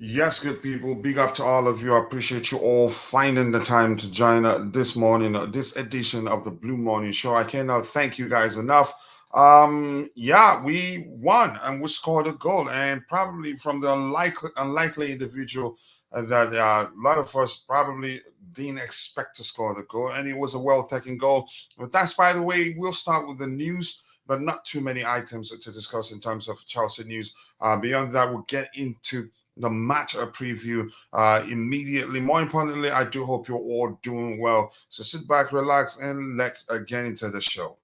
Yes, good people. Big up to all of you. I appreciate you all finding the time to join this morning, this edition of the Blue Morning Show. I cannot thank you guys enough. Yeah, we won and we scored a goal, and probably from the unlikely individual that a lot of us probably didn't expect to score the goal, and it was a well taken goal. But that's, by the way, we'll start with the news. But not too many items to discuss in terms of Chelsea news. Beyond that, we'll get into the match preview immediately. More importantly, I do hope you're all doing well. So sit back, relax, and let's get into the show.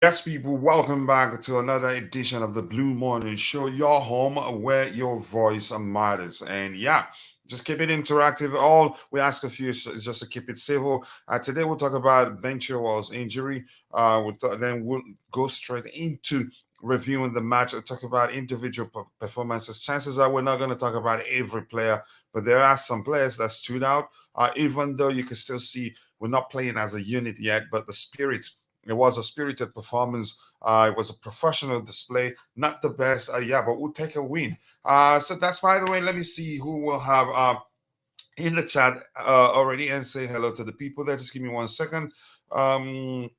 Yes, people, welcome back to another edition of the Blue Morning Show, your home where your voice matters. And yeah, just keep it interactive. All we ask of you is just to keep it civil. Today we'll talk about Ben Chilwell's injury. Then we'll go straight into reviewing the match. We'll talk about individual performances. Chances are we're not going to talk about every player, but there are some players that stood out. Even though you can still see we're not playing as a unit yet, but the spirit, it was a spirited performance. It was a professional display. Not the best, yeah, but we'll take a win. So that's, by the way, let me see who will have in the chat already and say hello to the people there. Just give me 1 second. Um,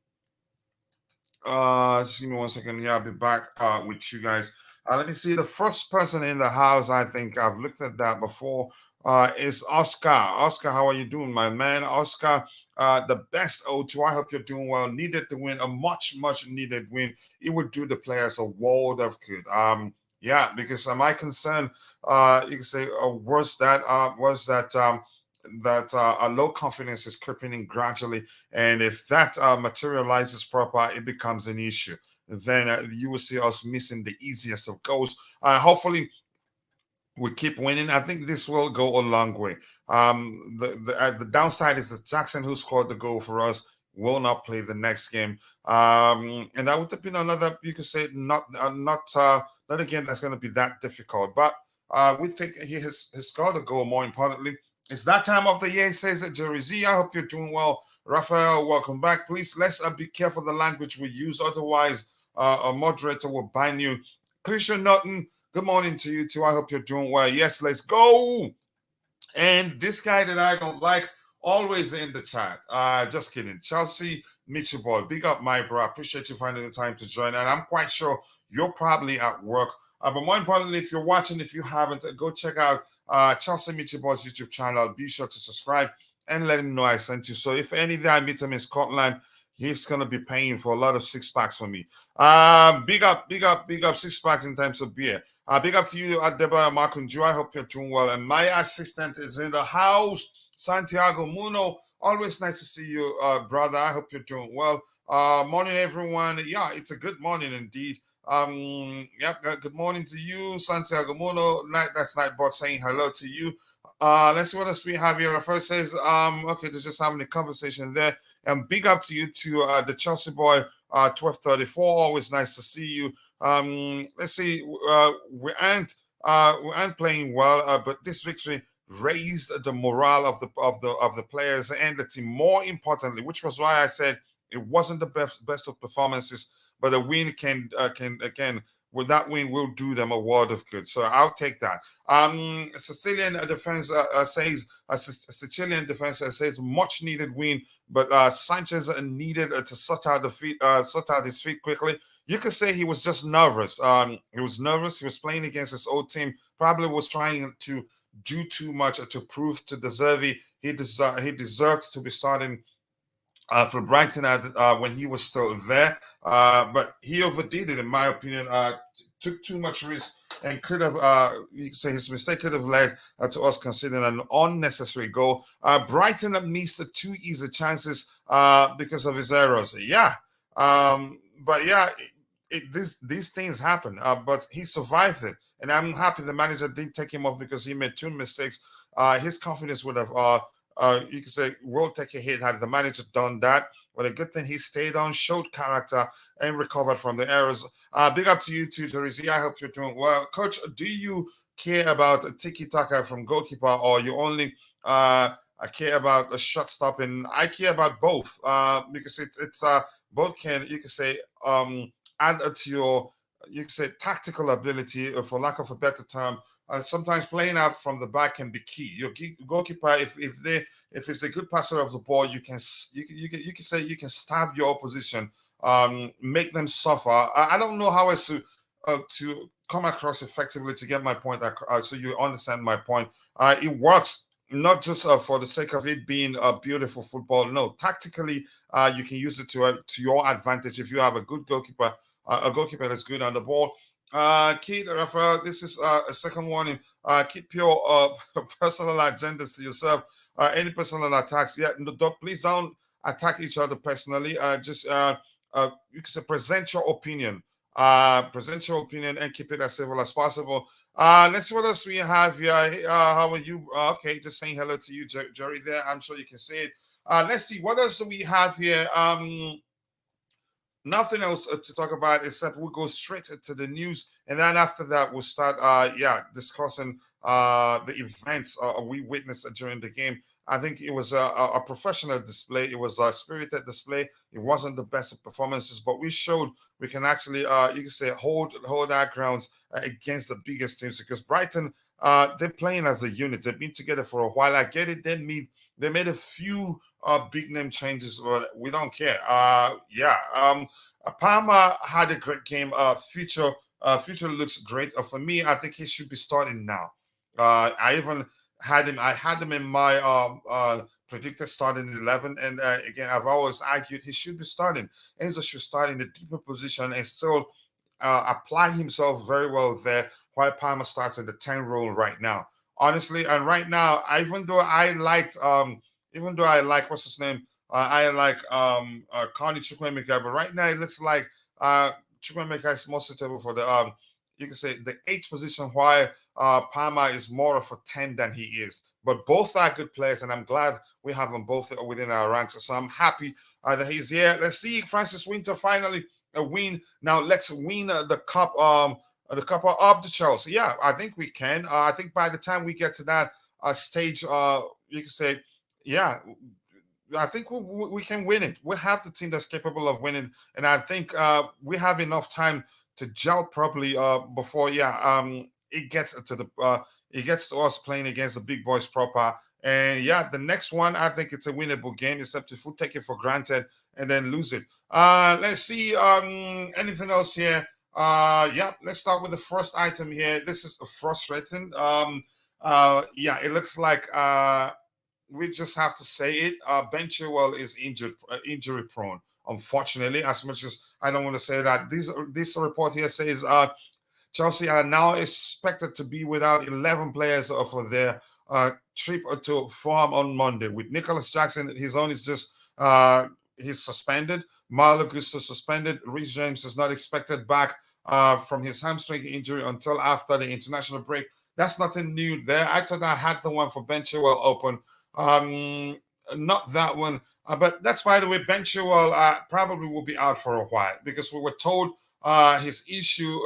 just give me 1 second. Yeah, I'll be back with you guys. Let me see. The first person in the house, I think I've looked at that before, is Oscar. Oscar, how are you doing, my man? Oscar, the best O2. I hope you're doing well. Needed to win a much needed win. It would do the players a world of good. Yeah, because my concern, you can say, was that a low confidence is creeping in gradually, and if that materializes proper, it becomes an issue. Then you will see us missing the easiest of goals. Hopefully, we keep winning. I think this will go a long way. The downside is that Jackson, who scored the goal for us, will not play the next game. And that would have been another, you could say, not a game that's going to be that difficult. But we think he has scored a goal. More importantly, it's that time of the year, says it, Jerry Z. I hope you're doing well. Raphael, welcome back. Please, let's be careful the language we use. Otherwise, a moderator will ban you. Christian Norton, good morning to you too. I hope you're doing well. Yes, let's go. And this guy that I don't like, always in the chat. Just kidding. Chelsea, meet your boy. Big up, my bro. I appreciate you finding the time to join. And I'm quite sure you're probably at work. But more importantly, if you're watching, if you haven't, go check out Chelsea Meet Your Boys YouTube channel. Be sure to subscribe and let him know I sent you. So if any day I meet him in Scotland, he's gonna be paying for a lot of six packs for me. Big up, 6 packs in terms of beer. Big up to you, Adeba Makunju. I hope you're doing well. And my assistant is in the house, Santiago Muno. Always nice to see you, brother. I hope you're doing well. Morning, everyone. Yeah, it's a good morning indeed. Yep, good morning to you, Santiago Muno. That's Nightbot saying hello to you. Let's see what else we have here. First says, okay, they're just having a conversation there. And big up to you to the Chelsea boy, 1234. Always nice to see you. Let's see. We aren't playing well, but this victory raised the morale of the players and the team. More importantly, which was why I said it wasn't the best of performances, but a win can again. With that win, will do them a world of good. So I'll take that. Sicilian defense says Sicilian defense says much needed win, but Sanchez needed to sort out his feet quickly. You could say he was just nervous. He was nervous. He was playing against his old team. Probably was trying to do too much to prove to Deservy he deserved to be starting for Brighton when he was still there. But he overdid it, in my opinion. took too much risk and could have, you could say his mistake could have led to us conceding an unnecessary goal. Brighton missed the 2 easy chances because of his errors. Yeah. But yeah, these things happen. But he survived it. And I'm happy the manager didn't take him off because he made 2 mistakes. His confidence would have, you could say, will take a hit had the manager done that. But a good thing he stayed on, showed character, and recovered from the errors. Big up to you too, Teresi. I hope you're doing well. Coach, do you care about a tiki-taka from goalkeeper, or you only care about the shot stopping? I care about both because it's both can, you could say, add to your, you could say, tactical ability, for lack of a better term. Sometimes playing out from the back can be key. Your goalkeeper, if it's a good passer of the ball, you can say you can stab your opposition, make them suffer. I don't know how else to come across effectively to get my point, so you understand my point. It works not just for the sake of it being a beautiful football. No, tactically, you can use it to your advantage if you have a good goalkeeper, a goalkeeper that's good on the ball. Keith, Rafael, this is a second warning. Keep your personal agendas to yourself. Any personal attacks, please don't attack each other personally. Just you can say present your opinion. And keep it as civil as possible. Let's see what else we have here. How are you? Okay, just saying hello to you, Jerry. There, I'm sure you can see it. Let's see what else do we have here. Nothing else to talk about except we'll go straight to the news, and then after that we'll start discussing the events we witnessed during the game. I think it was a professional display. It was a spirited display. It wasn't the best of performances, but we showed we can actually you can say hold our grounds against the biggest teams, because Brighton, they're playing as a unit. They've been together for a while. I get it. They made a few big name changes, but we don't care. Palmer had a great game. Future looks great. For me, I think he should be starting now. I had him in my predicted starting 11, and again, I've always argued he should be starting. Enzo should start in the deeper position and still apply himself very well there, while Palmer starts in the 10 role right now. Honestly, and right now, even though I like what's his name, I like Connie Chukwuemeka, but right now it looks like Chukwuemeka is more suitable for the you can say the 8th position, while Palmer is more of a 10 than he is. But both are good players, and I'm glad we have them both within our ranks. So I'm happy that he's here. Let's see Francis Winter finally a win. Now let's win the cup. The cup of the Chelsea. Yeah, I think we can. I think by the time we get to that stage, you can say, yeah, I think we can win it. We have the team that's capable of winning, and I think we have enough time to gel properly before it gets to us playing against the big boys proper. And yeah, the next one, I think it's a winnable game, except if we take it for granted and then lose it. Let's see anything else here. Let's start with the first item here. This is frustrating. It looks like we just have to say it. Ben Chilwell is injury prone, unfortunately. As much as I don't want to say that, this report here says Chelsea are now expected to be without 11 players for their trip to Fulham on Monday. With Nicolas Jackson, his own is just he's suspended. Malo Gusto suspended. Reece James is not expected back from his hamstring injury until after the international break. That's nothing new there. I thought I had the one for Ben Chilwell open. Not that one. But that's, by the way, Ben Chilwell probably will be out for a while, because we were told his issue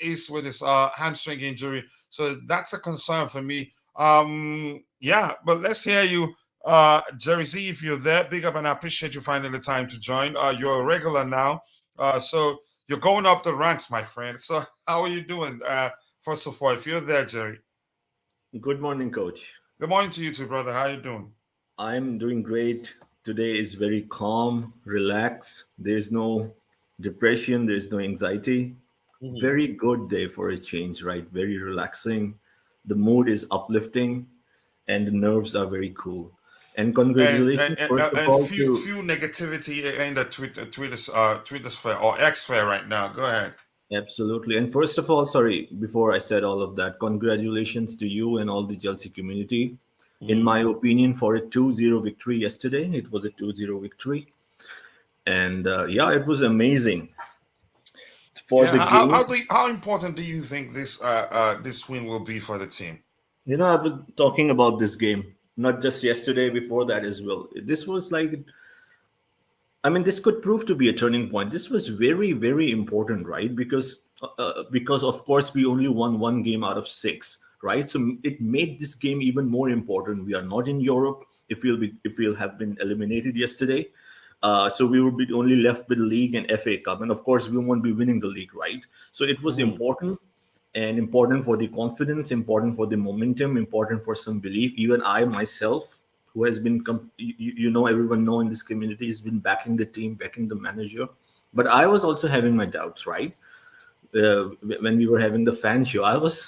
is with his hamstring injury. So that's a concern for me. But let's hear you, Jerry Z, if you're there. Big up, and I appreciate you finding the time to join. You're a regular now. So you're going up the ranks, my friend. So how are you doing? First of all, if you're there, Jerry. Good morning, Coach. Good morning to you too, brother. How are you doing? I'm doing great. Today is very calm, relaxed. There's no depression. There's no anxiety. Mm-hmm. Very good day for a change, right? Very relaxing. The mood is uplifting, and the nerves are very cool. And congratulations, few negativity in the Twitter sphere or X sphere right now. Go ahead. Absolutely. And first of all, sorry, before I said all of that, congratulations to you and all the Chelsea community. In Mhm. my opinion, for a 2-0 victory yesterday, it was a 2-0 victory. And yeah, it was amazing for Yeah, the game. how important do you think this win will be for the team? I've been talking about this game, not just yesterday, before that as well. This was like, I mean, this could prove to be a turning point. This was very, very important, right? Because of course we only won one game out of six, right? So it made this game even more important. We are not in Europe. If we'll have been eliminated yesterday, so we would be only left with the league and FA Cup, and of course we won't be winning the league, right? So it was Mhm. important, and important for the confidence, important for the momentum, important for some belief. Even I myself, who has been, everyone know in this community has been backing the team, backing the manager. But I was also having my doubts, right? When we were having the fan show,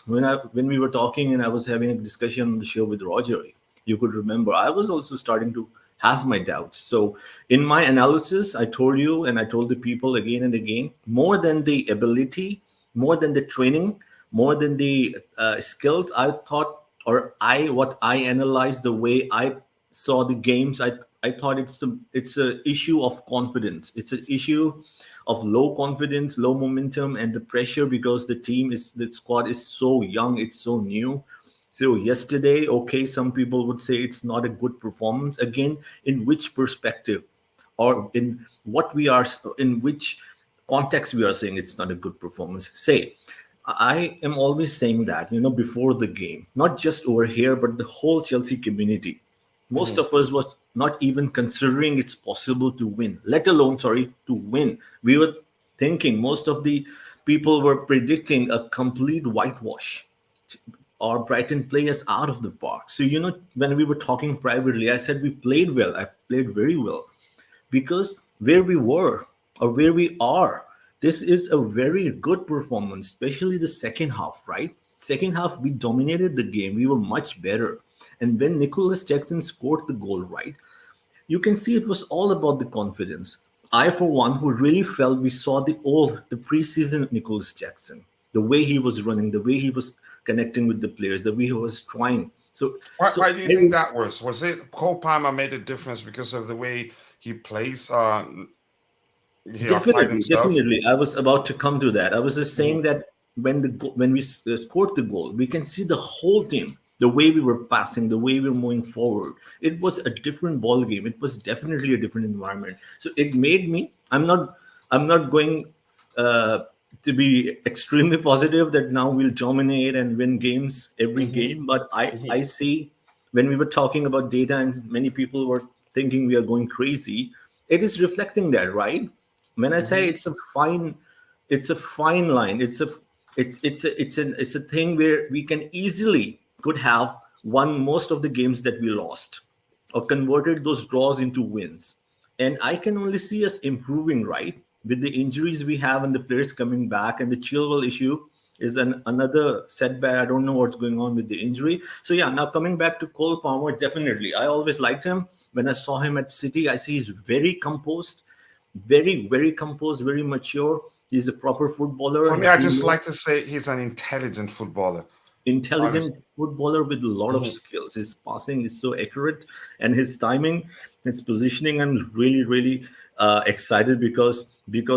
when we were talking and I was having a discussion on the show with Roger, you could remember, I was also starting to have my doubts. So in my analysis, I told you and I told the people again and again, more than the ability, more than the training, more than the skills, I thought, or I what I analyzed, the way I saw the games, I thought it's a issue of confidence. It's an issue of low confidence, low momentum, and the pressure, because the squad is so young, it's so new. So yesterday, okay, some people would say it's not a good performance. Again, in which perspective, or in what we are, in which context we are saying it's not a good performance? Say, I am always saying that, before the game, not just over here, but the whole Chelsea community. Most Mhm. of us was not even considering it's possible to win, let alone, sorry, to win. We were thinking, most of the people were predicting a complete whitewash or Brighton play us out of the park. So, when we were talking privately, I said we played well. I played very well, because where we were or where we are, this is a very good performance, especially the second half, right? Second half, we dominated the game. We were much better. And when Nicolas Jackson scored the goal, right, you can see it was all about the confidence. I, for one, who really felt we saw the preseason Nicolas Jackson, the way he was running, the way he was connecting with the players, the way he was trying. So, Why do you think that was? Was it Cole Palmer made a difference because of the way he plays? He applied definitely, himself. definitely. I was about to come to that. I was just Mhm. saying that when we scored the goal, we can see the whole team, the way we were passing, the way we were moving forward. It was a different ball game. It was definitely a different environment. So it made me. I'm not going uh, to be extremely positive that now we'll dominate and win games every Mhm. game. But I Mhm. see, when we were talking about data and many people were thinking we are going crazy, it is reflecting that, right? When I say Mhm. it's a fine line. It's a thing where we can easily could have won most of the games that we lost, or converted those draws into wins. And I can only see us improving, right? With the injuries we have and the players coming back, and the Chilwell issue is another setback. I don't know what's going on with the injury. So yeah, now coming back to Cole Palmer, definitely. I always liked him. When I saw him at City, I see he's very composed, very, very composed, very mature. He's a proper For footballer. me, I He just knows, like to say he's an intelligent footballer. Honest. intelligent footballer with a lot of Mhm. skills. His passing is so accurate, and his timing, his positioning. I'm really, really excited because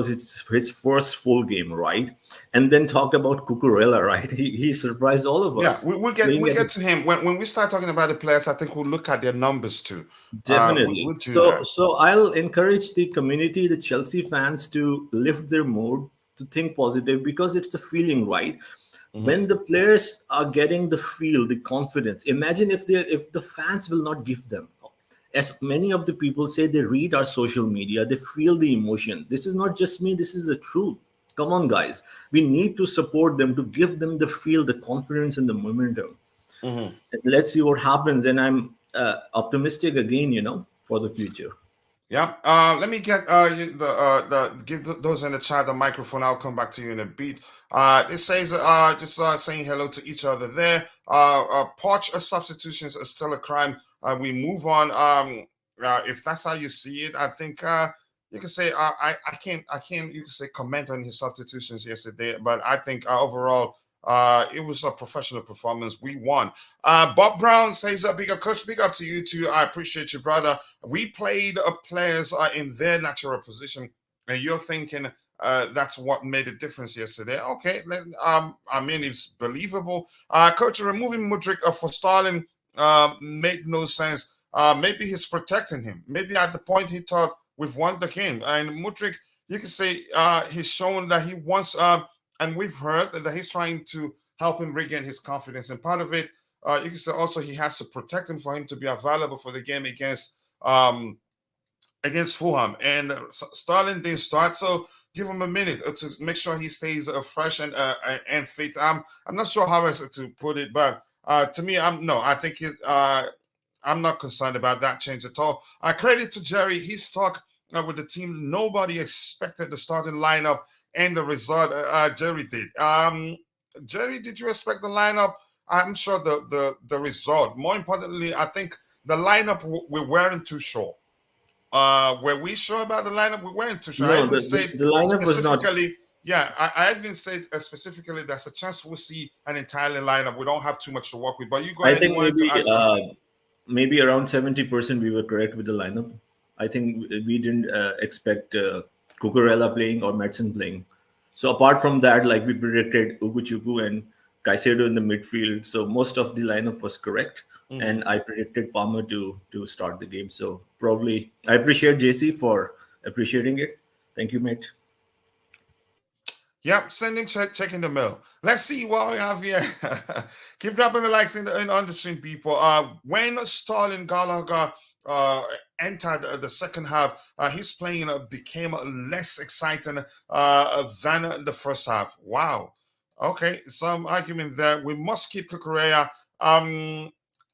it's his first full game, right? And then talk about Cucurella, right? He surprised all of Yeah, us we get playing we at get the. to him when we start talking about the players. I think we'll look at their numbers too. Definitely. We'll do So, that. so I'll encourage the community, the Chelsea fans, to lift their mood, to think positive, because it's the feeling, right? Mhm. When the players are getting the feel, the confidence. Imagine if the fans will not give them. As many of the people say, they read our social media, they feel the emotion. This is not just me. This is the truth. Come on, guys. We need to support them, to give them the feel, the confidence, and the momentum. Mhm. Let's see what happens. And I'm optimistic again, for the future. Yeah. Let me get the give those in the chat the microphone. I'll come back to you in a beat. It says just saying hello to each other there. Poach substitutions are still a crime. We move on. If that's how you see it, I think you can say I can't you can say comment on his substitutions yesterday, but I think overall it was a professional performance. We won. Bob Brown says, "Big up, coach. Big up to you too. I appreciate you, brother. We played players in their natural position, and you're thinking." That's what made a difference yesterday. Okay, I mean it's believable. Coach, removing Mudryk for Stalin made no sense. Maybe he's protecting him. Maybe at the point he thought we've won the game. And Mudryk, you can say he's shown that he wants, and we've heard that he's trying to help him regain his confidence. And part of it, you can say also he has to protect him for him to be available for the game against Fulham. And Sterling didn't start, so give him a minute to make sure he stays fresh and fit. I'm not sure how else to put it, but to me, I think I'm not concerned about that change at all. Credit to Jerry. He stuck with the team. Nobody expected the starting lineup and the result. Jerry did. Jerry, did you expect the lineup? I'm sure the result. More importantly, I think the lineup we weren't too sure. Were we sure about the lineup? We weren't too sure. No, I even the lineup was not. Yeah, I even said specifically there's a chance we'll see an entirely lineup. We don't have too much to work with. But you go I ahead think and to add something. maybe around 70% we were correct with the lineup. I think we didn't expect Cucurella playing or Madsen playing. So apart from that, like we predicted Uguchuku and Caicedo in the midfield. So most of the lineup was correct. And I predicted Palmer to start the game. So probably I appreciate JC for appreciating it. Thank you, mate. Yep, send him checking the mail. Let's see what we have here. Keep dropping the likes on the stream, people. When Stalin Gallagher entered the second half, his playing became less exciting than the first half. Wow. Okay, some argument there. We must keep Cucurella.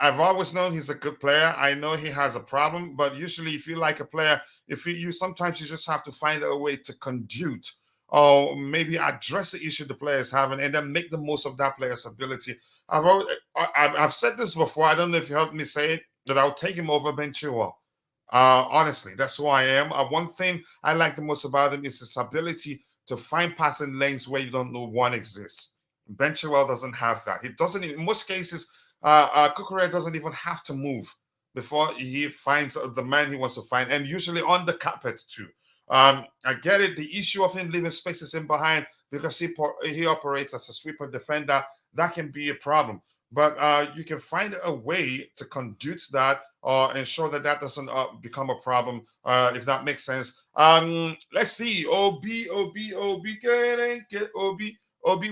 I've always known he's a good player. I know he has a problem, but usually if you like a player, you sometimes you just have to find a way to conduit or maybe address the issue the player is having and then make the most of that player's ability. I've said this before. I don't know if you heard me say it, that I'll take him over Ben Chilwell. Honestly, that's who I am. One thing I like the most about him is his ability to find passing lanes where you don't know one exists. Ben Chilwell doesn't have that. He doesn't, in most cases, Cucurella doesn't even have to move before he finds the man he wants to find, and usually on the carpet too. I get it. The issue of him leaving spaces in behind because he operates as a sweeper defender, that can be a problem. But you can find a way to conduit that or ensure that doesn't become a problem, if that makes sense. Let's see. OB,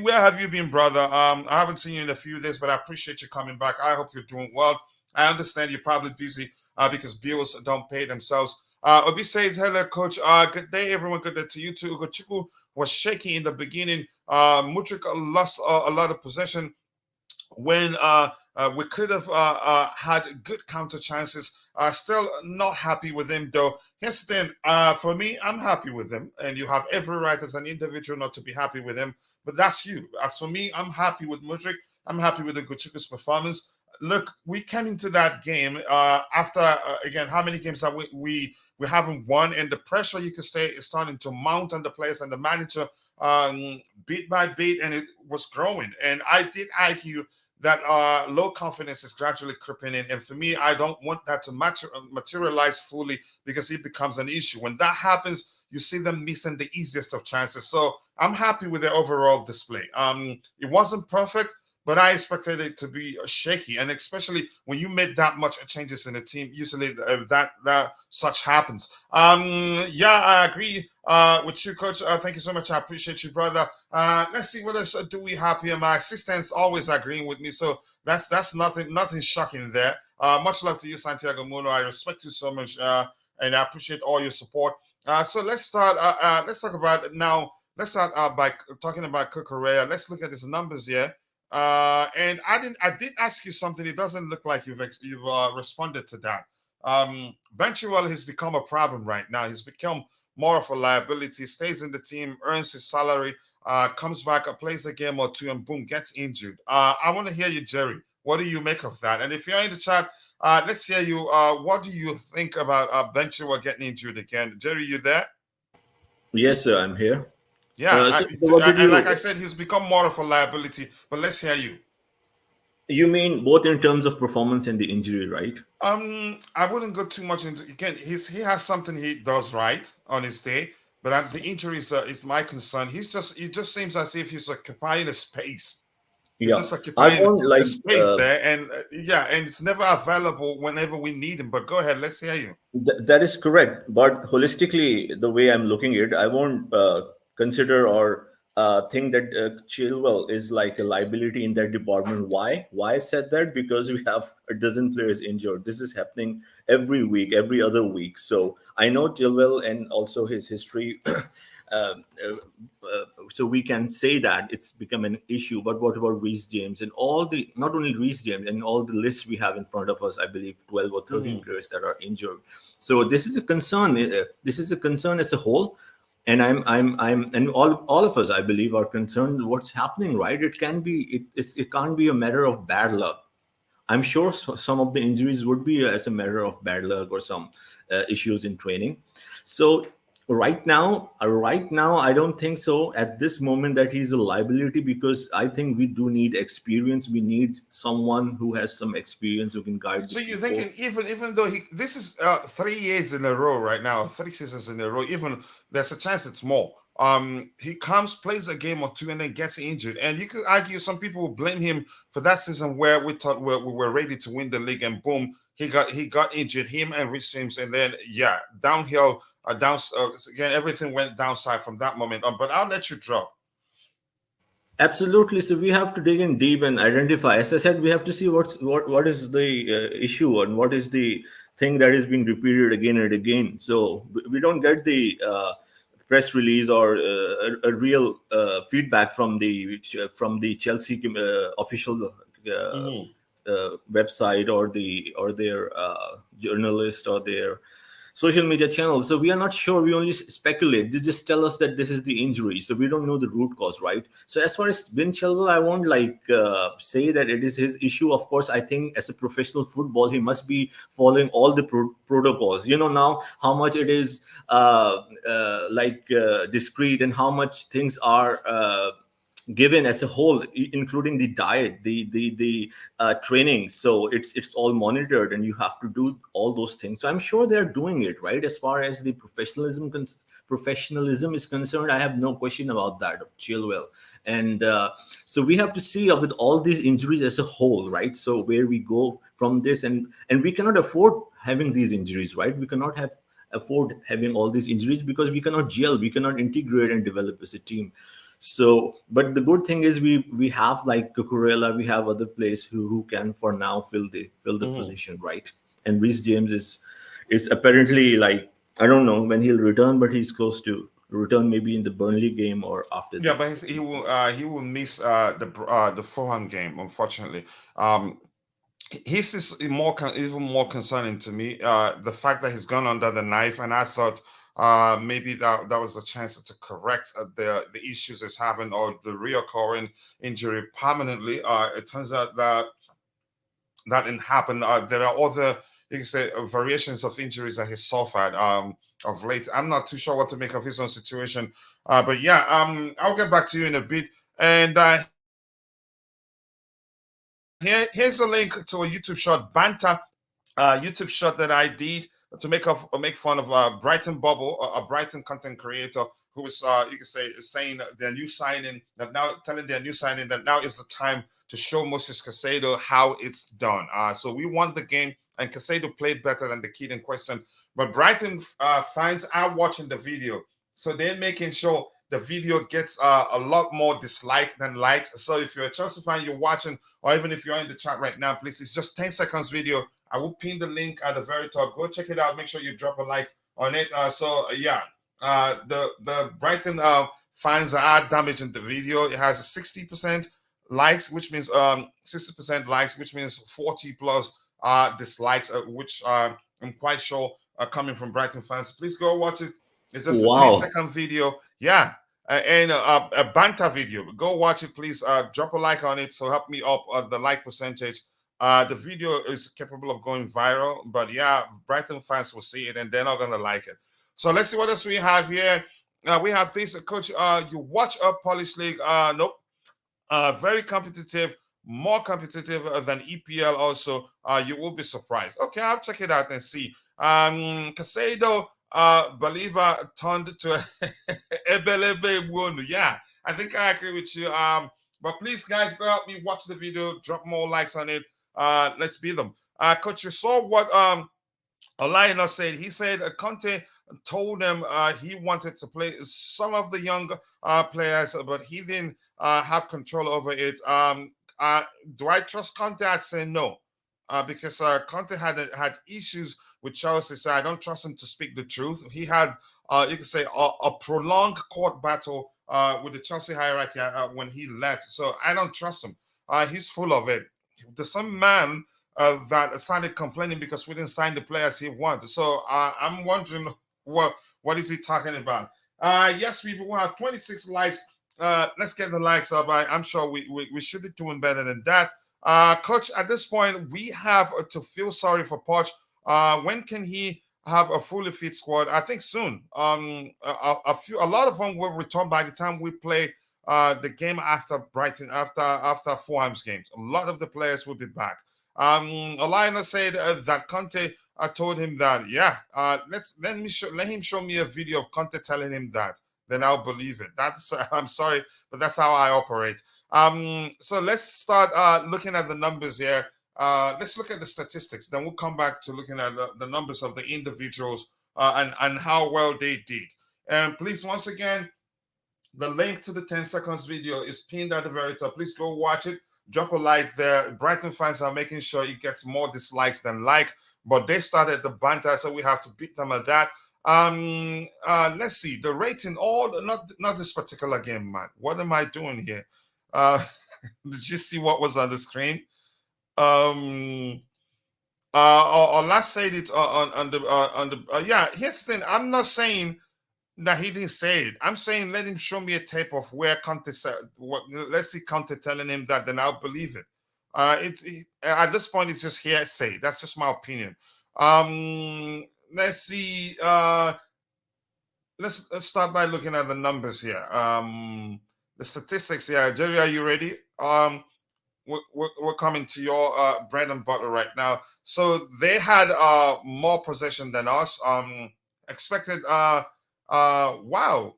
where have you been, brother? I haven't seen you in a few days, but I appreciate you coming back. I hope you're doing well. I understand you're probably busy because bills don't pay themselves. Obi says, hello, coach. Good day, everyone. Good day to you too. Ugochukwu was shaky in the beginning. Mudryk lost a lot of possession when we could have had good counter chances. Still not happy with him, though. Yes, then, for me, I'm happy with him. And you have every right as an individual not to be happy with him. But that's you. As for me, I'm happy with Mudryk. I'm happy with Ugochukwu's performance. Look, we came into that game after, again, how many games have we haven't won? And the pressure, you could say, is starting to mount on the players and the manager bit by bit, and it was growing. And I did argue that low confidence is gradually creeping in. And for me, I don't want that to materialize fully because it becomes an issue. When that happens, you see them missing the easiest of chances. So I'm happy with the overall display. It wasn't perfect, but I expected it to be shaky, and especially when you made that much changes in the team, usually that such happens. Yeah, I agree with you, coach. Thank you so much. I appreciate you, brother. Let's see what else do we have here. My assistant's always agreeing with me, so that's nothing shocking there. Much love to you, Santiago Muno. I respect you so much, and I appreciate all your support. So let's start. Let's talk about it now. Let's start by talking about Cucurella. Let's look at his numbers here. And I did ask you something. It doesn't look like you've responded to that. Ben Chilwell has become a problem right now. He's become more of a liability. Stays in the team, earns his salary, comes back, plays a game or two, and boom, gets injured. I want to hear you, Jerry. What do you make of that? And if you're in the chat, let's hear you. What do you think about Ben Chilwell getting injured again? Jerry, you there? Yes, sir, I'm here. Yeah, So what did and like you I said, he's become more of a liability. But let's hear you. you mean both in terms of performance and the injury, right? I wouldn't go too much into. Again, he has something he does right on his day, but the injuries is my concern. It just seems as if he's occupying a space. He's Yeah, just I occupying won't a like. space there, and yeah, and it's never available whenever we need him. But go ahead, let's hear you. That is correct, but holistically, the way I'm looking at it, I won't consider or think that Chilwell is like a liability in that department. Why? Why I said that? Because we have a dozen players injured. This is happening every week, every other week. So I know Chilwell and also his history. Uh, uh, so we can say that it's become an issue. But what about Reece James and all the not only Reece James and all the lists we have in front of us? I believe 12 or 13 Mhm. players that are injured. So this is a concern. This is a concern as a whole, and and all of us, I believe, are concerned what's happening. Right? It can be. It can't be a matter of bad luck. I'm sure some of the injuries would be as a matter of bad luck or some issues in training. So right now, I don't think so at this moment that he's a liability because I think we do need experience. We need someone who has some experience who can guide the So you're people. thinking even though this is 3 years in a row right now, 3 seasons in a row, even there's a chance it's more. He comes, plays a game or two, and then gets injured. And you could argue some people will blame him for that season where we thought we were ready to win the league, and boom, he got injured. Him and Rich James, and then yeah, downhill, again, everything went downside from that moment on. But I'll let you drop. Absolutely. So we have to dig in deep and identify. As I said, we have to see what is the issue and what is the thing that is being repeated again and again. So we don't get the press release or a real feedback from the Chelsea official Mhm. website or their journalist or their social media channels. So we are not sure. We only speculate. They just tell us that this is the injury. So we don't know the root cause, right? So as far as Ben Chilwell, I won't like say that it is his issue. Of course, I think as a professional football, he must be following all the protocols. You know now how much it is discreet and how much things are. Given as a whole, including the diet, the training. So it's all monitored, and you have to do all those things. So I'm sure they're doing it right. As far as the professionalism is concerned, I have no question about that of Chilwell. And so we have to see with all these injuries as a whole, right? So where we go from this, and we cannot afford having these injuries, right? We cannot have afford having all these injuries because we cannot gel, we cannot integrate and develop as a team. So, but the good thing is we have like Cucurella, we have other players who can for now fill the Mhm. position, right? And Reece James is apparently like I don't know when he'll return, but he's close to return maybe in the Burnley game or after Yeah, the. but he will miss the Fulham game, unfortunately. His is even more concerning to me. The fact that he's gone under the knife, and I thought maybe that was a chance to correct the issues he's having or the reoccurring injury permanently. It turns out that didn't happen. There are other, you can say, variations of injuries that he suffered of late. I'm not too sure what to make of his own situation, but yeah, I'll get back to you in a bit. And here's a link to a YouTube short banter YouTube shot that I did to make fun of Brighton Bubble, a Brighton content creator who is, you can say, is saying their new signing that now telling their new signing that now is the time to show Moises Caicedo how it's done. So we won the game, and Caicedo played better than the kid in question. But Brighton fans are watching the video, so they're making sure the video gets a lot more dislike than likes. So if you're a Chelsea fan, you're watching, or even if you're in the chat right now, please, it's just 10 seconds video. I will pin the link at the very top. Go check it out. Make sure you drop a like on it. Yeah, the Brighton fans are damaging the video. It has 60% likes, which means 60% likes, which means 40 plus dislikes, which I'm quite sure are coming from Brighton fans. Please go watch it. It's just a 10 Wow. second video. Yeah. And a banter video. Go watch it, please. Drop a like on it. So help me up the like percentage. The video is capable of going viral, but yeah, Brighton fans will see it and they're not gonna like it. So let's see what else we have here. We have this, coach. You watch a Polish league. Nope. Very competitive, more competitive than EPL. Also, you will be surprised. Okay, I'll check it out and see. Caicedo, Ballerz turned to Ebelebe Wonu. Yeah, I think I agree with you. But please, guys, go help me watch the video. Drop more likes on it. Let's beat them. Coach, you saw what Lionel said. He said Conte told him he wanted to play some of the young players, but he didn't have control over it. Do I trust Conte? I'd say no, because Conte had issues with Chelsea, so I don't trust him to speak the truth. He had, you could say, a prolonged court battle with the Chelsea hierarchy when he left, so I don't trust him. He's full of it. There's some man that started complaining because we didn't sign the players he wanted. So I'm wondering what is he talking about? Yes, people will have 26 likes. Let's get the likes up. I'm sure we should be doing better than that. Coach, at this point, we have to feel sorry for Poch. When can he have a fully fit squad? I think soon. A lot of them will return by the time we play the game after Brighton, after Fulham's games. A lot of the players will be back. Alina said that Conte told him that. Yeah, let him show me a video of Conte telling him that. Then I'll believe it. That's I'm sorry, but that's how I operate. So let's start looking at the numbers here. Let's look at the statistics. Then we'll come back to looking at the numbers of the individuals and how well they did. And please, once again, the link to the 10 seconds video is pinned at the very top. Please go watch it. Drop a like there. Brighton fans are making sure it gets more dislikes than like, but they started the banter, so we have to beat them at that. Let's see the rating. Not this particular game, man. What am I doing here? Did you see what was on the screen? Or last said it on the yeah. Here's the thing. I'm not saying that he didn't say it. I'm saying let him show me a tape of where Conte said. Let's see Conte telling him that, then I'll believe it. At this point, it's just hearsay. That's just my opinion. Let's see. Let's start by looking at the numbers here. The statistics here. Jerry, are you ready? We're coming to your bread and butter right now. So they had more possession than us. Expected. Wow.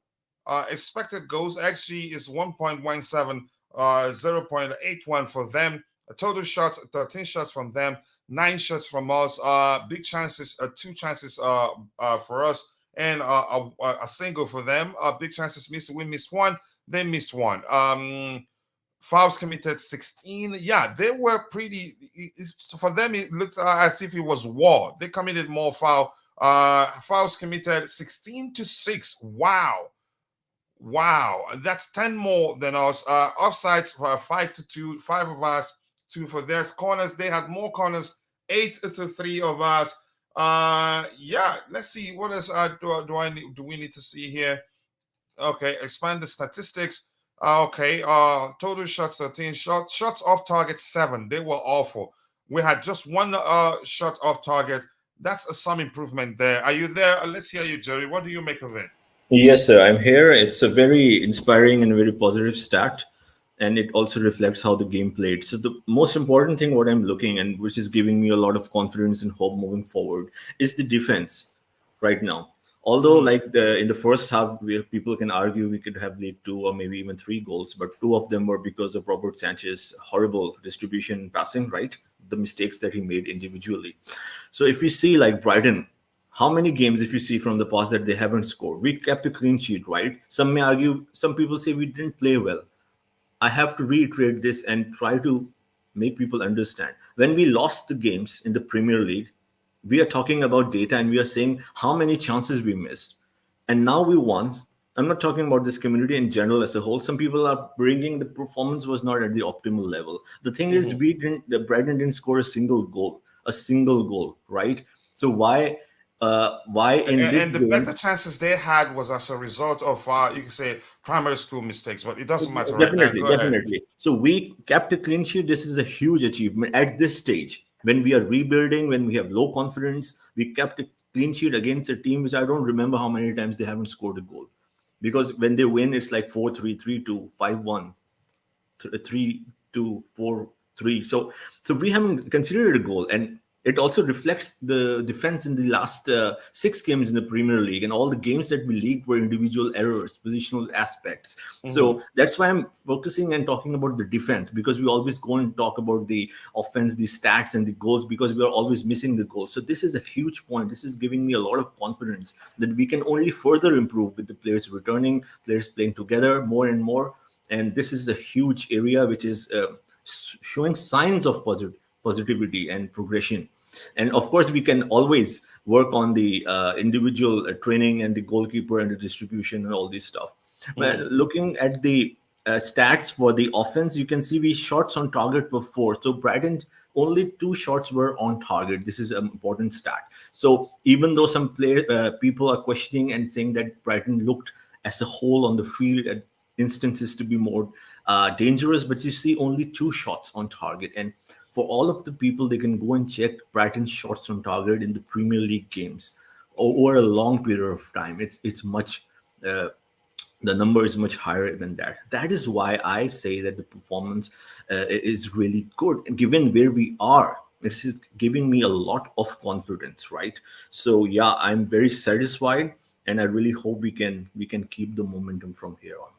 Expected goals actually is 1.17, 0.81 for them. A total shots, 13 shots from them, 9 shots from us. Big chances, 2 chances for us, and a single for them. Big chances missed. We missed 1. They missed 1. Fouls committed 16. Yeah, they were pretty. For them, it looked as if it was war. They committed more fouls committed 16-6. Wow, that's 10 more than us. Offsides 5-2. 5 of us, 2 for theirs. Corners, they had more corners, 8-3 of us. Yeah, let's see what else do we need to see here. Okay, expand the statistics. Okay, total shots 13, shots off target 7. They were awful. We had just 1 shot off target. That's some improvement there. Are you there? Let's hear you, Jerry. What do you make of it? Yes, sir, I'm here. It's a very inspiring and very positive stat, and it also reflects how the game played. So the most important thing what I'm looking, and which is giving me a lot of confidence and hope moving forward, is the defense right now. Although, like in the first half, people can argue we could have laid 2 or maybe even 3 goals, but 2 of them were because of Robert Sanchez's horrible distribution and passing, right? The mistakes that he made individually. So if you see like Brighton, how many games, if you see from the past, that they haven't scored? We kept a clean sheet, right? Some may argue, some people say we didn't play well. I have to reiterate this and try to make people understand. When we lost the games in the Premier League, we are talking about data and we are saying how many chances we missed. And now we won. I'm not talking about this community in general as a whole. Some people are bringing the performance was not at the optimal level. The thing is, the Brighton didn't score a single goal, right? So why in the better chances they had was as a result of you can say primary school mistakes, but it doesn't matter. Definitely. So we kept a clean sheet. This is a huge achievement at this stage. When we are rebuilding, when we have low confidence, we kept a clean sheet against a team which I don't remember how many times they haven't scored a goal. because when they win, it's like 4-3, 3-2, 5-1, 3-2, 4-3. So we haven't considered a goal, and it also reflects the defense in the last 6 games in the Premier League, and all the games that we leaked were individual errors, positional aspects. So that's why I'm focusing and talking about the defense, because we always go and talk about the offense, the stats, and the goals, because we are always missing the goals. So this is a huge point. This is giving me a lot of confidence that we can only further improve with the players returning, players playing together more and more. And this is a huge area which is showing signs of positivity and progression. And of course, we can always work on the individual training and the goalkeeper and the distribution and all this stuff. But looking at the stats for the offense, you can see we shots on target were 4. So Brighton, only 2 shots were on target. This is an important stat. So even though some people are questioning and saying that Brighton looked as a whole on the field at instances to be more dangerous, but you see only 2 shots on target. And for all of the people, they can go and check Brighton's shots on target in the Premier League games over a long period of time. It's much the number is much higher than that. That is why I say that the performance is really good, and given where we are, this is giving me a lot of confidence, right? So yeah, I'm very satisfied, and I really hope we can keep the momentum from here on.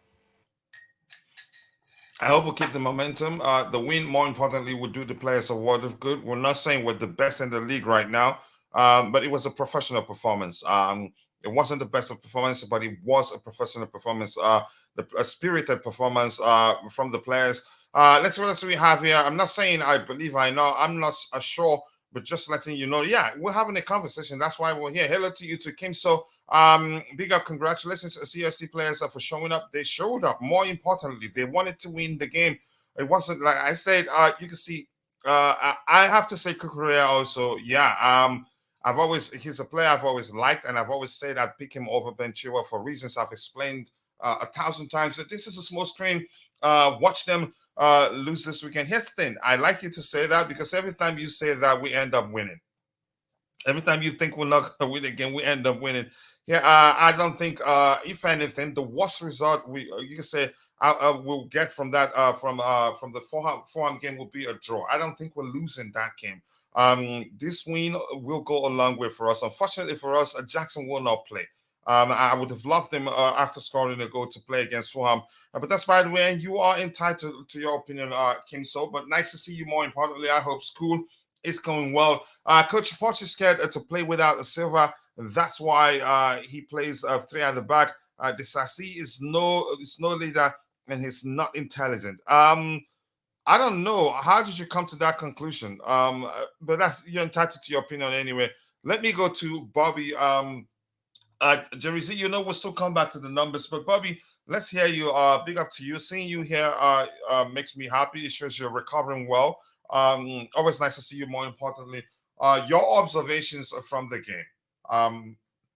I hope we'll keep the momentum. The win, more importantly, would do the players a world of good. We're not saying we're the best in the league right now, but it was a professional performance. It wasn't the best of performance, but it was a professional performance, a spirited performance from the players. Let's see what else we have here. I'm not saying I believe I know. I'm not sure, but just letting you know. Yeah, we're having a conversation. That's why we're here. Hello to you too, Kim. So big up, congratulations to CFC players for showing up. They showed up. More importantly, they wanted to win the game. It wasn't like I said. You can see. I have to say, Kukurea also. Yeah. He's a player I've always liked, and I've always said I'd pick him over Ben Chilwell for reasons I've explained 1,000 times. So this is a small screen. Watch them lose this weekend. Here's the thing. I like you to say that, because every time you say that, we end up winning. Every time you think we're not going to win again, we end up winning. Yeah, I don't think, if anything, the worst result you can say we'll get from that from the Fulham game will be a draw. I don't think we're losing that game. This win will go a long way for us. Unfortunately for us, Jackson will not play. I would have loved him after scoring a goal to play against Fulham. But that's by the way, and you are entitled to your opinion, Kim So. But nice to see you. More importantly, I hope school is going well. Coach Poch is scared to play without a Silva. That's why he plays 3 at the back. Disasi is no leader, and he's not intelligent. I don't know. How did you come to that conclusion? But you're entitled to your opinion anyway. Let me go to Bobby. Jerry Z, we'll still come back to the numbers, but Bobby, let's hear you. Big up to you. Seeing you here makes me happy. It shows you're recovering well. Always nice to see you. More importantly, your observations from the game.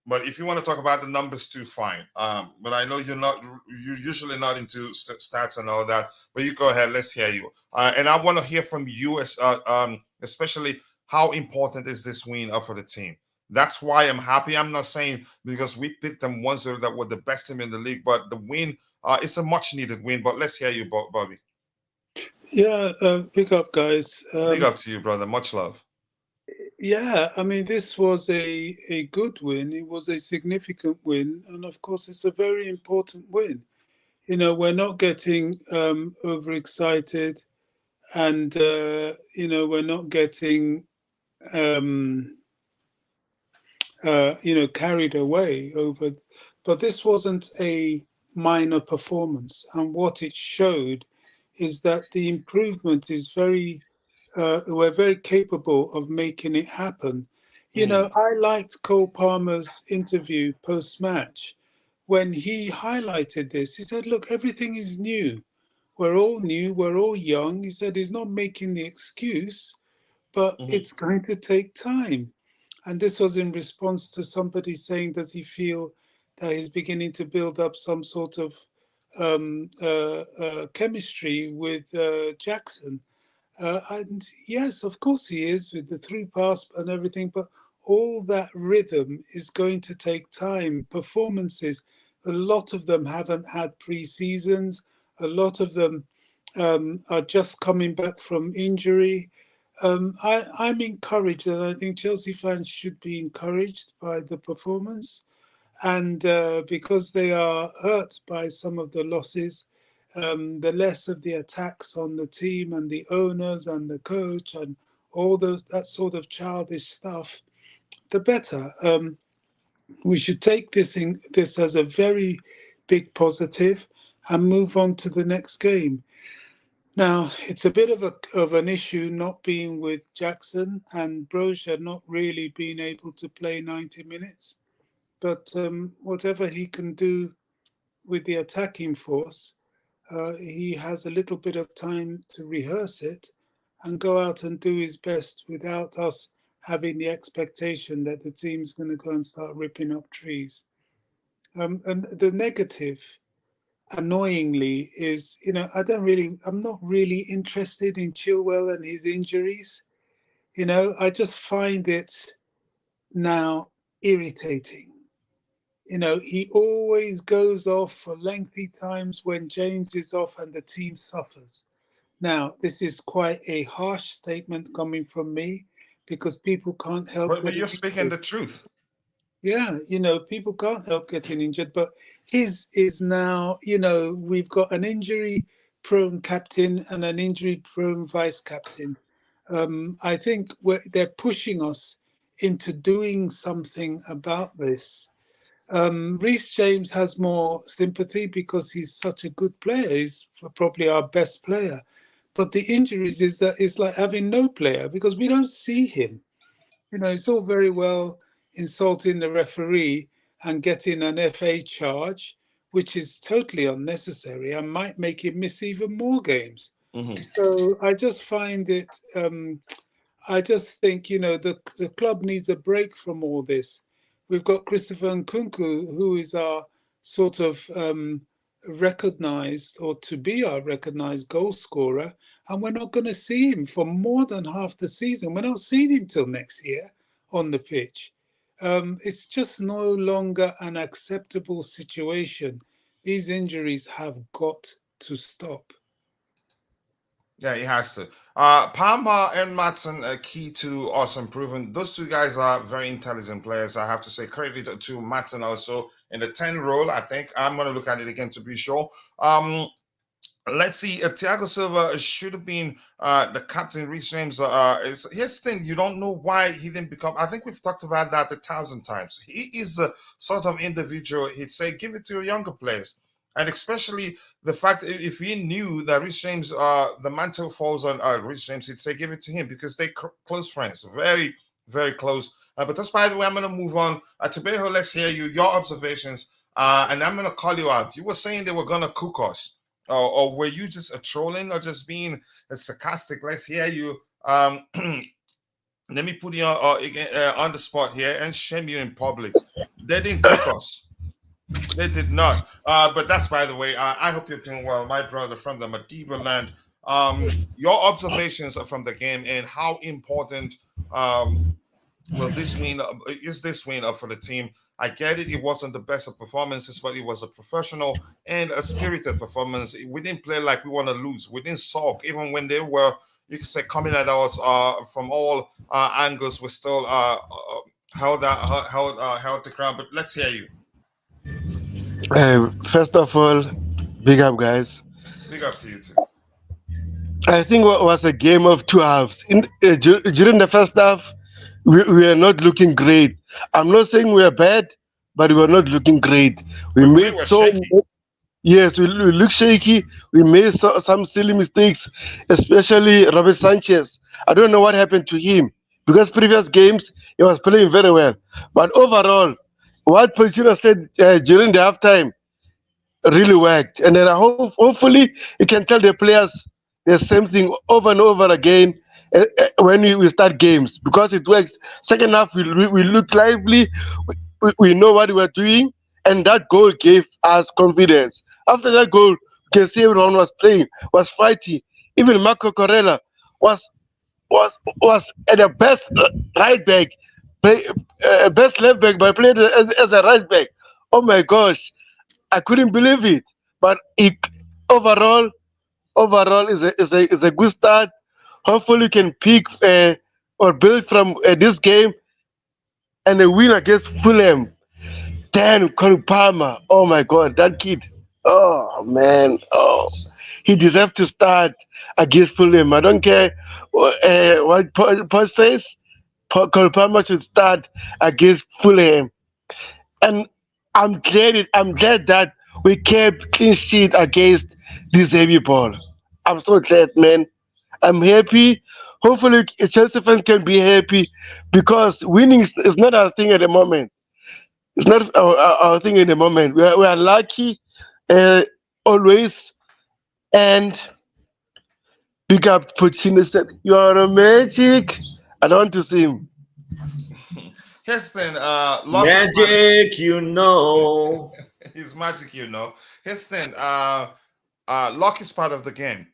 But if you want to talk about the numbers too, fine. But I know you're usually not into stats and all that. But you go ahead. Let's hear you. And I want to hear from you, especially how important is this win for the team. That's why I'm happy. I'm not saying because we picked them 1-0 that were the best team in the league, but the win, it's a much needed win. But let's hear you, Bobby. Yeah, big up, guys. Big up to you, brother. Much love. Yeah, I mean, this was a good win. It was a significant win. And of course, it's a very important win. We're not getting overexcited, and, we're not getting, carried away over. But this wasn't a minor performance. And what it showed is that the improvement is we're very capable of making it happen. I liked Cole Palmer's interview post-match when he highlighted this. He said, look, everything is new. We're all new. We're all young. He said he's not making the excuse, but it's going to take time. And this was in response to somebody saying, does he feel that he's beginning to build up some sort of chemistry with Jackson? And yes, of course he is, with the through pass and everything, but all that rhythm is going to take time. Performances, A lot of them haven't had pre-seasons. A lot of them are just coming back from injury. I'm encouraged, and I think Chelsea fans should be encouraged by the performance. And because they are hurt by some of the losses, the less of the attacks on the team and the owners and the coach and all that sort of childish stuff, the better. We should take this as a very big positive and move on to the next game. Now, it's a bit of an issue not being with Jackson and Broja not really being able to play 90 minutes. But whatever he can do with the attacking force, he has a little bit of time to rehearse it and go out and do his best without us having the expectation that the team's going to go and start ripping up trees. And the negative, annoyingly, is, I'm not really interested in Chilwell and his injuries. I just find it now irritating. He always goes off for lengthy times when James is off and the team suffers. Now, this is quite a harsh statement coming from me because people can't help. But you're speaking the truth. Yeah, people can't help getting injured, but his is now, we've got an injury-prone captain and an injury-prone vice-captain. I think they're pushing us into doing something about this. Reece James has more sympathy because he's such a good player. He's probably our best player. But the injuries is that it's like having no player because we don't see him. It's all very well insulting the referee and getting an FA charge, which is totally unnecessary and might make him miss even more games. Mm-hmm. So I just find it, I just think, the club needs a break from all this. We've got Christopher Nkunku, who is our sort of recognised, or to be our recognised goal scorer, and we're not going to see him for more than half the season. We're not seeing him till next year on the pitch. It's just no longer an acceptable situation. These injuries have got to stop. Yeah, it has to. Palmer and Matson are key to us improving. Those two guys are very intelligent players. I have to say credit to Matson also in the 10 role. I think I'm going to look at it again to be sure. Let's see. Thiago Silva should have been the captain. Reece James. Here's the thing. You don't know why he didn't become. I think we've talked about that 1,000 times. He is a sort of individual. He'd say, give it to your younger players. And especially the fact that if he knew that Reece James, the mantle falls on Reece James, he'd say give it to him because they're close friends, very, very close. But that's, by the way, I'm going to move on. Tebago, let's hear you, your observations, and I'm going to call you out. You were saying they were going to cook us, or were you just trolling or just being sarcastic? Let's hear you. Let me put you on the spot here and shame you in public. They didn't cook us. They did not. But that's, by the way, I hope you're doing well. My brother from the Madiba land. Your observations from the game and how important will this win? Is this win for the team? I get it. It wasn't the best of performances, but it was a professional and a spirited performance. We didn't play like we want to lose. We didn't sulk. Even when they were, you could say, coming at us from all angles, we still held the ground. But let's hear you. First of all, big up, guys. Big up to you too. I think it was a game of two halves. During the first half, we were not looking great. I'm not saying we were bad, but we were not looking great. We made yes, we look shaky. We made some silly mistakes, especially Robert Sanchez. I don't know what happened to him because previous games he was playing very well, but overall, what Pochettino said during the halftime really worked. And then hopefully you can tell the players the same thing over and over again when we start games because it works. Second half, we look lively. We know what we were doing. And that goal gave us confidence. After that goal, you can see everyone was playing, was fighting. Even Marco Corella was at the best right back. Best left back, but played as a right back. Oh my gosh! I couldn't believe it. But overall, is a good start. Hopefully, you can pick or build from this game and a win against Fulham. Then Conor Palmer. Oh my God, that kid. Oh man. Oh, he deserves to start against Fulham. I don't care what Paul says. Conor Palmer should start against Fulham. And I'm glad that we kept clean sheet against this heavy ball. I'm so glad, man. I'm happy. Hopefully, Chelsea fans can be happy because winning is not our thing at the moment. It's not our thing at the moment. We are lucky always. And big up Puccino said, "You are a magic." I don't want to see him. Yes, then. Magic, you know. He's magic, you know. Yes, then. Luck is part of the game.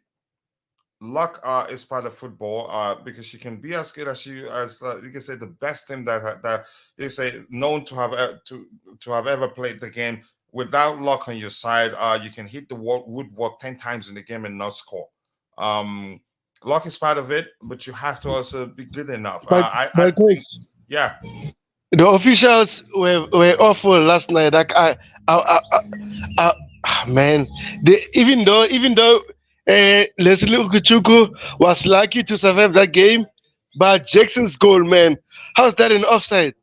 Luck is part of football because you can be as good as you can say the best team that you say known to have ever played the game. Without luck on your side, you can hit the woodwork 10 times in the game and not score. Luck is part of it, but you have to also be good enough. I think, yeah. The officials were awful last night. Like man, even though Leslie Ukuchukwu was lucky to survive that game, but Jackson's goal, man, how's that an offside?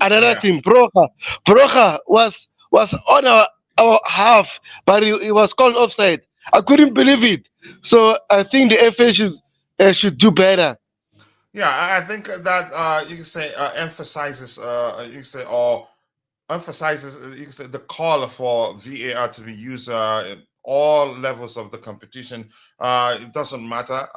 Another thing, Brocha was on our half, but it was called offside. I couldn't believe it. So I think the FA should do better. Yeah, I think that you can say emphasizes you can say the call for VAR to be used all levels of the competition. It doesn't matter.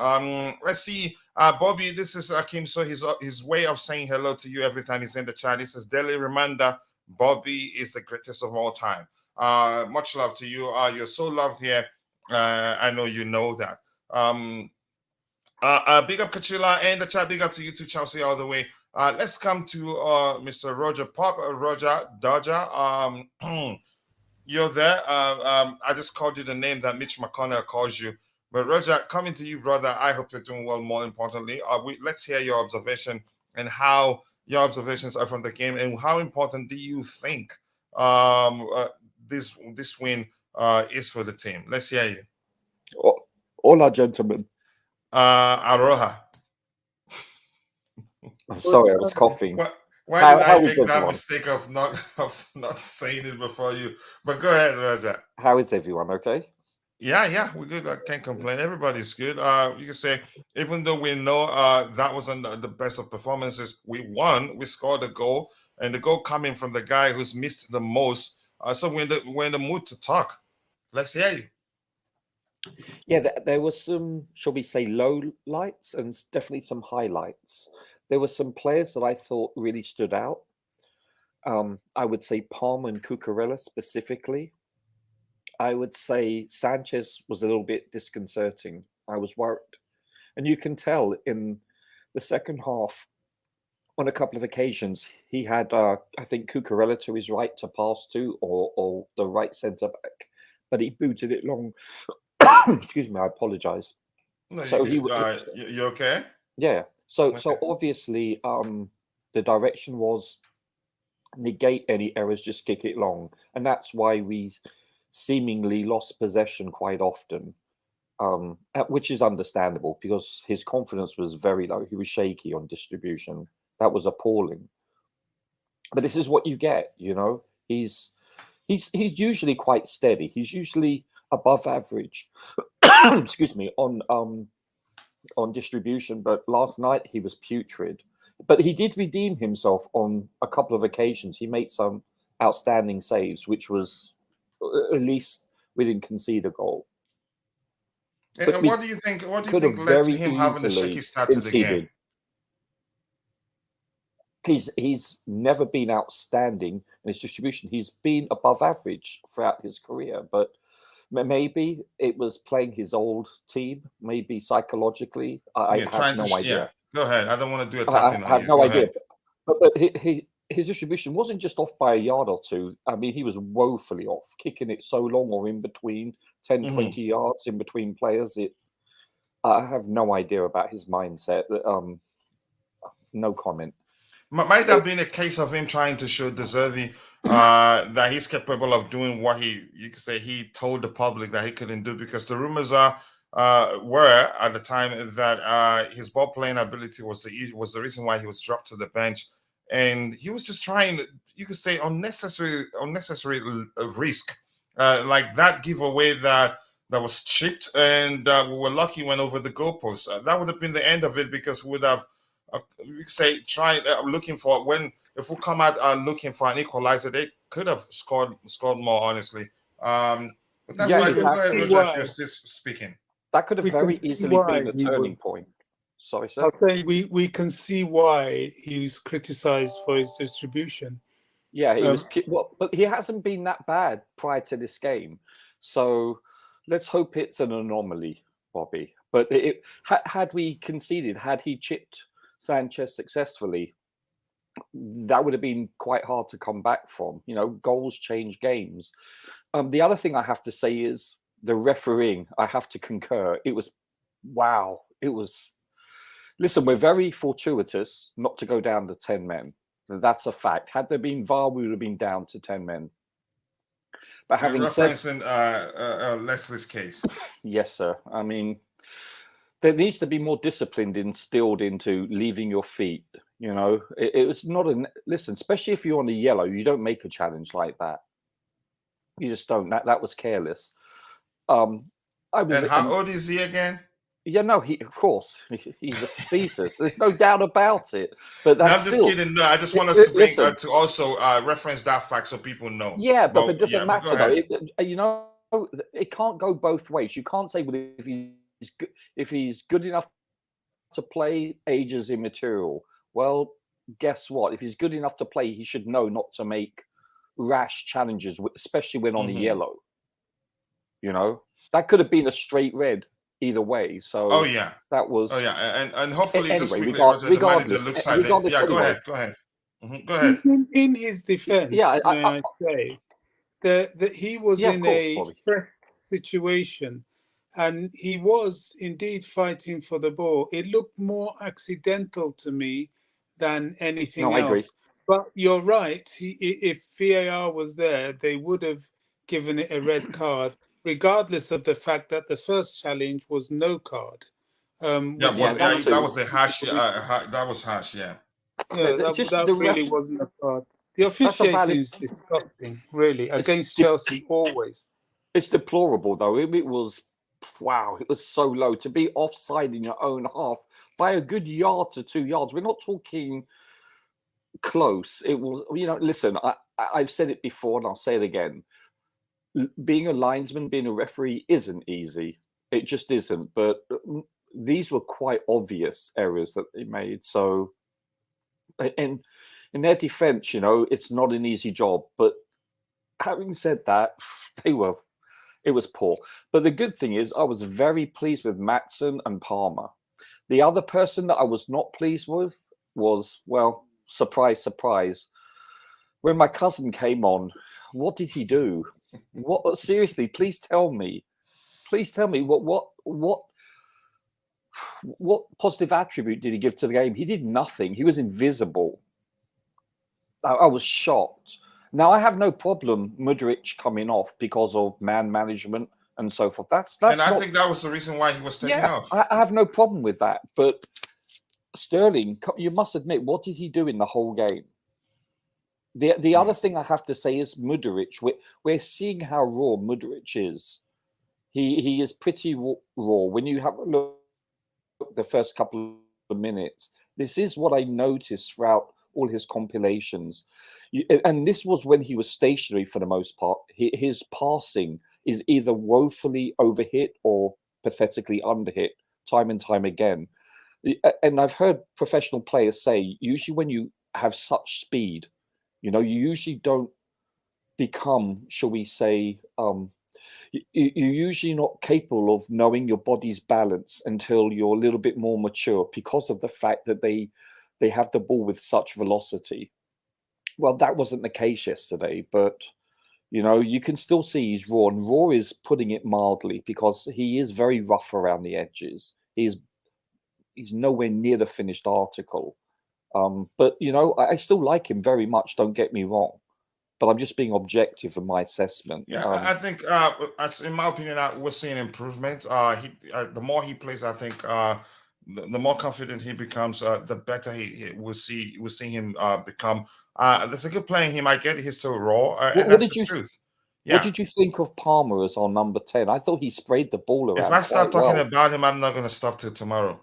Let's see. Bobby, this is Akim. So his way of saying hello to you every time he's in the chat. He says, daily reminder, Bobby is the greatest of all time. Much love to you. You're so loved here. I know you know that. Big up Kachila and the chat. Big up to you too, Chelsea, all the way. Let's come to Mr. Roger Pop. Roger Dodger. You're there. I just called you the name that Mitch McConnell calls you. But Roger, coming to you, brother, I hope you're doing well. More importantly, let's hear your observation and how your observations are from the game and how important do you think this win is for the team. Let's hear you. Hola, gentlemen. Aroha. I'm sorry, I was coughing. Why did I make that mistake of not saying it before you? But go ahead, Roger. How is everyone? Okay. Yeah, we're good. I can't complain. Everybody's good. You can say, even though we know that wasn't the best of performances, we won. We scored a goal, and the goal coming from the guy who's missed the most. So we're in the mood to talk. Let's hear you. Yeah, there was some, shall we say, low lights and definitely some highlights. There were some players that I thought really stood out. I would say Palmer and Cucurella specifically. I would say Sanchez was a little bit disconcerting. I was worried. And you can tell in the second half, on a couple of occasions, he had, I think, Cucurella to his right to pass to, or the right centre-back, but he booted it long. Excuse me, I apologise. No, so you okay? Yeah. So okay. So obviously, the direction was negate any errors, just kick it long, and that's why we seemingly lost possession quite often, which is understandable because his confidence was very low. He was shaky on distribution. That was appalling. But this is what you get, you know. He's usually quite steady. He's usually above average. Excuse me, on distribution. But last night he was putrid. But he did redeem himself on a couple of occasions. He made some outstanding saves, which was at least we didn't concede a goal. And what do you think? What do you think led to him having a shaky start to the game? He's never been outstanding in his distribution. He's been above average throughout his career, but maybe it was playing his old team. Maybe psychologically, I have no idea. Yeah. Go ahead. I don't want to do a I have no idea. But his distribution wasn't just off by a yard or two. I mean, he was woefully off, kicking it so long or in between 10, 20 yards in between players. I have no idea about his mindset. No comment. Might have been a case of him trying to show Deservy that he's capable of doing what you could say he told the public that he couldn't do, because the rumors were at the time that his ball playing ability was the reason why he was dropped to the bench, and he was just trying, you could say, unnecessary risk, like that giveaway that was chipped, and we were lucky went over the goalpost. That would have been the end of it, because we would have. We say trying looking for if we come out looking for an equalizer, they could have scored more, honestly. But that's why. Go ahead, Roger, if you're still speaking. That could have very easily been a turning point. Sorry, sir. I'll say we can see why he was criticised for his distribution. Yeah, he was. Well, but he hasn't been that bad prior to this game, so let's hope it's an anomaly, Bobby. But had we conceded, had he chipped Sanchez successfully, that would have been quite hard to come back from. You know, goals change games. The other thing I have to say is the refereeing. I have to concur. It was, wow. It was, listen, we're very fortuitous not to go down to 10 men. That's a fact. Had there been VAR, we would have been down to 10 men. But having said, Leslie's case. Yes, sir. I mean, there needs to be more discipline instilled into leaving your feet. You know, it was not listen, especially if you're on a yellow, you don't make a challenge like that. You just don't. That was careless. And how old is he again? Yeah, no, of course, he's a fetus. There's no doubt about it. But that's I'm just kidding. No, I just want us to bring to also reference that fact so people know. Yeah, but it doesn't matter though. You know, it can't go both ways. You can't say, well, if he's good enough to play, age is immaterial. Well, guess what? If he's good enough to play, he should know not to make rash challenges, especially when on a yellow. You know, that could have been a straight red either way. So, that was. And hopefully, anyway, the manager looks like that. Yeah, go ahead. Go ahead. In his defense, may I say that he was in a stress situation. And he was indeed fighting for the ball. It looked more accidental to me than anything else. I agree. But you're right. If VAR was there, they would have given it a red card, regardless of the fact that the first challenge was no card. That was a harsh. That was harsh. Yeah. That really wasn't a card. The officiating is disgusting, really, against Chelsea always. It's deplorable, though. It was. Wow, it was so low to be offside in your own half by a good yard to 2 yards. We're not talking close. It was, you know, listen, I've said it before and I'll say it again. Being a linesman, being a referee isn't easy. It just isn't. But these were quite obvious errors that they made. So, and in their defense, you know, it's not an easy job. But having said that, it was poor. But the good thing is I was very pleased with Maatsen and Palmer. The other person that I was not pleased with was, well, surprise, surprise. When my cousin came on, what did he do? What? Seriously, please tell me. Please tell me what positive attribute did he give to the game? He did nothing. He was invisible. I was shocked. Now, I have no problem Mudryk coming off because of man management and so forth. That's and I think that was the reason why he was taken off. I have no problem with that. But Sterling, you must admit, what did he do in the whole game? The other thing I have to say is Mudryk. We're seeing how raw Mudryk is. He is pretty raw. When you have a look at the first couple of minutes, this is what I noticed throughout all his compilations. And this was when he was stationary for the most part. His passing is either woefully overhit or pathetically underhit time and time again. And I've heard professional players say, usually when you have such speed, you know, you usually don't become, shall we say, you're usually not capable of knowing your body's balance until you're a little bit more mature because of the fact that they have the ball with such velocity. Well, that wasn't the case yesterday, but you know, you can still see he's raw, and raw is putting it mildly because he is very rough around the edges. He's nowhere near the finished article. But you know, I still like him very much. Don't get me wrong, but I'm just being objective in my assessment. Yeah, I think, in my opinion, we're seeing improvement. The more he plays, I think the more confident he becomes, the better we'll see him become. There's a good player. He might get his still raw, and that's the truth. Yeah. What did you think of Palmer as our number 10? I thought he sprayed the ball around. If I start talking well. about him, I'm not going to stop till tomorrow.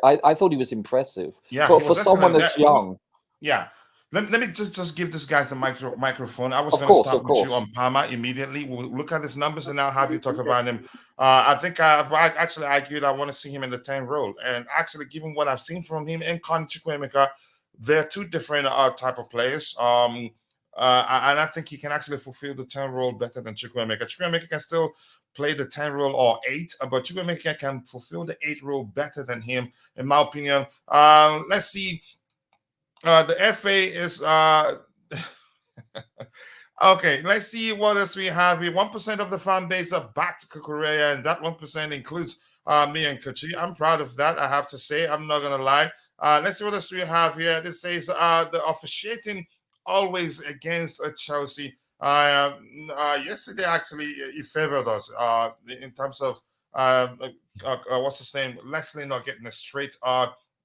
I thought he was impressive. Yeah, for someone that's young. Yeah. Let me just give this guy the microphone. I was going to start with you on Palmer immediately. We'll look at his numbers and I'll have you talk about him. I think I've actually argued I want to see him in the 10 role. And actually, given what I've seen from him and Conor Chukwuemeka, they're two different type of players. And I think he can actually fulfill the 10 role better than Chukwuemeka. Chukwuemeka can still play the 10 role or 8, but Chukwuemeka can fulfill the 8 role better than him, in my opinion. Let's see. The FA is okay. Let's see what else we have here. 1% of the fan base are back to Cucurella, and that 1% includes me and Kachi. I'm proud of that, I have to say. I'm not gonna lie. Let's see what else we have here. This says the officiating always against Chelsea. Yesterday, actually, he favored us in terms of what's his name? Leslie not getting a straight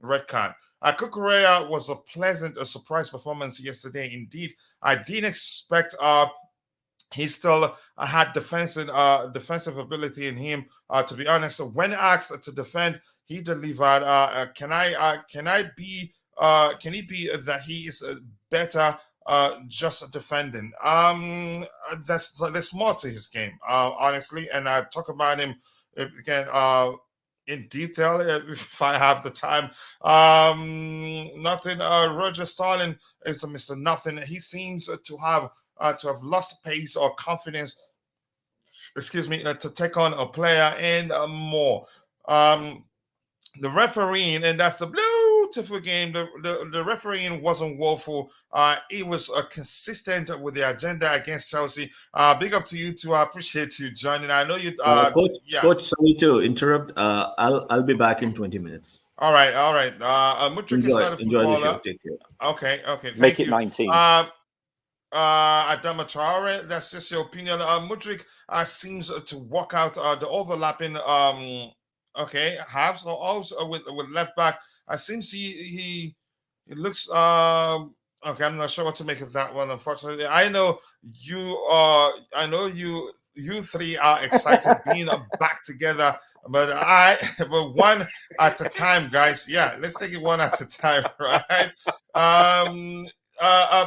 red card. Cucurella was a pleasant surprise performance yesterday. Indeed, I didn't expect. He still had defensive ability in him. To be honest, when asked to defend, he delivered. Can he be that he is better just defending? There's more to his game, honestly, and I talk about him again in detail if I have the time. Nothing. Roger Starling is Mr. Nothing. He seems to have lost pace or confidence. Excuse me, to take on a player and more. The refereeing, and that's the beautiful game. The refereeing wasn't woeful. It was consistent with the agenda against Chelsea. Big up to you too. I appreciate you joining. I know you. Coach, sorry to interrupt. I'll be back in 20 minutes. All right. Mudryk is not a enjoy the footballer. show. Take care. Okay. Make it 19. Adama Traore, that's just your opinion. Mudryk seems to walk out the overlapping halves or also with left back. Seems he looks okay. I'm not sure what to make of that one. Unfortunately, I know you three are excited being back together, but one at a time, guys. Yeah, let's take it one at a time, right?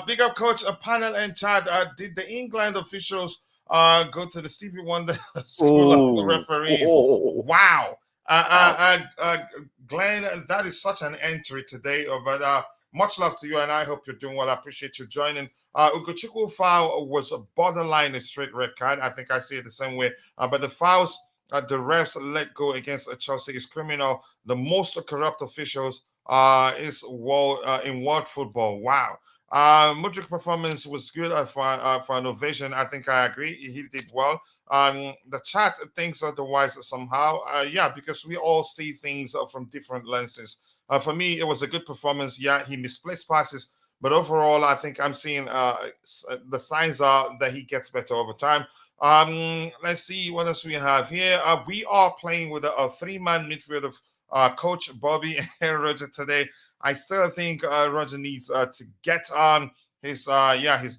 Big up, Coach. A panel and chat. Did the England officials go to the Stevie Wonder School of Refereeing? Wow. Glenn, that is such an entry today. But much love to you, and I hope you're doing well. I appreciate you joining. Ugochukwu foul was a borderline a straight red card. I think I see it the same way. But the fouls the refs let go against Chelsea is criminal. The most corrupt officials is in world football. Wow. Mudryk performance was good for an ovation. I think I agree. He did well. The chat thinks otherwise somehow. Yeah, because we all see things from different lenses. For me, it was a good performance. Yeah, he misplaced passes, but overall, I think I'm seeing the signs are that he gets better over time. Let's see what else we have here. We are playing with a three-man midfield of Coach Bobby and Roger today. I still think Roger needs to get on his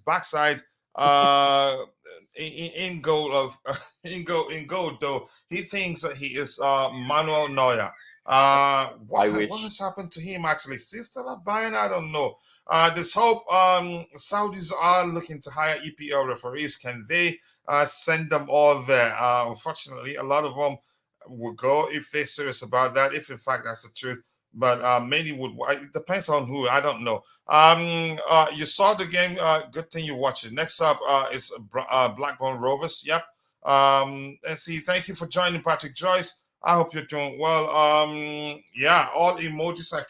backside in goal though. He thinks that he is Manuel Neuer. What has happened to him actually? Sister Bayern, I don't know. There's hope. Saudis are looking to hire EPL referees. Can they send them all there? Unfortunately, a lot of them will go if they're serious about that, if in fact that's the truth. But many would. It depends on who. I don't know. You saw the game. Good thing you watched it. Next up is Blackburn Rovers. Yep. Let's see. Thank you for joining, Patrick Joyce. I hope you're doing well. Yeah, all emojis. I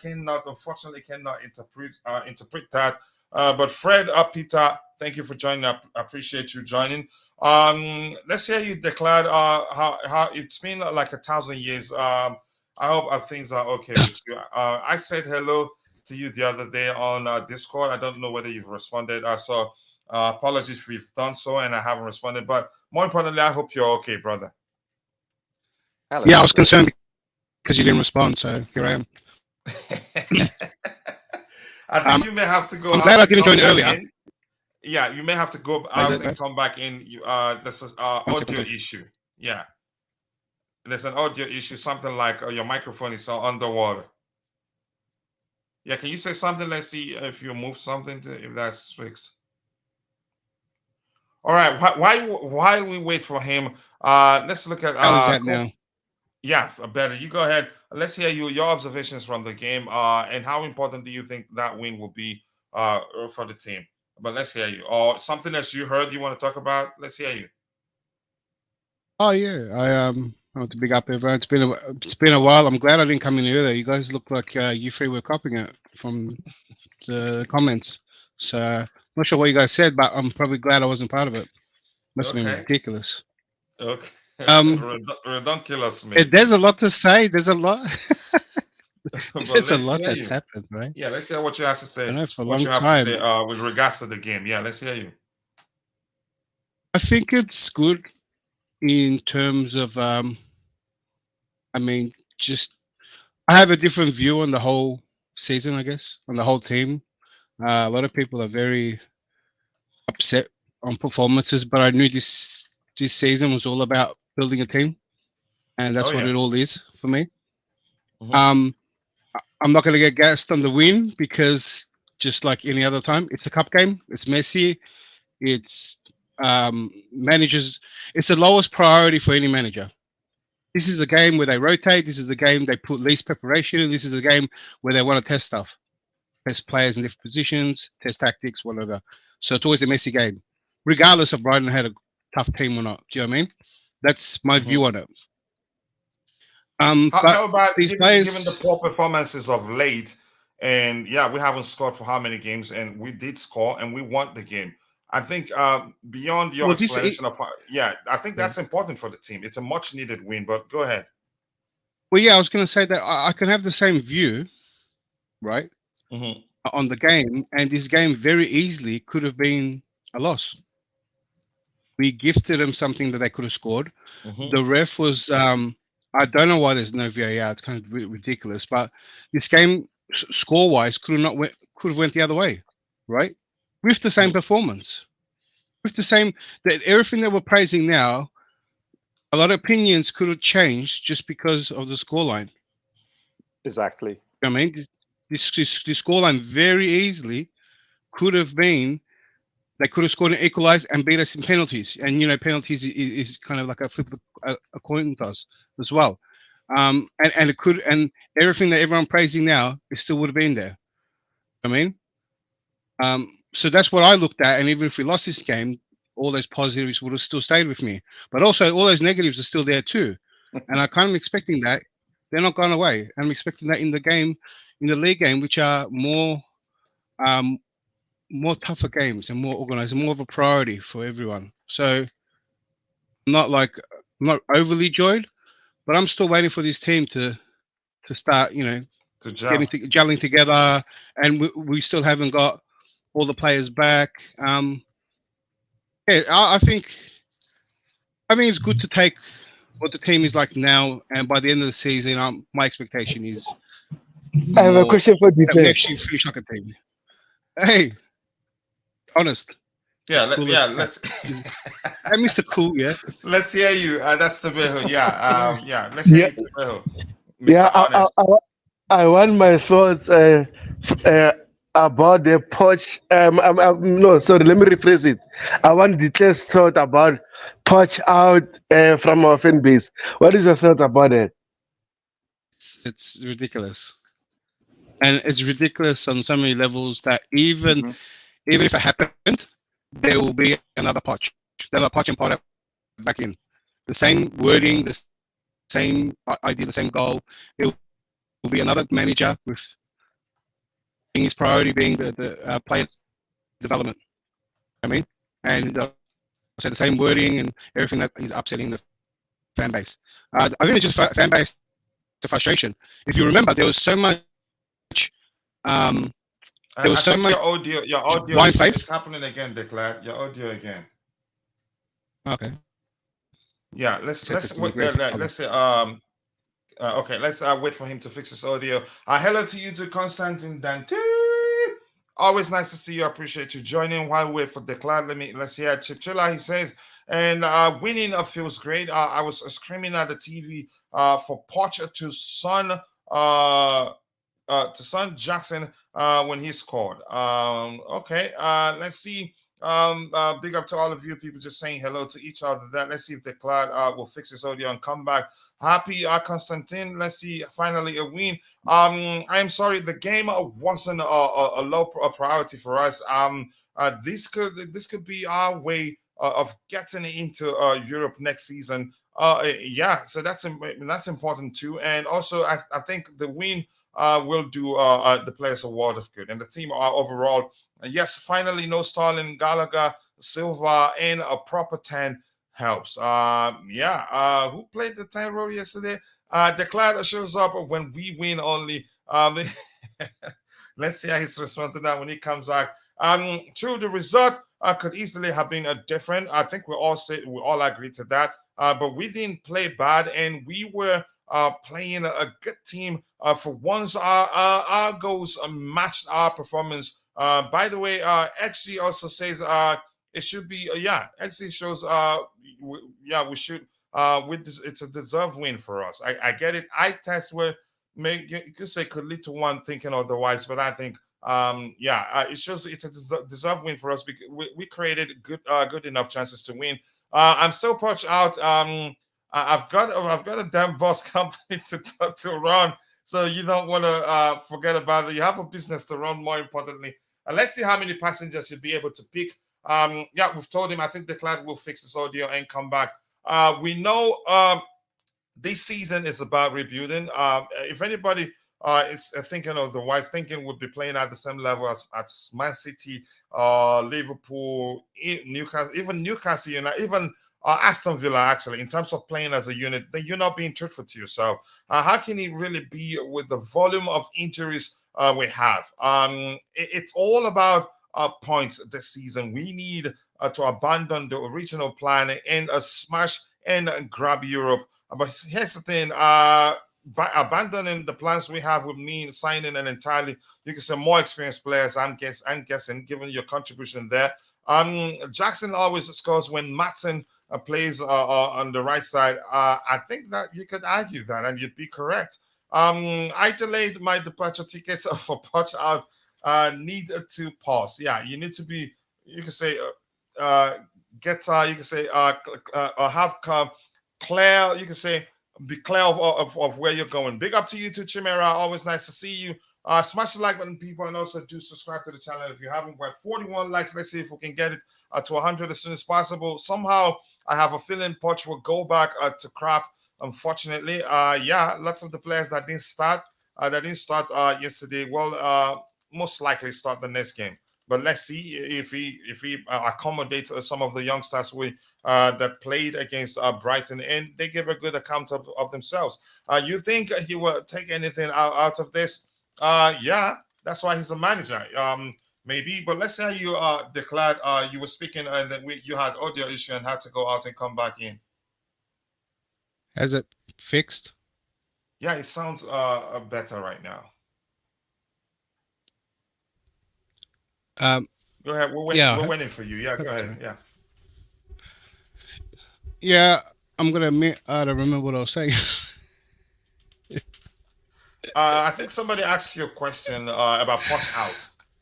unfortunately cannot interpret that. But Fred, Peter, thank you for joining up. I appreciate you joining. Let's hear you declared how it's been like 1,000 years. I hope things are okay with you. I said hello to you the other day on Discord. I don't know whether you've responded. So apologies if you've done so and I haven't responded. But more importantly, I hope you're okay, brother. Alex, yeah, I was concerned because you didn't respond. So here I am. I think you may have to go. I'm glad I didn't join earlier. In. Yeah, you may have to go out and come back in. This is audio issue. Yeah, there's an audio issue. Something like your microphone is underwater. Yeah, can you say something? Let's see if you move something if that's fixed. All right. While we wait for him, let's look at. How is that now? Yeah, better. You go ahead. Let's hear your observations from the game, and how important do you think that win will be for the team? But let's hear you. Or something that you heard you want to talk about. Let's hear you. Oh yeah, I want to big up everyone. It's been a while. I'm glad I didn't come in earlier. You guys look like you three were copying it from the comments. So I'm not sure what you guys said, but I'm probably glad I wasn't part of it. Must have been ridiculous. Okay. Don't kill us, mate. There's a lot to say. There's a lot. There's a lot that's happened, right? Yeah, let's hear what you have to say. I know for a what long you have time. to say with regards to the game. Yeah, let's hear you. I think it's good in terms of, I mean, just I have a different view on the whole season, I guess, on the whole team. A lot of people are very upset on performances, but I knew this season was all about building a team, and that's what it all is for me. Mm-hmm. I'm not going to get gassed on the win because just like any other time, it's a cup game. It's messy. It's managers. It's the lowest priority for any manager. This is the game where they rotate. This is the game they put least preparation in. This is the game where they want to test stuff, test players in different positions, test tactics, whatever. So it's always a messy game, regardless of Brighton had a tough team or not. Do you know what I mean? That's my view on it. How about these given the poor performances of late, and yeah, we haven't scored for how many games, and we did score and we won the game. I think beyond your explanation of I think that's important for the team. It's a much needed win, but go ahead. Well, yeah, I was going to say that I can have the same view, right, on the game, and this game very easily could have been a loss. We gifted them something that they could have scored. The ref was, I don't know why there's no VAR. It's kind of ridiculous, but this game score-wise could have went the other way, right? With the same performance, with the same everything that we're praising now, a lot of opinions could have changed just because of the scoreline. Exactly. I mean, this scoreline very easily could have been. They could have scored and equalized and beat us in penalties. And, you know, penalties is kind of like a flip of a coin toss as well. And it could, and everything that everyone praising now, it still would have been there. I mean, so that's what I looked at. And even if we lost this game, all those positives would have still stayed with me. But also all those negatives are still there too. And I kind of expecting that. They're not gone away. I'm expecting that in the game, in the league game, which are more tougher games and more organized, more of a priority for everyone. So I'm not overly joyed, but I'm still waiting for this team to start, you know, gelling together, and we still haven't got all the players back. I think it's good to take what the team is like now, and by the end of the season, my expectation is I have a question for DJ. We actually finish like a team. Hey, honest. Yeah, let's. I Mr. Cool, yeah. Let's hear you. That's Tebago. Yeah, let's hear you, Tebago. I want my thoughts about the Poch. No, sorry, let me rephrase it. I want Declare's thought about Poch out from our fan base. What is your thought about it? It's ridiculous. And it's ridiculous on so many levels that even if it happened, there will be another Poch. They'll have Poch and Potter back in. The same wording, the same idea, the same goal. It will be another manager with his priority being the player development. I mean, and say the same wording and everything that is upsetting the fan base. I think it's just fan base the frustration. If you remember, there was so much. There was so much. Your audio, blind faith. It's happening again, Declan. Your audio again. Okay. Yeah, let's wait for him to fix his audio. Hello to you to Constantine Dante. Always nice to see you. I appreciate you joining. While we wait for Declan, let's hear Chipchilla. He says, and winning feels great. I was screaming at the TV for Poch to son Jackson when he scored. Okay, let's see. Big up to all of you people just saying hello to each other. Let's see if Declan will fix his audio and come back. Happy Constantine. Let's see, finally a win. I'm sorry, the game wasn't a low priority for us. This could be our way of getting into Europe next season. Yeah, so that's important too. And also, I think the win will do the players a world of good, and the team overall. Yes, finally, no Sterling, Gallagher, Silva, and a proper 10 helps. Who played the 10 role yesterday? Declan shows up when we win only. Let's see how he's responding to that when he comes back. True, the result could easily have been different. I think we all agree to that. But we didn't play bad, and we were playing a good team. For once, our goals matched our performance. By the way, XG also says it should be XG shows we should it's a deserved win for us. I get it. I test where you could say could lead to one thinking otherwise, but I think it shows it's a deserved win for us because we created good enough chances to win. I'm still Poch out. I've got a damn boss company to run, so you don't want to forget about it. You have a business to run, more importantly. Let's see how many passengers you'll be able to pick. We've told him. I think Declan will fix his audio and come back. We know this season is about rebuilding. If anybody is thinking otherwise, would be playing at the same level as Man City, Liverpool, Newcastle, even Newcastle United, even Aston Villa, actually, in terms of playing as a unit, then you're not being truthful to yourself. How can it really be with the volume of injuries we have? It's all about points this season. We need to abandon the original plan and smash and grab Europe. But here's the thing, by abandoning the plans we have would mean signing an entirely, you can say, more experienced players. I'm guessing, given your contribution there. Jackson always scores when Matson plays on the right side. I think that you could argue that, and you'd be correct. I delayed my departure tickets for Poch out. Need to pause. Yeah, you need to be. You can say have clear. You can say be clear of where you're going. Big up to you too, Chimera. Always nice to see you. Smash the like button, people, and also do subscribe to the channel if you haven't. We're at 41 likes. Let's see if we can get it to 100 as soon as possible. Somehow, I have a feeling Poch will go back to crap. Unfortunately, lots of the players that didn't start yesterday will most likely start the next game. But let's see if he accommodates some of the youngsters that played against Brighton, and they give a good account of themselves. You think he will take anything out of this? That's why he's a manager. Maybe, but let's say you declared you were speaking and then you had audio issue and had to go out and come back in. Has it fixed? Yeah, it sounds better right now. Go ahead. We're waiting for you. Yeah, go ahead. Yeah, I'm gonna admit I don't remember what I was saying. I think somebody asked you a question about Poch out.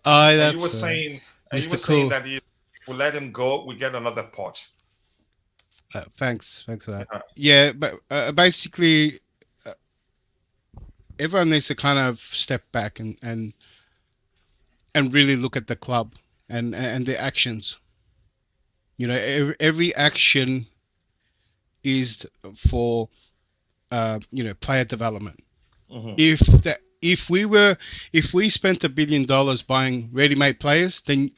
That's you were saying that if we let him go, we get another Poch. Thanks for that. Yeah, but basically, everyone needs to kind of step back and really look at the club and their actions. You know, every action is for player development. Mm-hmm. If we spent $1 billion buying ready-made players, then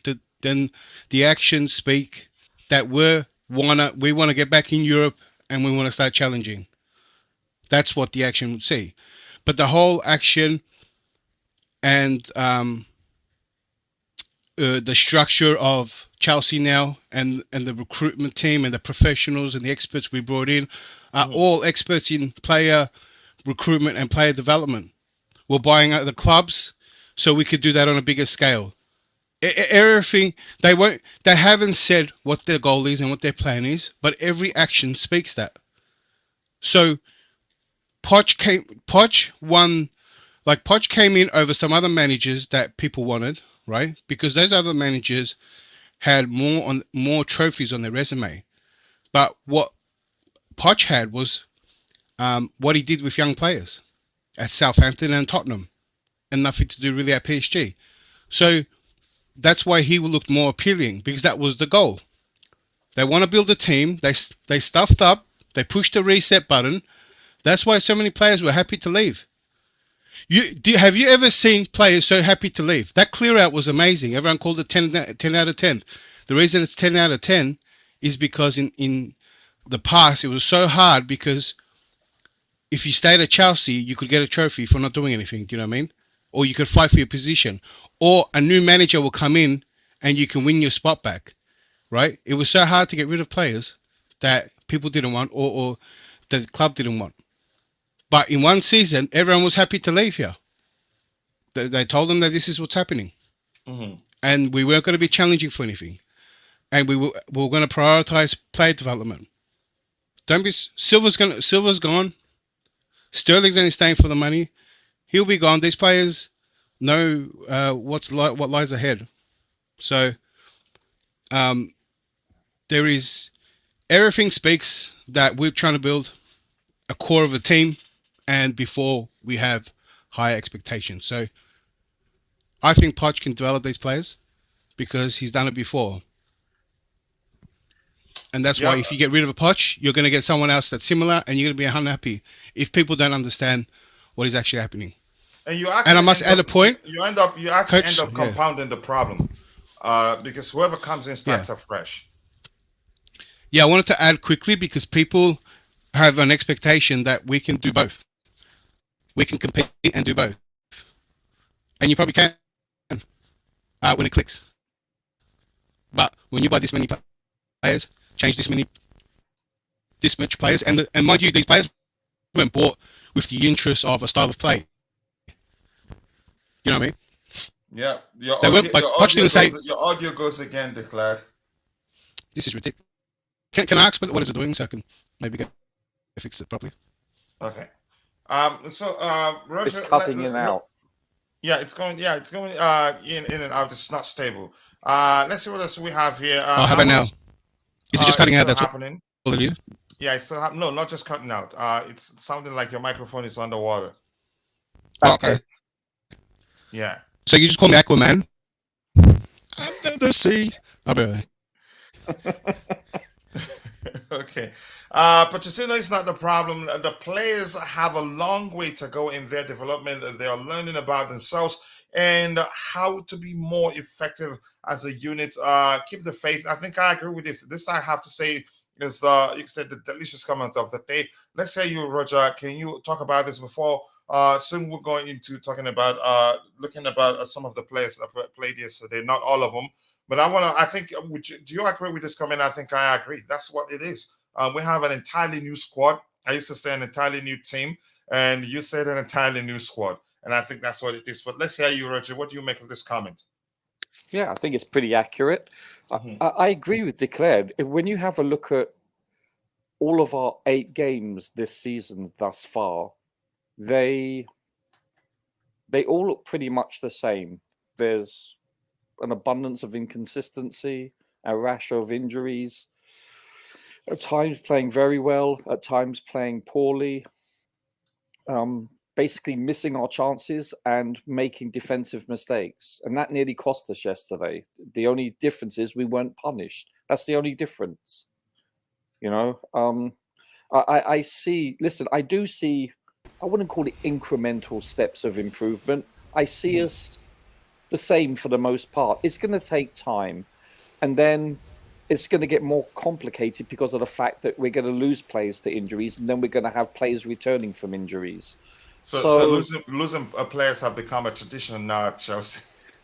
then the actions speak that we want to get back in Europe and we want to start challenging. That's what the action would say. But the whole action and the structure of Chelsea now and the recruitment team and the professionals and the experts we brought in are all experts in player recruitment and player development. We're buying out the clubs so we could do that on a bigger scale. Everything they haven't said what their goal is and what their plan is, but every action speaks that. So Poch came in over some other managers that people wanted, right? Because those other managers had more trophies on their resume. But what Poch had was what he did with young players at Southampton and Tottenham, and nothing to do really at PSG. So that's why he looked more appealing, because that was the goal. They want to build a team. They stuffed up. They pushed the reset button. That's why so many players were happy to leave. Have you ever seen players so happy to leave? That clear out was amazing. Everyone called it 10 out of 10. The reason it's 10 out of 10 is because in the past it was so hard, because if you stayed at Chelsea, you could get a trophy for not doing anything. Do you know what I mean? Or you could fight for your position. Or a new manager will come in and you can win your spot back, right? It was so hard to get rid of players that people didn't want or the club didn't want. But in one season, everyone was happy to leave here. They told them that this is what's happening. And we weren't going to be challenging for anything. And we were going to prioritize player development. Silva's gone. Sterling's only staying for the money. He'll be gone. These players know what lies ahead. So there is everything speaks that we're trying to build a core of a team, and before we have higher expectations. So I think Poch can develop these players because he's done it before. And that's why if you get rid of a Poch, you're going to get someone else that's similar, and you're going to be unhappy if people don't understand what is actually happening. And I must add a point. You end up compounding the problem because whoever comes in starts afresh. Yeah, I wanted to add quickly because people have an expectation that we can do both. We can compete and do both. And you probably can when it clicks. But when you buy this many players, change this much players, and mind you, these players weren't bought with the interest of a style of play. You know what I mean? Yeah. Your audio goes again, Declared. This is ridiculous. Can I ask what is it doing so I can maybe fix it properly? Okay. Roger, it's cutting in and out. Yeah, it's going. Yeah, it's going in and out. It's not stable. Let's see what else we have here. How about now? Is it just cutting out? That's happening. All you? Yeah, it's still happening. No, not just cutting out. It's sounding like your microphone is underwater. Okay. Yeah. So you just call me Aquaman? Under the sea. I'll be right. Okay. Pochettino is not the problem. The players have a long way to go in their development. They are learning about themselves and how to be more effective as a unit. Keep the faith. I think I agree with this. This I have to say is, you said the delicious comment of the day. Let's say you, Roger, can you talk about this before? Soon we're going into talking about looking about some of the players that played yesterday, not all of them. But I think, do you agree with this comment? I think I agree. That's what it is. We have an entirely new squad. I used to say an entirely new team, and you said an entirely new squad. And I think that's what it is. But let's hear you, Roger. What do you make of this comment? Yeah, I think it's pretty accurate. I agree with Declared. When you have a look at all of our 8 games this season thus far, they all look pretty much the same. There's an abundance of inconsistency, a rash of injuries, at times playing very well, at times playing poorly, basically missing our chances and making defensive mistakes. And that nearly cost us yesterday. The only difference is we weren't punished. That's the only difference. You know, I do see, I wouldn't call it incremental steps of improvement. I see us the same for the most part. It's going to take time, and then it's going to get more complicated because of the fact that we're going to lose players to injuries, and then we're going to have players returning from injuries. So losing players have become a tradition now at Chelsea.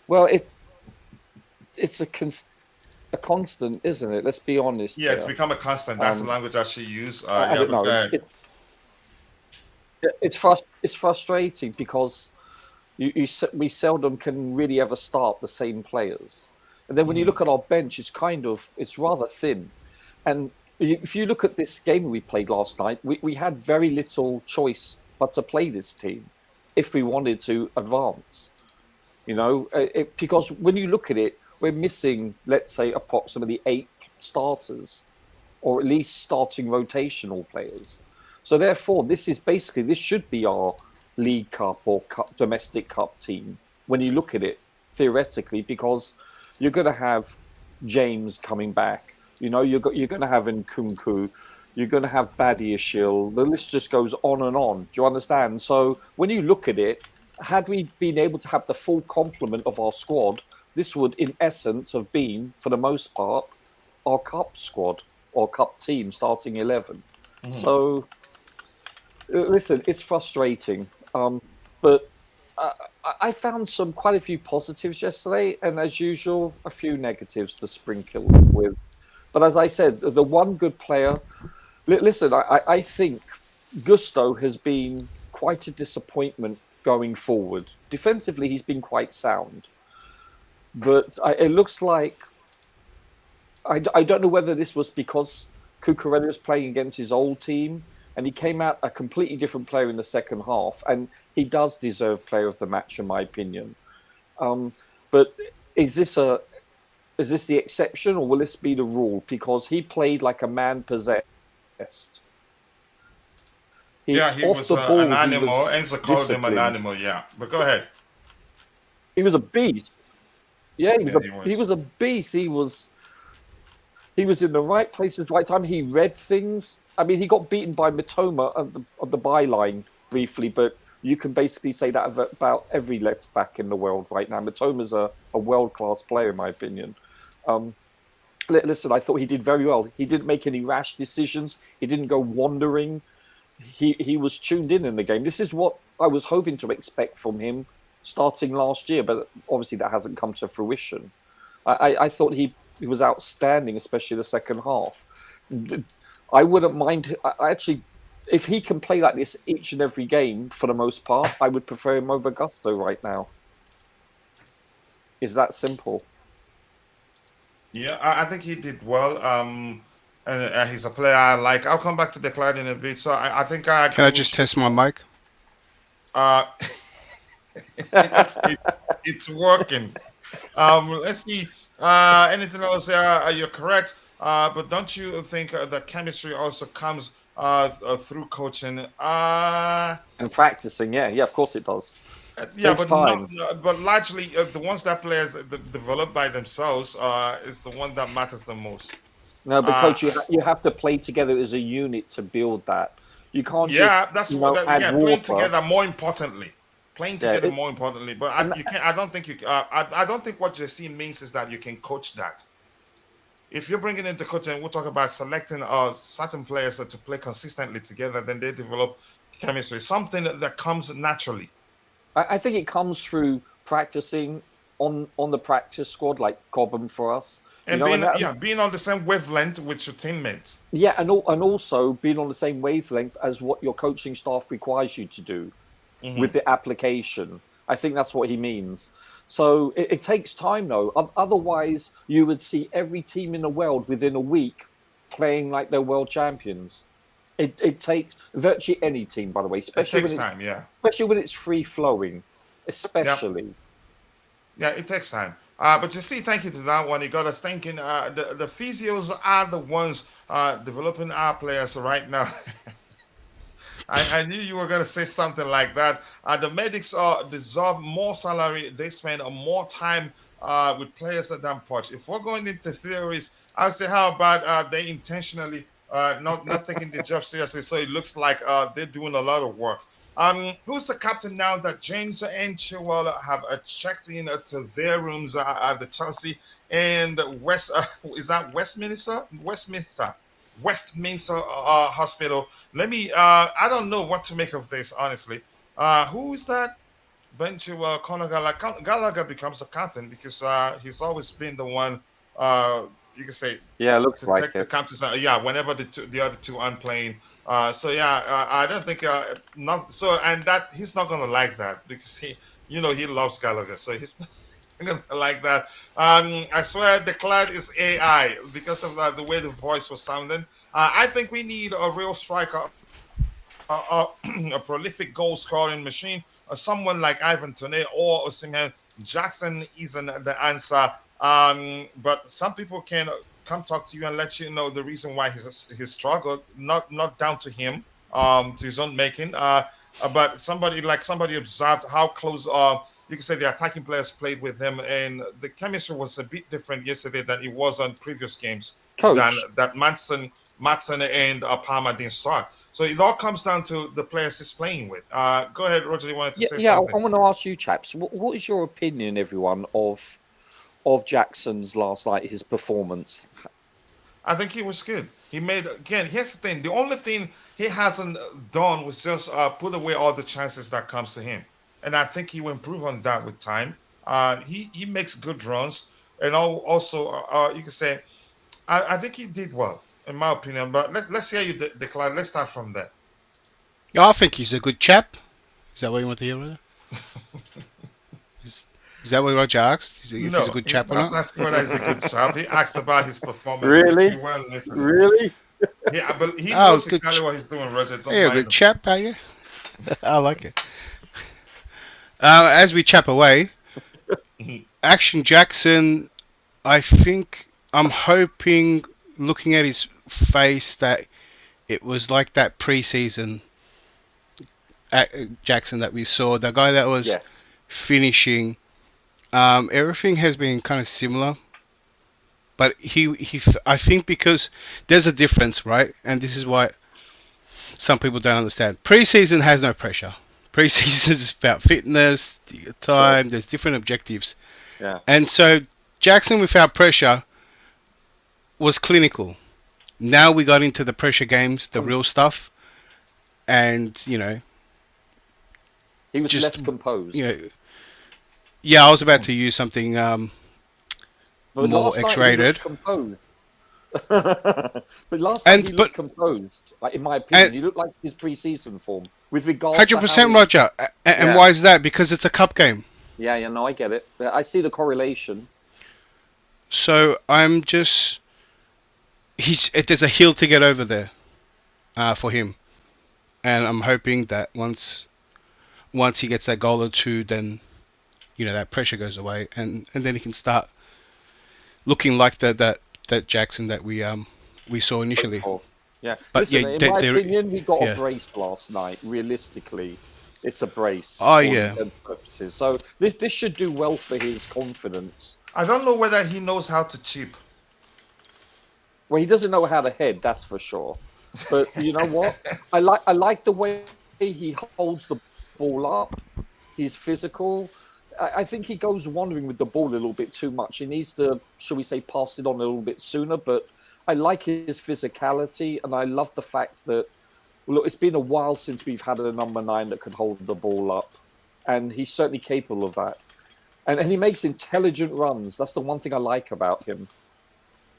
Well, it's a constant, isn't it? Let's be honest. Yeah, it's become a constant. That's the language I should use. I don't know. It's frustrating because we seldom can really ever start the same players. And then when you look at our bench, it's rather thin. And if you look at this game we played last night, we had very little choice but to play this team if we wanted to advance. You know, because when you look at it, we're missing, let's say, approximately 8 starters, or at least starting rotational players. So therefore, this should be our League Cup or domestic cup team when you look at it theoretically, because you're going to have James coming back. You know, you're going to have Nkunku. You're going to have Badiashile. The list just goes on and on. Do you understand? So when you look at it, had we been able to have the full complement of our squad, this would, in essence, have been, for the most part, our cup squad or cup team starting 11. So, listen, it's frustrating. But I found quite a few positives yesterday, and as usual, a few negatives to sprinkle with. But as I said, the one good player. Listen, I think Gusto has been quite a disappointment going forward. Defensively, he's been quite sound. But it looks like I don't know whether this was because Cucurella was playing against his old team and he came out a completely different player in the second half, and he does deserve player of the match in my opinion. But is this the exception, or will this be the rule? Because he played like a man possessed. He was an animal. Enzo called him an animal. Yeah, but go ahead. He was a beast. Yeah, he was a beast. He was in the right place at the right time. He read things. I mean, he got beaten by Mitoma at the byline briefly, but you can basically say that about every left back in the world right now. Mitoma's a world-class player, in my opinion. Listen, I thought he did very well. He didn't make any rash decisions. He didn't go wandering. He was tuned in the game. This is what I was hoping to expect from him starting last year, but obviously that hasn't come to fruition. I thought he was outstanding, especially the second half. I wouldn't mind. I actually, if he can play like this each and every game for the most part, I would prefer him over Gusto right now. Is that simple? Yeah, I think he did well. And he's a player I like. I'll come back to Declan in a bit. So I think I can I just test my mic? It's working. Let's see. Anything else? You're correct. But don't you think the chemistry also comes through coaching and practicing? Yeah, of course it does. Yeah, but largely the ones that players develop by themselves is the one that matters the most. No, but coach, you have to play together as a unit to build that. You can't. Yeah, just, that's what. Playing together more importantly. Playing together more importantly, but you can't. I don't think you. I don't think what Jesse means is that you can coach that. If you're bringing into coaching, we'll talk about selecting certain players to play consistently together. Then they develop chemistry, something that comes naturally. I think it comes through practicing on the practice squad, like Cobham for us. And being on the same wavelength with your teammates. Yeah, and also being on the same wavelength as what your coaching staff requires you to do with the application. I think that's what he means. So it takes time, though. Otherwise, you would see every team in the world within a week playing like they're world champions. It takes virtually any team, by the way, especially when it's free flowing, especially. Yeah, it takes time. But you see, thank you to that one. You got us thinking. The physios are the ones developing our players right now. I knew you were going to say something like that. The medics deserve more salary. They spend more time with players than Poch. If we're going into theories, I would say, how about they intentionally not taking the job seriously, so it looks like they're doing a lot of work. Who's the captain now that James and Chilwell have checked in to their rooms at the Chelsea and West? Is that Westminster? Westminster Hospital. Let me. I don't know what to make of this, honestly. Who is that? Benchua Conor Gallagher. Gallagher becomes the captain because he's always been the one. You can say, yeah, looks to like take the it. captain's. Yeah, whenever the other two aren't playing. So yeah, I don't think not so, and that he's not gonna like that because he loves Gallagher, so he's not gonna like that. I swear the clad is AI because of the way the voice was sounding. I think we need a real striker, a prolific goal scoring machine, or someone like Ivan Toney or Osimhen. Jackson isn't the answer. But some people can come talk to you and let you know the reason why he's struggled. Not down to him, to his own making. But somebody observed how close. You can say the attacking players played with him, and the chemistry was a bit different yesterday than it was on previous games. Coach. Than that Matson and Palmer didn't start. So it all comes down to the players he's playing with. Go ahead, Roger. You wanted to say Yeah, something? I want to ask you, chaps. What is your opinion, everyone, of Jackson's last night, his performance? I think he was good. He made, again, here's the thing. The only thing he hasn't done was just put away all the chances that comes to him. And I think he will improve on that with time. He makes good runs. And also, you can say, I think he did well, in my opinion. But let's hear you declare. Let's start from there. Yeah, I think he's a good chap. Is that what you want to hear, Roger? Is that what Roger asked? If he's a good chap or not? He's not asking whether he's a good chap. He asked about his performance. Really? Really? Yeah, but he knows good exactly what he's doing, Roger. Don't Yeah, mind good him. chap, are you? I like it. As we chap away, Action Jackson, I think I'm hoping, looking at his face, that it was like that pre-season Jackson that we saw, the guy that was finishing. Everything has been kind of similar, but I think because there's a difference, right? And this is why some people don't understand. Pre-season has no pressure. Pre-season is about fitness, time. There's different objectives. Yeah. And so Jackson, without pressure, was clinical. Now we got into the pressure games, the real stuff, and he was just, less composed. Yeah, I was about to use something more X-rated. But last time he looked composed. Like, in my opinion, he looked like his pre-season form. With regards 100%, Roger. And why is that? Because it's a cup game. Yeah, no, I get it. I see the correlation. So I'm just... there's a hill to get over there for him. And I'm hoping that once he gets that goal or two, then that pressure goes away, and then he can start looking like that Jackson that we saw initially. Yeah, but listen, in my opinion, he got a brace last night. Realistically, it's a brace. Oh yeah. Purposes. So this should do well for his confidence. I don't know whether he knows how to chip. Well, he doesn't know how to head, that's for sure. But you know what? I like the way he holds the ball up. He's physical. I think he goes wandering with the ball a little bit too much. He needs to, shall we say, pass it on a little bit sooner. But I like his physicality, and I love the fact that, look, it's been a while since we've had a number 9 that could hold the ball up, and he's certainly capable of that. And he makes intelligent runs. That's the one thing I like about him.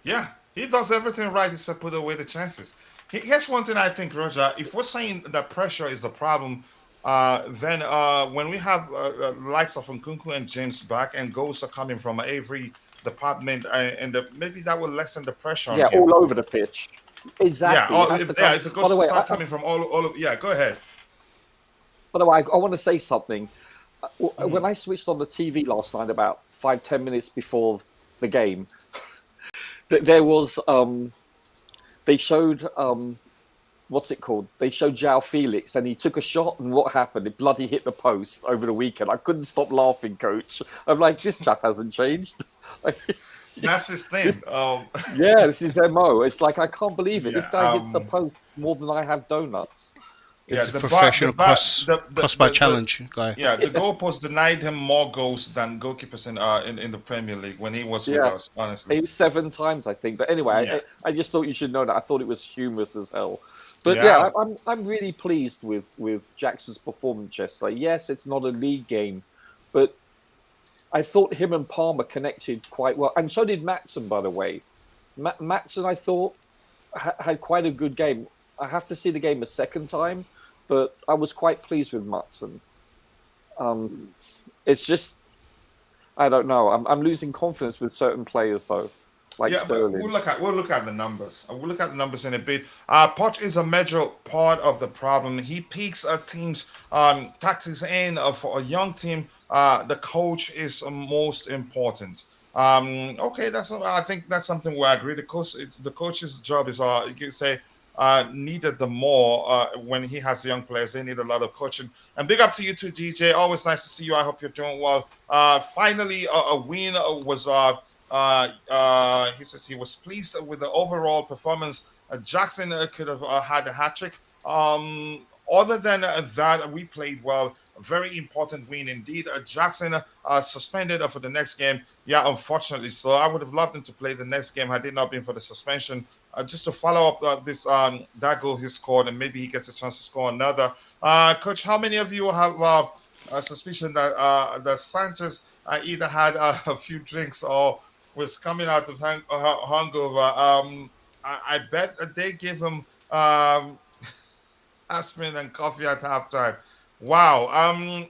Yeah, he does everything right except put away the chances. Here's one thing I think, Roger. If we're saying that pressure is the problem, then when we have likes of Nkunku and James back, and goals are coming from every department, and maybe that will lessen the pressure on him. All over the pitch. Exactly. If the goals start coming from all of... Yeah, go ahead. By the way, I want to say something. When I switched on the TV last night about 5-10 minutes before the game, there was... they showed... what's it called? They showed João Felix, and he took a shot, and what happened? It bloody hit the post over the weekend. I couldn't stop laughing, Coach. I'm like, this chap hasn't changed. That's his thing. Yeah, this is MO. It's like, I can't believe it. This guy hits the post more than I have donuts. It's the a professional cross by challenge guy. Yeah, the goalpost denied him more goals than goalkeepers in the Premier League when he was with us. Honestly, He was 7 times, I think. But anyway, Yeah. I just thought you should know that. I thought it was humorous as hell. But yeah, I'm really pleased with Jackson's performance yesterday. Yes, it's not a league game, but I thought him and Palmer connected quite well, and so did Maatsen, by the way. Maatsen, I thought, had quite a good game. I have to see the game a second time, but I was quite pleased with Maatsen. It's just, I don't know. I'm losing confidence with certain players though, like Sterling. We'll look at the numbers. We'll look at the numbers in a bit. Poch is a major part of the problem. He peaks at teams' tactics, and for a young team, the coach is most important. Okay, I think that's something we agree. The coach's job is you could say needed the more when he has young players. They need a lot of coaching. And big up to you too, DJ. Always nice to see you. I hope you're doing well. Finally, a win was. He says he was pleased with the overall performance. Jackson could have had a hat trick. Other than that, we played well. A very important win indeed. Jackson suspended for the next game. Yeah, unfortunately. So I would have loved him to play the next game had it not been for the suspension. Just to follow up that goal he scored, and maybe he gets a chance to score another. Coach, how many of you have a suspicion that Sanchez either had a few drinks or was coming out of hungover? I bet they gave him aspirin and coffee at halftime. Wow.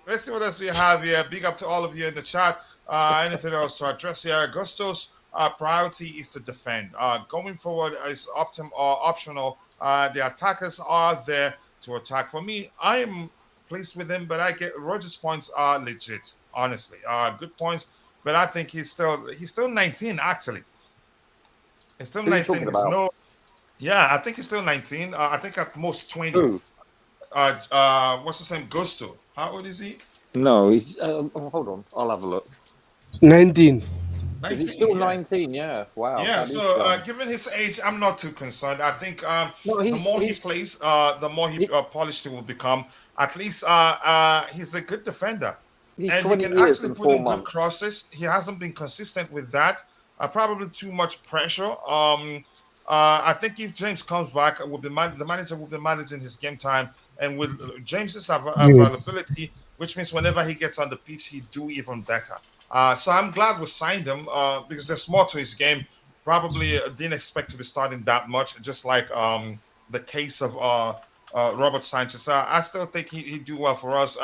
Let's see what else we have here. Big up to all of you in the chat. Anything else to address here? Gusto's priority is to defend. Going forward is optional. The attackers are there to attack. For me, I am pleased with him, but I get Roger's points are legit, honestly. Good points, but I think he's still 19, actually. He's still 19. I think he's still 19. I think at most 20. Who? What's his name? Gusto. How old is he? No, he's. Hold on, I'll have a look. 19. Is he still 19? Yeah. Wow. Yeah. So, given his age, I'm not too concerned. I think the more he plays, the more polished he will become. At least he's a good defender. He's and 20 he can years actually and put 4 in months. good crosses. He hasn't been consistent with that. Probably too much pressure. I think if James comes back, the manager will be managing his game time, and with James's availability, which means whenever he gets on the pitch, he do even better. So I'm glad we signed him because there's more to his game. Probably didn't expect to be starting that much, just like the case of Robert Sanchez. I still think he'd do well for us.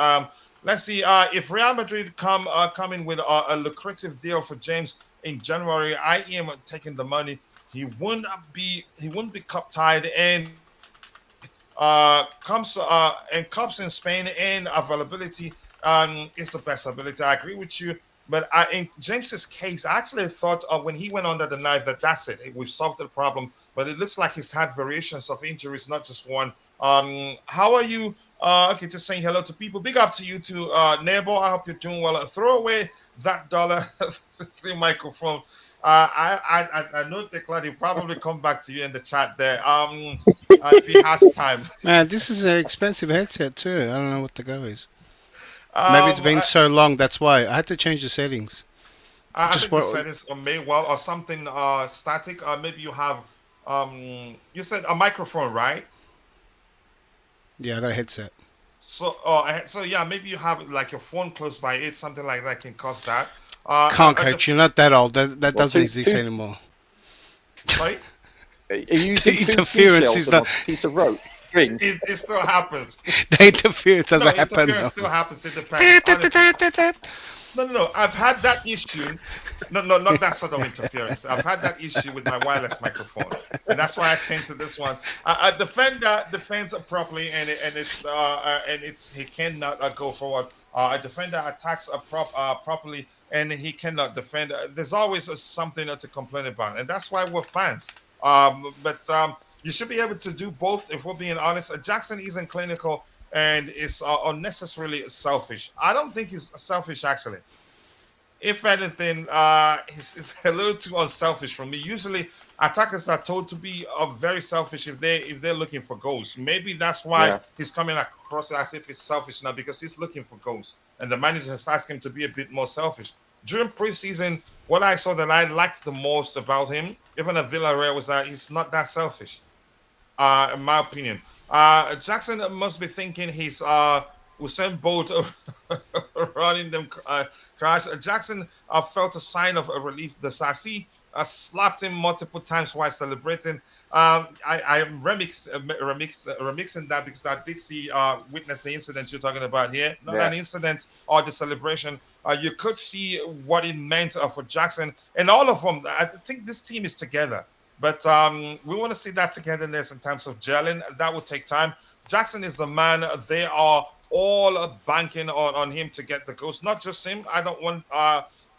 Let's see if Real Madrid come in with a lucrative deal for James in January. I am taking the money. He wouldn't be cup tied, and cups in Spain and availability is the best ability. I agree with you. But in James's case, I actually thought when he went under the knife that's it. We've solved the problem. But it looks like he's had variations of injuries, not just one. How are you? Okay, just saying hello to people. Big up to you too, Nebo. I hope you're doing well. Throw away that $3 microphone. I know Declan, he'll probably come back to you in the chat there. If he has time. Man, this is an expensive headset too. I don't know what the go is. Maybe it's been so long, that's why. I had to change the settings. I think the settings are made well or something static. Maybe you have you said a microphone, right? Yeah, I got a headset. So yeah, maybe you have like your phone close by it, something like that can cause that. Can't, Coach, you're not that old. That doesn't exist anymore. Sorry? Are you using interference is not a piece of rope? It still happens. The interference doesn't happen. Interference still happens. It depends. No. I've had that issue. No, not that sort of interference. I've had that issue with my wireless microphone, and that's why I changed to this one. A defender defends properly, and he cannot go forward. A defender attacks properly, and he cannot defend. There's always something to complain about, and that's why we're fans. But you should be able to do both. If we're being honest, Jackson isn't clinical and is unnecessarily selfish. I don't think he's selfish, actually. If anything, he's a little too unselfish for me. Usually, attackers are told to be very selfish if they're looking for goals. Maybe that's why he's coming across as if it's selfish now, because he's looking for goals, and the manager has asked him to be a bit more selfish. During preseason, what I saw that I liked the most about him, even at Villarreal, was that he's not that selfish. In my opinion, Jackson must be thinking he's Usain Bolt running them crash. Jackson felt a sign of a relief. The Sassi slapped him multiple times while celebrating. I am remixing that because I did see witness the incident you're talking about here. Not an incident or the celebration. You could see what it meant for Jackson and all of them. I think this team is together, but we want to see that togetherness in terms of gelling. That will take time. Jackson is the man. They are all banking on him to get the goals. Not just him. I don't want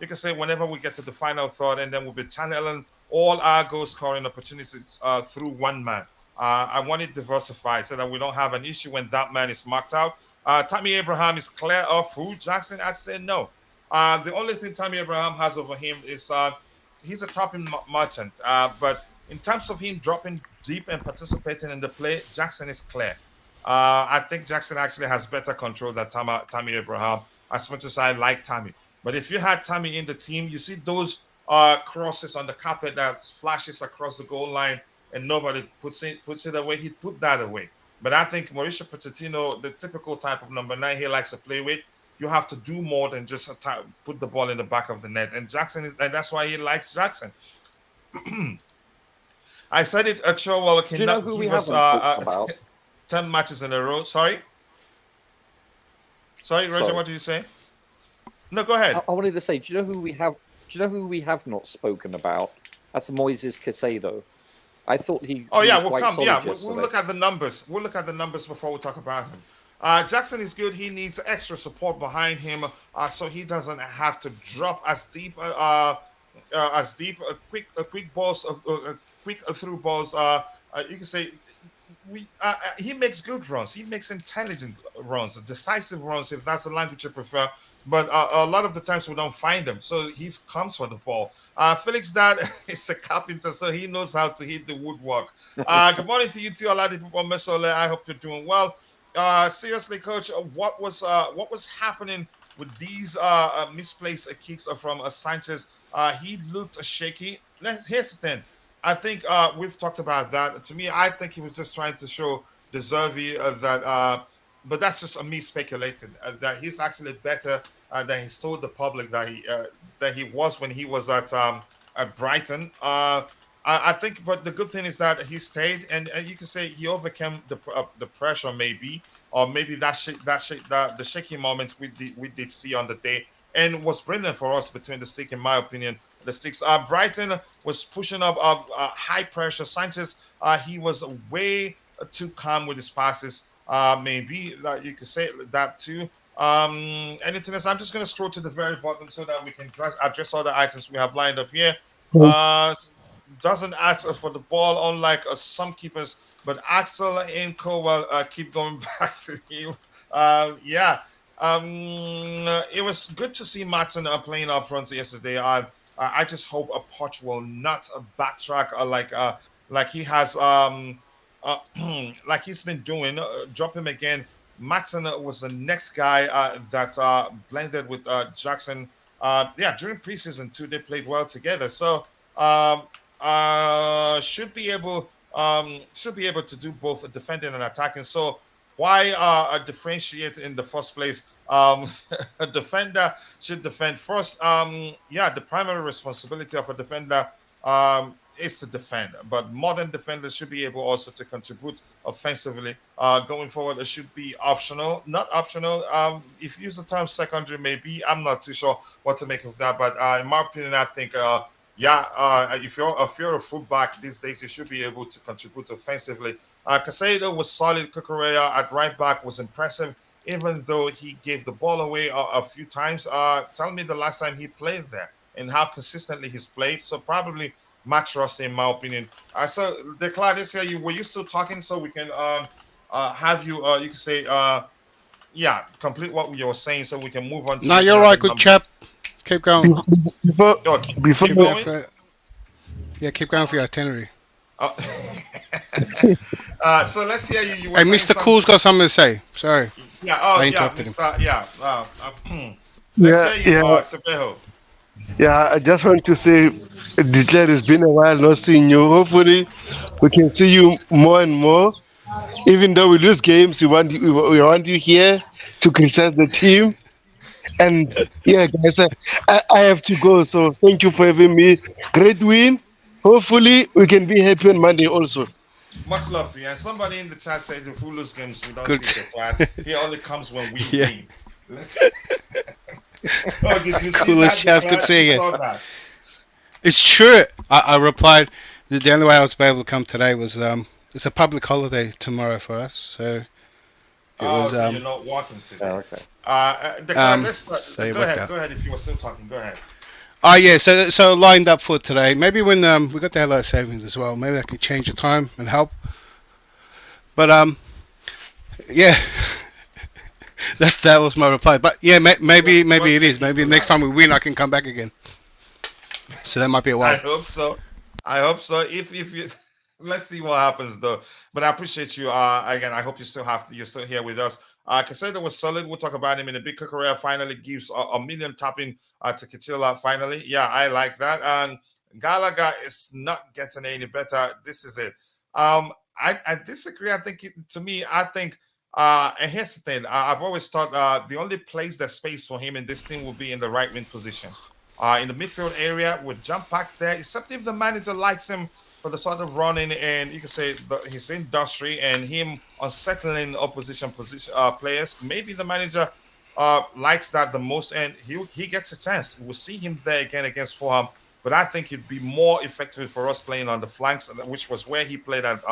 you can say whenever we get to the final third, and then we'll be channeling all our goal scoring opportunities through one man. I want it diversified so that we don't have an issue when that man is marked out. Tammy Abraham is clear of who Jackson. I'd say no. The only thing Tammy Abraham has over him is he's a topping merchant. But in terms of him dropping deep and participating in the play, Jackson is clear. I think Jackson actually has better control than Tammy Abraham, as much as I like Tammy. But if you had Tammy in the team, you see those crosses on the carpet that flashes across the goal line and nobody puts it away. He'd put that away. But I think Mauricio Pochettino, the typical type of number 9 he likes to play with, you have to do more than just put the ball in the back of the net. And and that's why he likes Jackson. I said it, Chilwell cannot give us 10 matches in a row. Sorry, Roger, what did you say? No, go ahead. I wanted to say, do you know who we have? Do you know who we have not spoken about? That's Moises Caicedo. I thought he. Oh yeah, we'll come. Yeah, we'll look at the numbers. We'll look at the numbers before we talk about him. Jackson is good. He needs extra support behind him, so he doesn't have to drop as deep. Quick balls, quick through balls. You can say. He makes good runs. He makes intelligent runs, decisive runs, if that's the language you prefer. But a lot of the times we don't find him, so he comes for the ball. Felix Dad is a carpenter, so he knows how to hit the woodwork. Good morning to you too, Oladipo Mesole. I hope you're doing well. Seriously, Coach, what was happening with these misplaced kicks from Sanchez? He looked shaky. Here's the thing. I think we've talked about that. To me, I think he was just trying to show Deservy that, but that's just me speculating that he's actually better than he's told the public that he was when he was at Brighton. I think, but the good thing is that he stayed, and you can say he overcame the pressure, maybe, or maybe the shaky moments we did see on the day, and was brilliant for us between the stick, in my opinion. The sticks. Brighton was pushing up high pressure. Sanchez, he was way too calm with his passes. Maybe you could say that too. Anything else? I'm just going to scroll to the very bottom so that we can address all the items we have lined up here. Doesn't ask for the ball, unlike some keepers, but Axel and Cowell keep going back to him. It was good to see Matson playing up front yesterday. I just hope a Poch will not backtrack like he has like he's been doing. Drop him again. Matson was the next guy that blended with Jackson. During preseason too, they played well together. So should be able to do both defending and attacking. So why differentiate in the first place? A defender should defend first. The primary responsibility of a defender is to defend, but modern defenders should be able also to contribute offensively. Going forward, it should be optional, not optional. If you use the term secondary, maybe, I'm not too sure what to make of that. But in my opinion, I think, if you're a fullback these days, you should be able to contribute offensively. Caicedo was solid. Cucurella at right back was impressive, even though he gave the ball away a few times. Tell me the last time he played there and how consistently he's played. So probably match rusty, in my opinion. So Declan, this here, were you still talking so we can have you, you can say, complete what you were saying so we can move on to... No, you're right, good chap. Keep going. Before Yeah, keep going for your itinerary. Oh. So let's hear you. You were Hey, saying Mr. something. Cool's got something to say. Sorry, Yeah. Oh, I yeah, interrupted him. Mr. Yeah. Let's Yeah, hear you, yeah, Tebago. yeah. I just want to say, Declare, it's been a while not seeing you. Hopefully, we can see you more and more. Even though we lose games, we want you here to criticize the team. And yeah, guys, I have to go. So thank you for having me. Great win. Hopefully, we can be happy on Monday also. Much love to you. And somebody in the chat said if we lose games, we don't Good. see the glad. He only comes when we Yeah. win. Oh, did you see Coolest that? Chels, good seeing You you. saw that. It's true. I replied. The only way I was able to come today was it's a public holiday tomorrow for us, so it Oh, was so you're not working today. Oh, okay. Let's so you go worked ahead. out. Go ahead if you were still talking. Go ahead. Oh yeah, so lined up for today. Maybe when we got the daylight savings as well. Maybe I could change the time and help. But yeah, that was my reply. But yeah, maybe it is. Maybe next time we win, I can come back again. So that might be a I while. hope so. I hope so. If you let's see what happens though. But I appreciate you. Again, I hope you're still here with us. Caicedo was solid. We'll talk about him in a big career. Finally gives a million tapping to Kitila. Finally, yeah, I like that. And Gallagher is not getting any better. This is it. I disagree. I think and here's the thing. I've always thought the only place there's space for him in this team will be in the right wing position. In the midfield area with jump back there, except if the manager likes him for the sort of running and you can say his industry and him unsettling opposition players. Maybe the manager likes that the most, and he gets a chance. We'll see him there again against Fulham, but I think it'd be more effective for us playing on the flanks, which was where he played at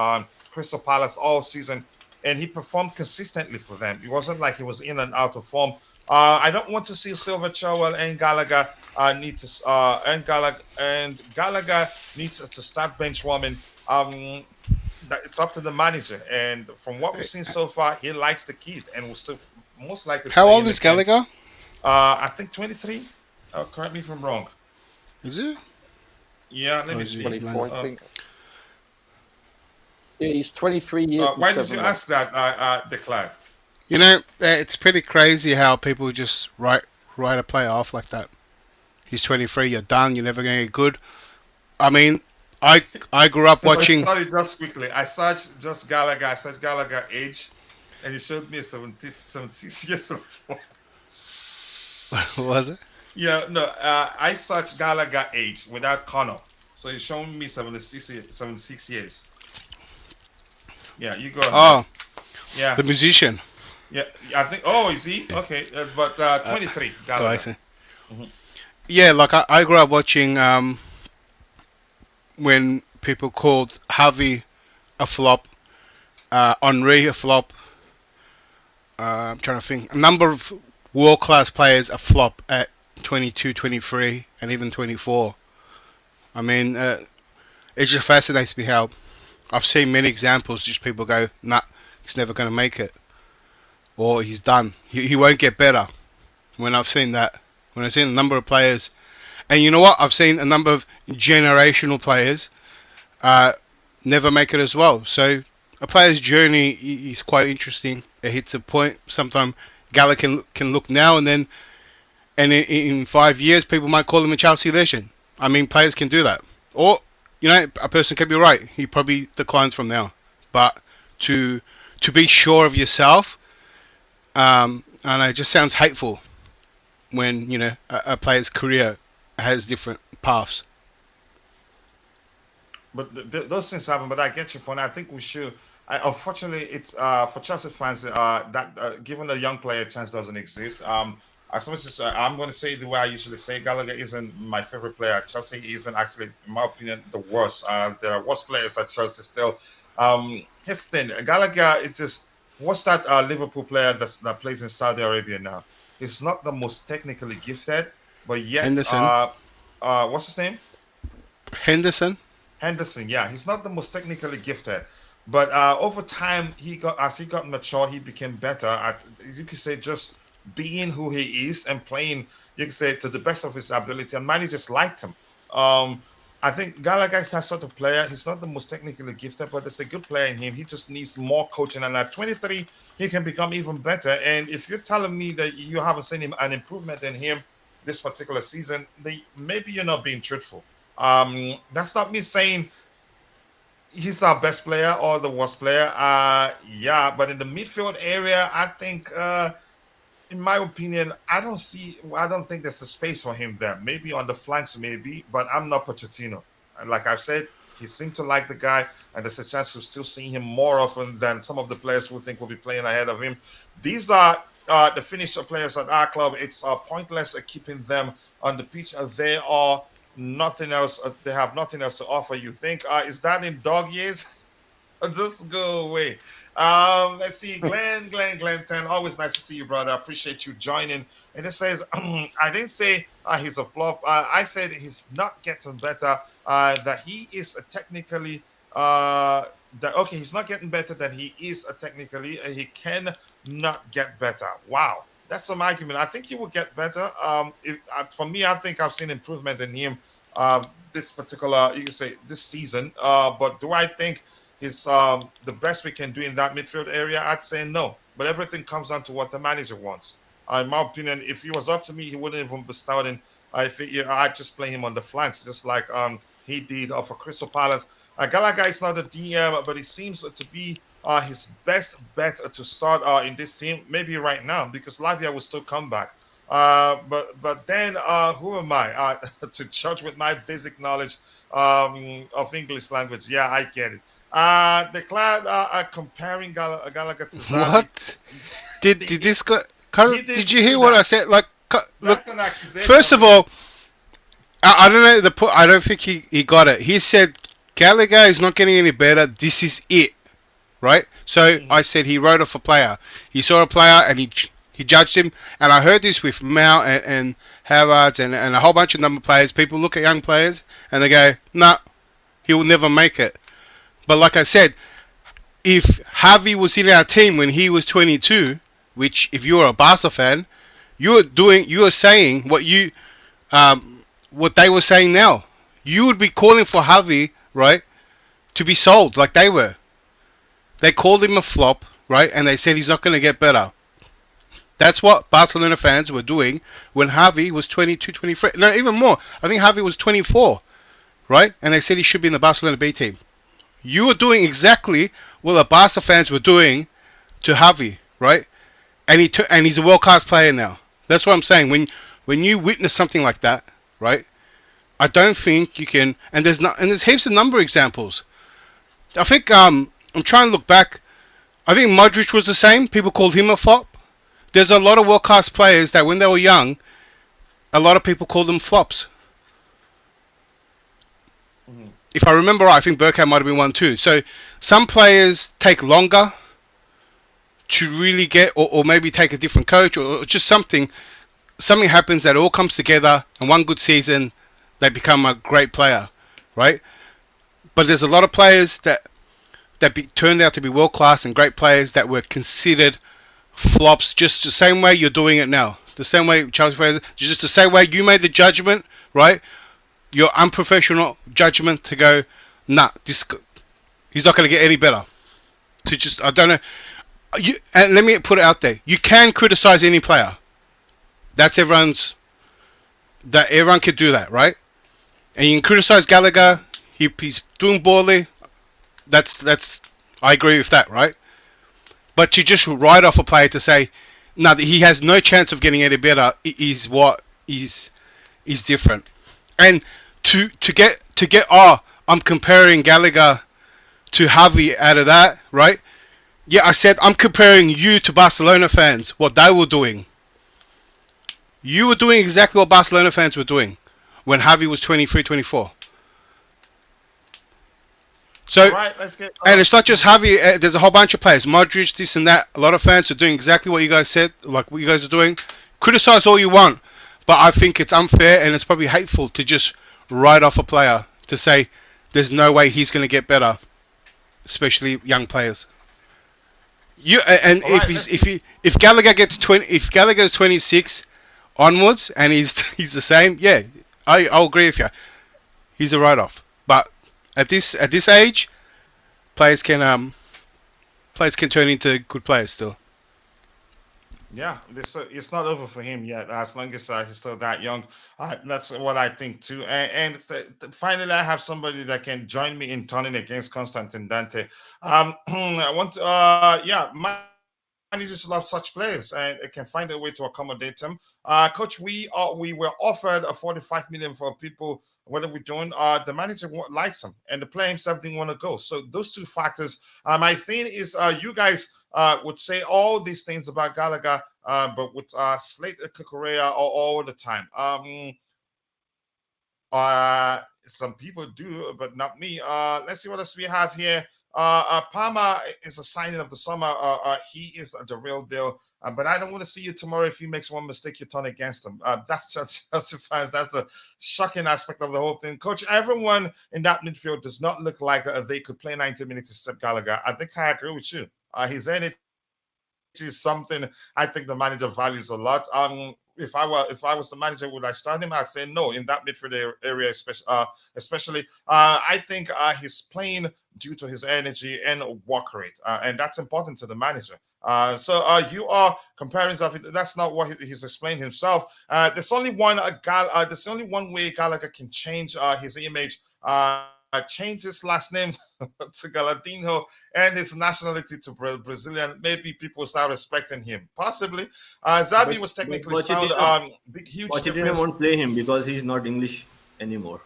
Crystal Palace all season, and he performed consistently for them. It wasn't like he was in and out of form. I don't want to see Silver Chilwell and Gallagher Gallagher needs to start bench warming. It's up to the manager, and from what we've seen so far, he likes the kid, and will still most likely. How old is Gallagher? I think 23. Correct me if I'm wrong. Is it? Yeah, let me is he see. 24, I think. Yeah, he's 23 years. Why did you ask that, Declan? You know, it's pretty crazy how people just write a player off like that. He's 23. You're done. You're never going to get good. I mean, I grew up watching. Sorry, just quickly. I searched just Gallagher. I searched Gallagher age, and he showed me 76 years old. Was it? Yeah, no. I searched Gallagher age without Conor, so he's showing me 76 years. Yeah, you go ahead. Oh, yeah, the musician. Yeah, I think. Oh, is he? Okay, but 23. So I see. Mm-hmm. Yeah, like I grew up watching when people called Harvey a flop, Henry a flop. I'm trying to think. A number of world-class players a flop at 22, 23, and even 24. I mean, it just fascinates me how I've seen many examples. Just people go, nah, he's never going to make it. Or he's done. He won't get better. When I've seen that. When I've seen a number of players. And you know what? I've seen a number of generational players never make it as well. So a player's journey is quite interesting. It hits a point. Sometimes Gallagher can look now and then. And in 5 years, people might call him a Chelsea legend. I mean, players can do that. Or, you know, a person can be right. He probably declines from now. But to be sure of yourself, and it just sounds hateful when, you know, a player's career has different paths. But those things happen. But I get your point. I think we should. Unfortunately, it's for Chelsea fans that giving a young player a chance doesn't exist. As much as I'm going to say the way I usually say, Gallagher isn't my favorite player at Chelsea. He isn't actually, in my opinion, the worst. There are worse players at Chelsea still. Here's the thing. Gallagher is just. What's that Liverpool player that plays in Saudi Arabia now? He's not the most technically gifted, but yet, Henderson. What's his name? Henderson, yeah. He's not the most technically gifted, but over time, as he got mature, he became better at, you could say, just being who he is and playing, you could say, to the best of his ability, and managers liked him. I think Gallagher is that sort of player. He's not the most technically gifted, but there's a good player in him. He just needs more coaching. And at 23, he can become even better. And if you're telling me that you haven't seen him an improvement in him this particular season, then maybe you're not being truthful. That's not me saying he's our best player or the worst player. Yeah, but in the midfield area, I think in my opinion, I don't think there's a space for him there. Maybe on the flanks, maybe, but I'm not Pochettino. And like I've said, he seemed to like the guy, and there's a chance to still see him more often than some of the players who think will be playing ahead of him. These are the finisher players at our club. It's pointless keeping them on the pitch. They are nothing else. They have nothing else to offer. You think, is that in dog years? Just go away. Let's see, Glenn 10. Always nice to see you, brother. Appreciate you joining. And it says, I didn't say he's a flop. I said he's not getting better. That he is technically he's not getting better than he is technically. He can not get better. Wow, that's some argument. I think he will get better. For me, I think I've seen improvement in him this particular, you can say, this season. But do I think is the best we can do in that midfield area? I'd say no. But everything comes down to what the manager wants. In my opinion, if he was up to me, he wouldn't even be starting. I'd just play him on the flanks, just like he did for Crystal Palace. Gallagher is not a DM, but it seems to be his best bet to start in this team, maybe right now, because Lavia will still come back. But then who am I to judge with my basic knowledge of English language? Yeah, I get it. The Clad are comparing Gallagher to Zabi. What? Did this go? Did you hear what I said? Like, look. Accusation. First of all, I don't know I don't think he got it. He said Gallagher is not getting any better. This is it, right? So I said he wrote off a player. He saw a player and he judged him. And I heard this with Mao and Howard and a whole bunch of number players. People look at young players and they go, nah, he will never make it. But like I said, if Javi was in our team when he was 22, which if you're a Barca fan, you are saying what they were saying now. You would be calling for Javi, right, to be sold like they were. They called him a flop, right, and they said he's not going to get better. That's what Barcelona fans were doing when Javi was 22, 23. No, even more. I think Javi was 24, right, and they said he should be in the Barcelona B team. You were doing exactly what the Barca fans were doing to Javi, right? And he's a world-class player now. That's what I'm saying. When you witness something like that, right? I don't think you can. And there's heaps of number examples. I think I'm trying to look back. I think Modric was the same. People called him a flop. There's a lot of world-class players that when they were young, a lot of people called them flops. If I remember right, I think Burkhardt might have been one too. So some players take longer to really get, or maybe take a different coach, or just something happens that all comes together, and one good season, they become a great player, right? But there's a lot of players that turned out to be world class and great players that were considered flops, just the same way you're doing it now. The same way Chelsea players, just the same way you made the judgment, right? Your unprofessional judgment to go, nah, he's not going to get any better. I don't know. And let me put it out there. You can criticize any player. Everyone can do that, right? And you can criticize Gallagher. He's doing poorly. I agree with that, right? But to just write off a player to say, no, he has no chance of getting any better is what is different. And to get I'm comparing Gallagher to Javi out of that, right? Yeah, I said I'm comparing you to Barcelona fans, what they were doing. You were doing exactly what Barcelona fans were doing when Javi was 23, 24. So, right, let's get. And it's not just Javi. There's a whole bunch of players, Modric, this and that. A lot of fans are doing exactly what you guys said, like what you guys are doing. Criticize all you want, but I think it's unfair and it's probably hateful to just write off a player to say there's no way he's going to get better, especially young players. If Gallagher gets 20, if Gallagher's 26 onwards and he's the same, yeah, I'll agree with you. he's a write-off. But at this age, players can turn into good players still. Yeah, this it's not over for him yet. As long as he's still that young, that's what I think too. Finally, I have somebody that can join me in turning against Constantine Dante. I want to, managers love such players and it can find a way to accommodate them. Coach, we were offered a 45 million for people. What are we doing? The manager likes him, and the player himself didn't want to go. So those two factors. My thing is, you guys would say all these things about Gallagher, but with Slate Kukurea all the time. Some people do, but not me. Let's see what else we have here. Palmer is a signing of the summer. He is the real deal. But I don't want to see you tomorrow if he makes one mistake, you turn against him. That's just justifies. That's the shocking aspect of the whole thing. Coach, everyone in that midfield does not look like they could play 90 minutes except Gallagher. I think I agree with you. His energy is something I think the manager values a lot. If I was the manager, would I start him? I'd say no in that midfield area, especially. I think he's playing due to his energy and work rate, and that's important to the manager. So you are comparing stuff. That's not what he's explained himself. There's only one way Gallagher can change his image. Change his last name to Galadinho and his nationality to Brazilian. Maybe people start respecting him. Possibly. Xavi was technically sound. Huge difference. Pochettino won't play him because he's not English anymore.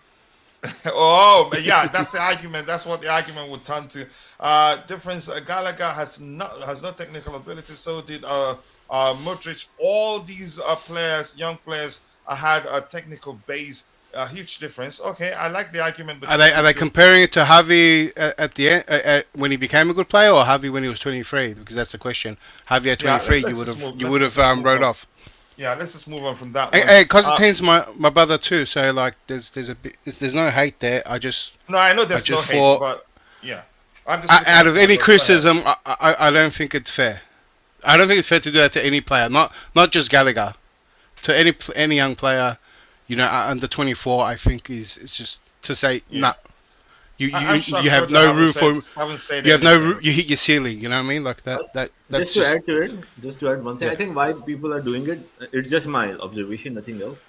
Oh, yeah, that's the argument. That's what the argument would turn to. Difference. Gallagher has no technical ability. So did Modric. All these players, young players, had a technical base. A huge difference. Okay, I like the argument. But are they comparing it to Javi at the end when he became a good player, or Javi when he was 23? Because that's the question. Javi at 23, you would have wrote off. Yeah, let's just move on from that. Hey, Constantine's my brother too, so like there's no hate there. I know there's no hate, but yeah, I'm just out of any criticism, I don't think it's fair. I don't think it's fair to do that to any player, not just Gallagher, to any young player. You know, under 24, I think is just to say nah. You have no room for. You have no. You hit your ceiling. You know what I mean? Like that. That's just to add one thing. Yeah. I think why people are doing it. It's just my observation, nothing else.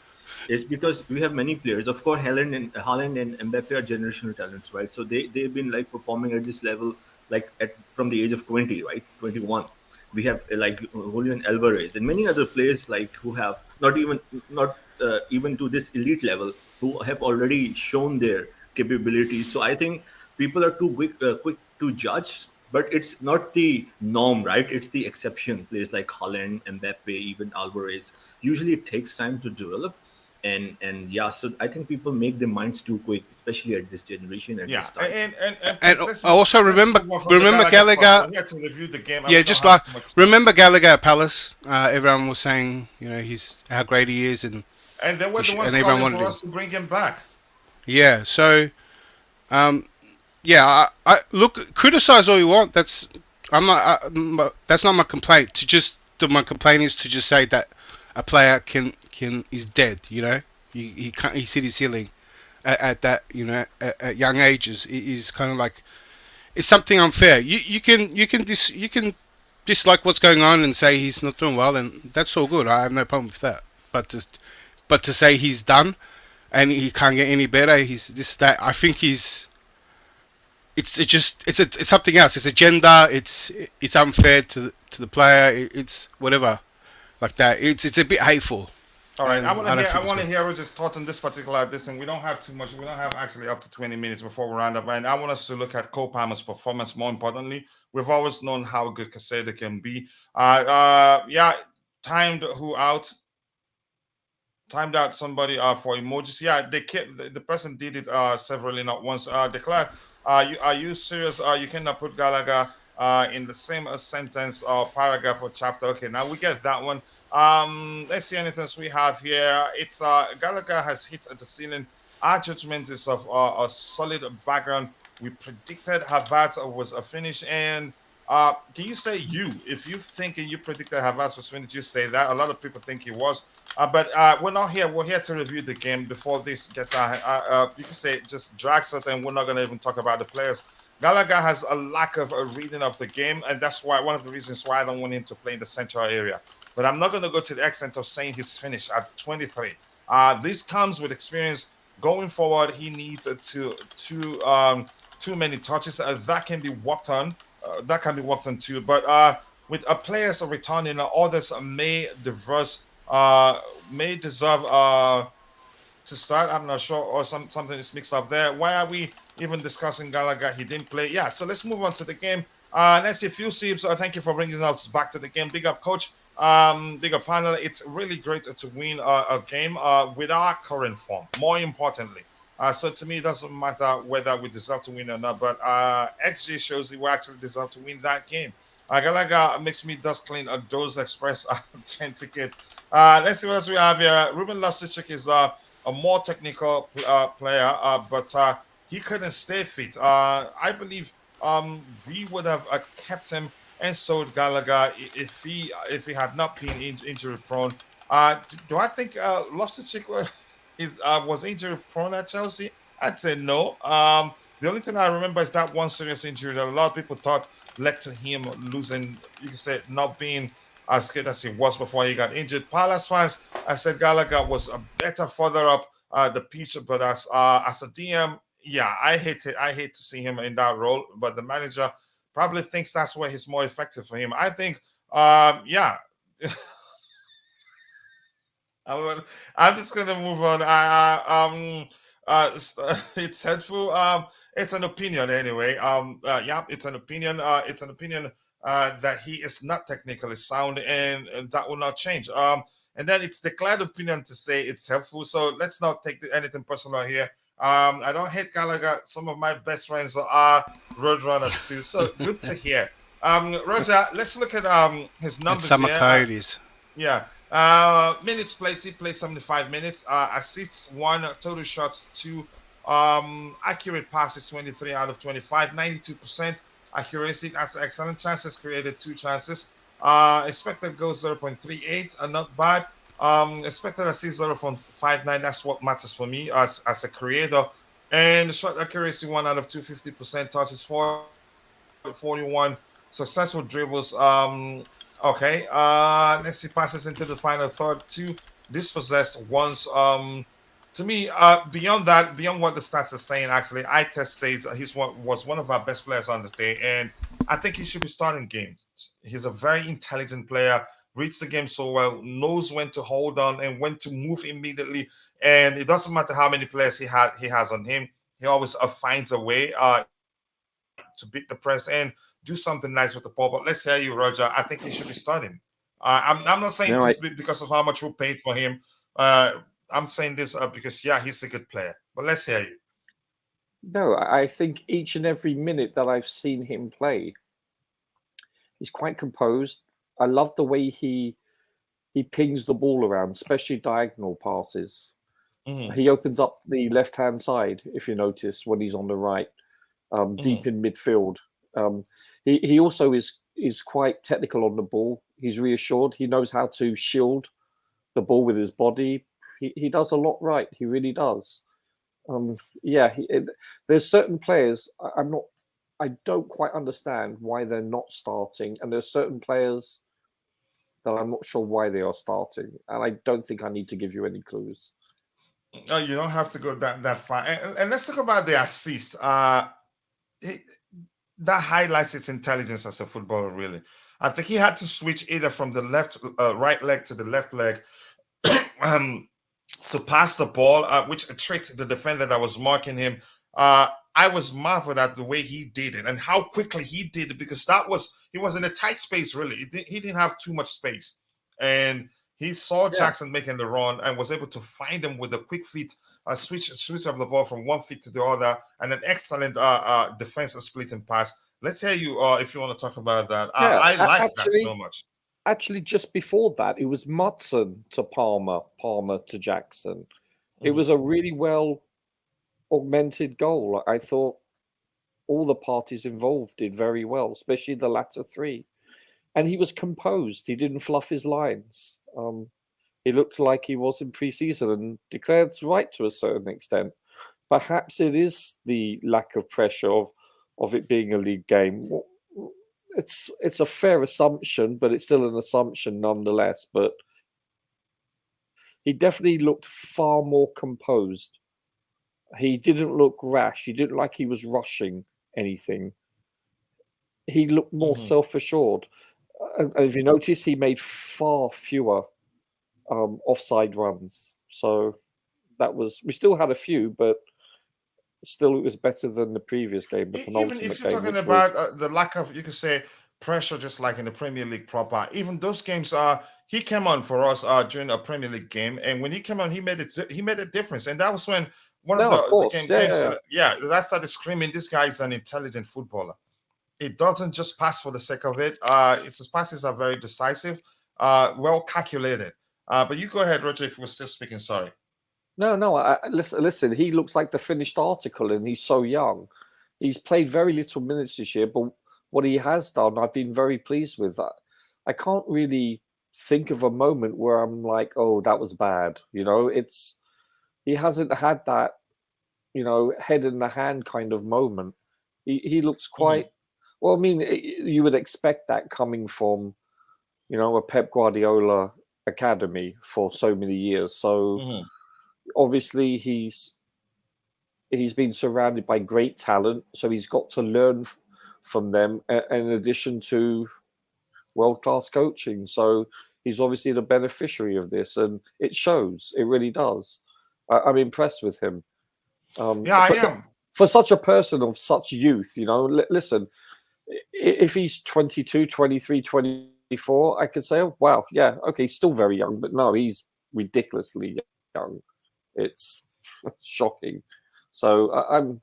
It's because we have many players. Of course, Haaland and Mbappe are generational talents, right? So they've been like performing at this level, like from the age of 20, right? 21. We have like Julian Alvarez and many other players like who have not even to this elite level, who have already shown their capabilities. So I think people are too quick to judge, but it's not the norm, right? It's the exception. Players like Haaland, Mbappe, even Alvarez. Usually it takes time to develop. And yeah, so I think people make their minds too quick, especially at this generation. This time. And also remember Gallagher. We had to review the game. Yeah, just like remember Gallagher at Palace. Everyone was saying, you know, how great he is, and they were the ones calling for us to bring him back. Yeah, so, I look, criticize all you want. That's not my complaint. My complaint is to just say that a player is dead. You know, he can't. He hit his ceiling at that. You know, at young ages, is kind of like it's something unfair. You can dislike what's going on and say he's not doing well, and that's all good. I have no problem with that. But to say he's done and he can't get any better, he's this that. I think it's something else. It's agenda. It's unfair to the player. It's whatever like that. It's a bit hateful. All right, I want to hear Roger's thoughts on this particular and we don't have too much. We don't have actually up to 20 minutes before we round up, and I want us to look at Cole Palmer's performance. More importantly, we've always known how good Caicedo can be. Timed out somebody for emojis. Yeah, the person did it severally, not once. Declared. Are you serious? You cannot put Gallagher in the same sentence or paragraph or chapter. Okay, now we get that one. Let's see anything else we have here. It's Gallagher has hit the ceiling. Our judgment is of a solid background. We predicted Havertz was a finish, and can you say if you think and you predicted Havertz was finished, you say that. A lot of people think he was. But we're not here. We're here to review the game before this gets. You can say just drags us, and we're not going to even talk about the players. Gallagher has a lack of a reading of the game, and that's why one of the reasons why I don't want him to play in the central area. But I'm not going to go to the extent of saying he's finished at 23. This comes with experience. Going forward, he needs too many touches. That can be worked on. Too. But with players returning, others may deserve to start. I'm not sure, or something is mixed up there. Why are we even discussing Gallagher? He didn't play. Yeah, so let's move on to the game. Let's see, Phil Siebes, thank you for bringing us back to the game. Big up, coach. Big up, panel. It's really great to win a game with our current form, more importantly. So to me, it doesn't matter whether we deserve to win or not, but XG shows that we actually deserve to win that game. Gallagher makes me dust clean a Dose Express train ticket. Let's see what else we have here. Ruben Loftus-Cheek is a more technical player, but he couldn't stay fit. I believe we would have kept him and sold Gallagher if he had not been injury prone. Do I think Loftus-Cheek was injury prone at Chelsea? I'd say no. The only thing I remember is that one serious injury that a lot of people thought led to him losing, you can say, not being as good as he was before he got injured. Palace fans, I said Gallagher was a better further up the pitch, but as a DM, yeah, I hate to see him in that role, but the manager probably thinks that's where he's more effective for him. I think, yeah. I'm just gonna move on. It's helpful. It's an opinion anyway. Yeah, it's an opinion. It's an opinion that he is not technically sound, and that will not change. And then it's declared opinion to say it's helpful. So let's not take anything personal here. I don't hate Gallagher. Some of my best friends are Roadrunners too. So good to hear. Roger, let's look at his numbers Summer here. Coyotes. Yeah. Minutes played, he played 75 minutes. Assists 1, total shots 2, accurate passes 23 out of 25, 92% accuracy. That's excellent. Chances created 2 chances. Expected goals 0.38, not bad. Expected assists 0.59. That's what matters for me as a creator. And shot accuracy 1 out of 250%, touches 41, successful dribbles. Okay, let's see, passes into the final third, 2 dispossessed once. To me, beyond what the stats are saying, actually, eye test says was one of our best players on the day, and I think he should be starting games. He's a very intelligent player, reads the game so well, knows when to hold on and when to move immediately, and it doesn't matter how many players he has on him. He always finds a way to beat the press and do something nice with the ball. But let's hear you, Roger. I think he should be starting. I'm not saying this because of how much we paid for him. I'm saying this because, yeah, he's a good player. But let's hear you. No, I think each and every minute that I've seen him play, he's quite composed. I love the way he pings the ball around, especially diagonal passes. Mm-hmm. He opens up the left-hand side, if you notice, when he's on the right, deep in midfield. He also is quite technical on the ball. He's reassured. He knows how to shield the ball with his body. He does a lot right. He really does. There's certain players I don't quite understand why they're not starting, and there's certain players that I'm not sure why they are starting, and I don't think I need to give you any clues. No, you don't have to go that far. And let's talk about the assist. That highlights his intelligence as a footballer, really. I think he had to switch either from the right leg to the left leg to pass the ball, which tricked the defender that was marking him. I was marveled at the way he did it and how quickly he did it, because he was in a tight space, really. He didn't have too much space. And he saw Jackson making the run and was able to find him with a quick feet, switch of the ball from one feet to the other, and an excellent defensive splitting pass. Let's hear you if you want to talk about that. I like that so much. Actually, just before that, it was Mudson to Palmer to Jackson. Mm-hmm. It was a really well augmented goal. I thought all the parties involved did very well, especially the latter 3. And he was composed. He didn't fluff his lines. He looked like he was in pre-season, and Declared's right to a certain extent. Perhaps it is the lack of pressure of it being a league game. It's a fair assumption, but it's still an assumption nonetheless. But he definitely looked far more composed. He didn't look rash. He didn't like he was rushing anything. He looked more self-assured. And if you notice, he made far fewer offside runs. So we still had a few, but still it was better than the previous game, the penultimate game. Even if you're talking about the lack of, you could say, pressure, just like in the Premier League proper, even those games, he came on for us during a Premier League game, and when he came on, he made a difference, and that was when one of the games, that started screaming, this guy is an intelligent footballer. It doesn't just pass for the sake of it. His passes are very decisive, well calculated. But you go ahead, Roger, if we're still speaking. Sorry. No. Listen. He looks like the finished article, and he's so young. He's played very little minutes this year, but what he has done, I've been very pleased with that. I can't really think of a moment where I'm like, oh, that was bad. He hasn't had that, head in the hand kind of moment. He looks quite well. I mean, you would expect that coming from, a Pep Guardiola academy for so many years. So obviously he's been surrounded by great talent, so he's got to learn from them in addition to world-class coaching. So he's obviously the beneficiary of this, and it shows. It really does. I'm impressed with him. I am. For such a person of such youth, listen, if he's 22, 23, 24, I could say, oh, wow, yeah, okay, he's still very young, but no, he's ridiculously young. It's shocking. So I'm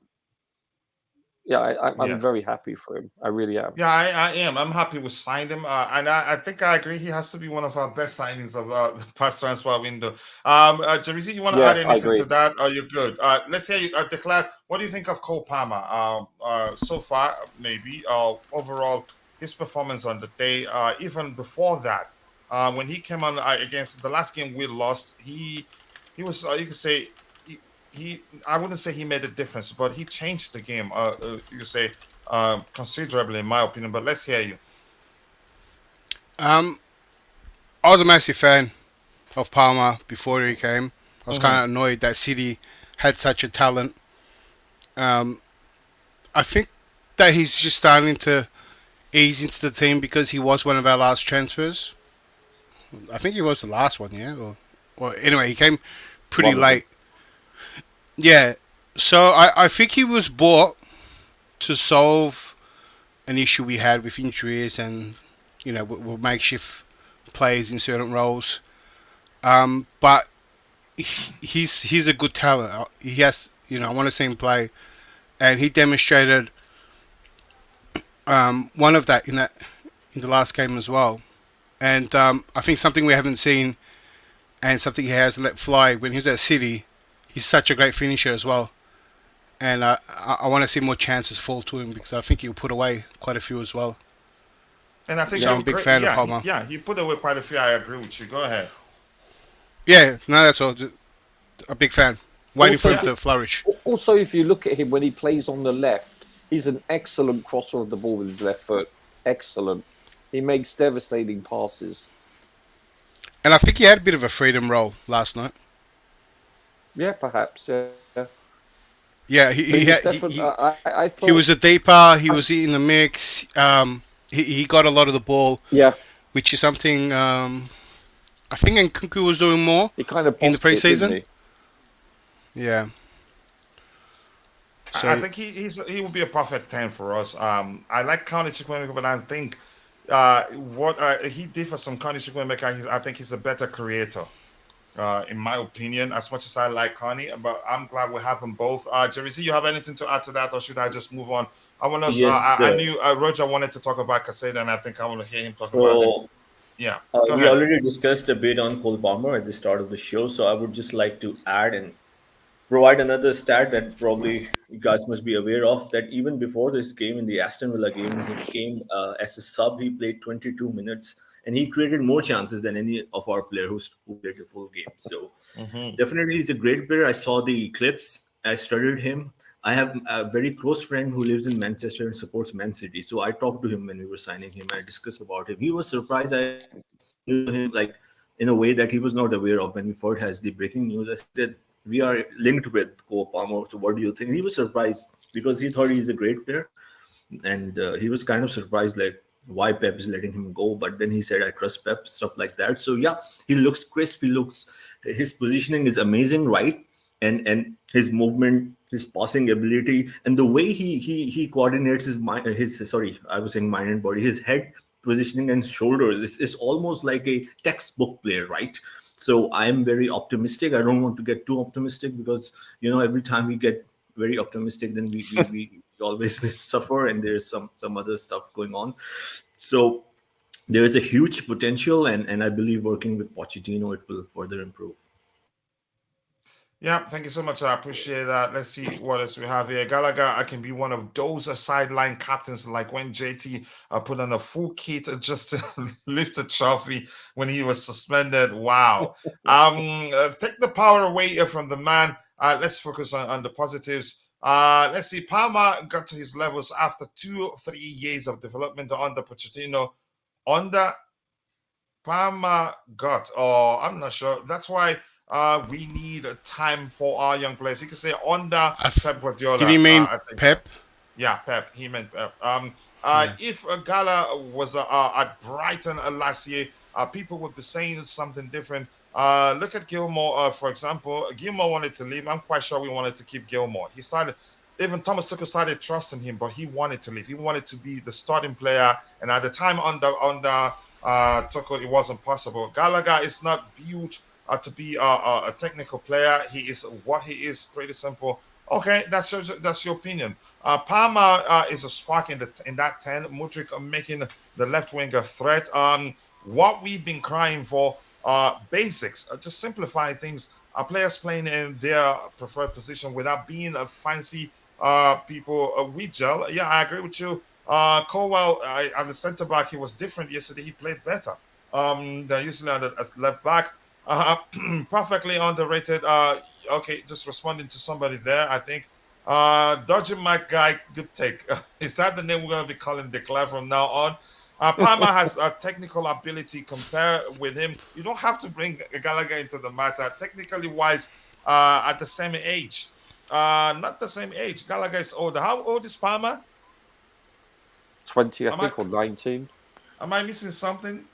very happy for him. I really am. Yeah, I am. I'm happy we signed him. And I think I agree. He has to be one of our best signings of the past transfer window. Jarizi, you want to add anything to that? Or you're good? Let's hear you declare. What do you think of Cole Palmer so far, maybe? Overall, his performance on the day, even before that, when he came on against the last game we lost, he was, you could say, I wouldn't say he made a difference, but he changed the game, you could say, considerably, in my opinion. But let's hear you. I was a massive fan of Palmer before he came. I was kind of annoyed that City had such a talent. I think that he's just starting to ease into the team because he was one of our last transfers. I think he was the last one, yeah? Or anyway, he came pretty late. Yeah, so I think he was bought to solve an issue we had with injuries and, with makeshift players in certain roles. But he's a good talent. He has, I want to see him play, and he demonstrated one of that in the last game as well. And I think something we haven't seen, and something he has let fly when he was at City. He's such a great finisher as well, and I want to see more chances fall to him because I think he'll put away quite a few as well. And I think I'm a big fan of Palmer. He put away quite a few. I agree with you. Go ahead. Yeah, no, that's all. A big fan. Waiting for him to flourish. Also, if you look at him when he plays on the left, he's an excellent crosser of the ball with his left foot. Excellent. He makes devastating passes. And I think he had a bit of a freedom role last night. Yeah, perhaps. Yeah. Yeah, I thought he was a deeper. He was in the mix. He got a lot of the ball. Yeah, which is something I think Nkunku was doing more. He kind of in the preseason. Yeah. So I think he will be a perfect 10 for us. I like Conor Chukwuemeka, but I think what he did for some Conor Chukwuemeka, I think he's a better creator. In my opinion, as much as I like Connie, but I'm glad we have them both. Jarizi, you have anything to add to that, or should I just move on? I want to. Yes, I knew Roger wanted to talk about Caicedo, and I think I want to hear him talk about it. Yeah, we already discussed a bit on Cole Palmer at the start of the show, so I would just like to add and provide another stat that probably you guys must be aware of. That even before this game, in the Aston Villa game, he came as a sub. He played 22 minutes. and he created more chances than any of our players who played the full game. So definitely, he's a great player. I saw the clips. I studied him. I have a very close friend who lives in Manchester and supports Man City. So I talked to him when we were signing him. I discussed about him. He was surprised. I knew him like in a way that he was not aware of when we first had the breaking news. I said, we are linked with Cole Palmer. So what do you think? And he was surprised because he thought he's a great player. And he was kind of surprised, like, why Pep is letting him go. But then he said, I trust Pep, stuff like that. So yeah, he looks crisp. His positioning is amazing, right? And his movement, his passing ability, and the way he coordinates his mind, his head positioning and shoulders is almost like a textbook player, right? So I'm very optimistic. I don't want to get too optimistic because, every time we get very optimistic, then we always suffer, and there's some other stuff going on. So there is a huge potential, and I believe working with Pochettino, it will further improve. Yeah, thank you so much. I appreciate that. Let's see what else we have here. Gallagher, I can be one of those sideline captains, like when JT put on a full kit just to lift a trophy when he was suspended. Wow. Take the power away from the man. Let's focus on the positives. Let's see. Palmer got to his levels after 2-3 years of development under Pochettino. Under Palmer got, I'm not sure. That's why we need time for our young players. You can say under Pep Guardiola. Did he mean Pep? Yeah, Pep. He meant Pep. If Gala was at Brighton last year, people would be saying something different. Look at Gilmore, for example. Gilmore wanted to leave. I'm quite sure we wanted to keep Gilmore. Even Thomas Tuchel started trusting him, but he wanted to leave. He wanted to be the starting player. And at the time under Tuchel, it wasn't possible. Gallagher is not viewed to be a technical player. He is what he is, pretty simple. Okay, that's your opinion. Palmer is a spark in that 10. Mudryk making the left winger threat. What we've been crying for, basics, just simplify things. Players playing in their preferred position without being a fancy people. We gel. Yeah, I agree with you. Colwell at the centre back, he was different yesterday. He played better than usually as left back. Perfectly underrated. Okay, just responding to somebody there, I think. Dodgy Mike guy, good take. Is that the name we're going to be calling Declare from now on? Palmer has a technical ability. Compare with him. You don't have to bring Gallagher into the matter. Technically wise, at the same age. Not the same age. Gallagher is older. How old is Palmer? 20, I think, or 19. Am I missing something?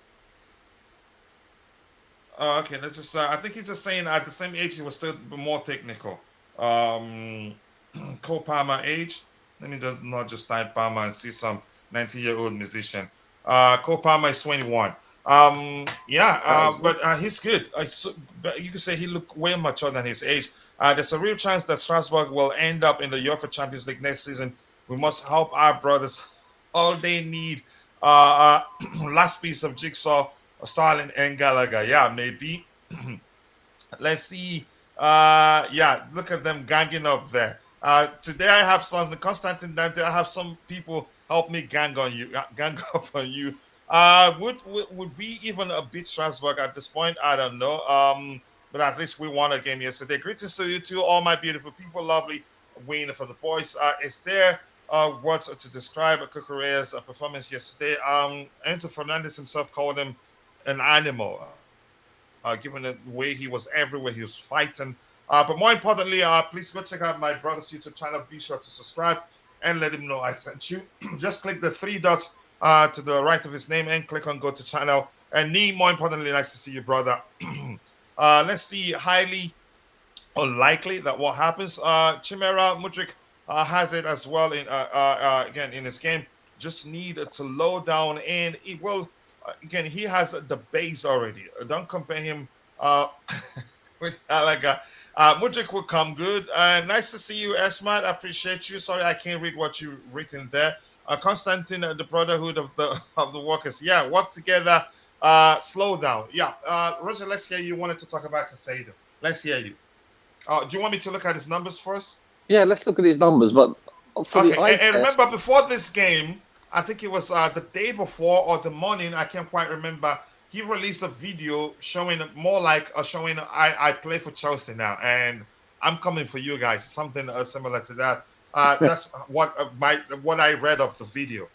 Okay, let's just. I think he's just saying at the same age he was still more technical. Cole Palmer age. Let me just type Palmer and see some 19-year-old musician. Cole Palmer is 21. But he's good. But you could say he looked way mature than his age. There's a real chance that Strasbourg will end up in the UEFA Champions League next season. We must help our brothers. All they need, last piece of jigsaw. Starling and Gallagher, yeah, maybe. Let's see. Look at them ganging up there. Today I have something. Constantine Dante, I have some people help me gang up on you. Would we even beat Strasbourg at this point? I don't know. But at least we won a game yesterday. Greetings to you too, all my beautiful people. Lovely win for the boys. Is there words to describe Cucurella's performance yesterday? Enzo Fernandez himself called him an animal, given the way he was everywhere, he was fighting. But more importantly, please go check out my brother's YouTube channel. Be sure to subscribe and let him know I sent you. Just click the 3 dots to the right of his name and click on go to channel. And more importantly, nice to see you, brother. Let's see, highly unlikely that what happens. Chimera Mudryk has it as well again in his game. Just need to low down, and it will. Again, he has the base already. Don't compare him with Gallagher. Mudryk will come good. Nice to see you, Esmat. I appreciate you. Sorry, I can't read what you've written there. Constantine, the Brotherhood of the Workers. Yeah, work together. Slow down. Yeah. Roger, let's hear you. Wanted to talk about Caicedo. Let's hear you. Do you want me to look at his numbers first? Yeah, let's look at his numbers. But and remember, before this game, I think it was the day before or the morning. I can't quite remember. He released a video showing more like showing I play for Chelsea now and I'm coming for you guys. Something similar to that. That's what I read of the video.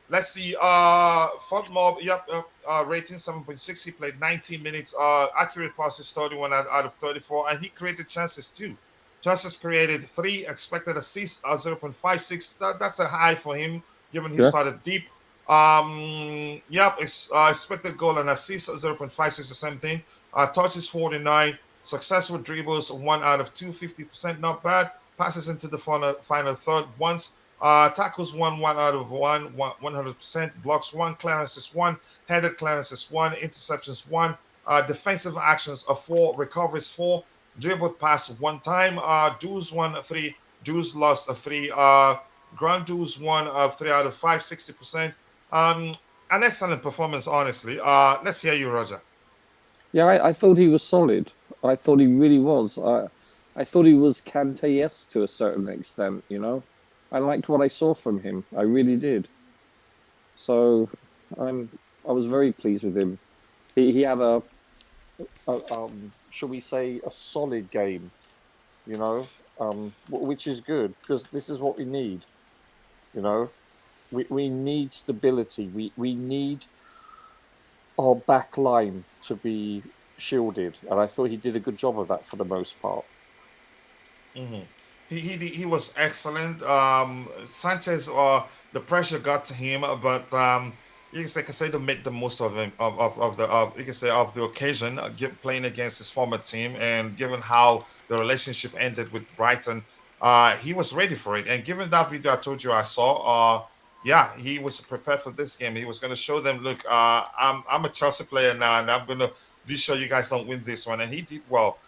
Let's see. Fogmob, yep, rating 7.6. He played 19 minutes. Accurate passes 31 out of 34, and he created chances too. Chances created 3, expected assists 0.56. That's a high for him, given he started deep. Yep, expected goal and assist 0.56, the same thing. Touches 49. Successful dribbles 1 out of 2, 50%, not bad. Passes into the final third once. Tackles 1 out of 100%. Blocks 1, clearances 1, headed clearances 1, interceptions 1. Defensive actions 4, recoveries 4. Dribbled pass 1 time. Duels 1, 3. Duels lost 3. Ground duels 1, 3 out of 5, 60%. An excellent performance, honestly. Let's hear you, Roger. Yeah, I thought he was solid. I thought he really was. I thought he was Kante-esque to a certain extent, you know. I liked what I saw from him. I really did. So I was very pleased with him. He had a shall we say, a solid game, you know, which is good because this is what we need, you know. We need stability. We need our back line to be shielded, and I thought he did a good job of that for the most part. Mm-hmm. He was excellent. Sanchez, the pressure got to him, but you can say Caicedo made the most of him you can say of the occasion, playing against his former team, and given how the relationship ended with Brighton, he was ready for it. And given that video I told you I saw, yeah, he was prepared for this game. He was going to show them, look, I'm a Chelsea player now, and I'm going to be sure you guys don't win this one. And he did well.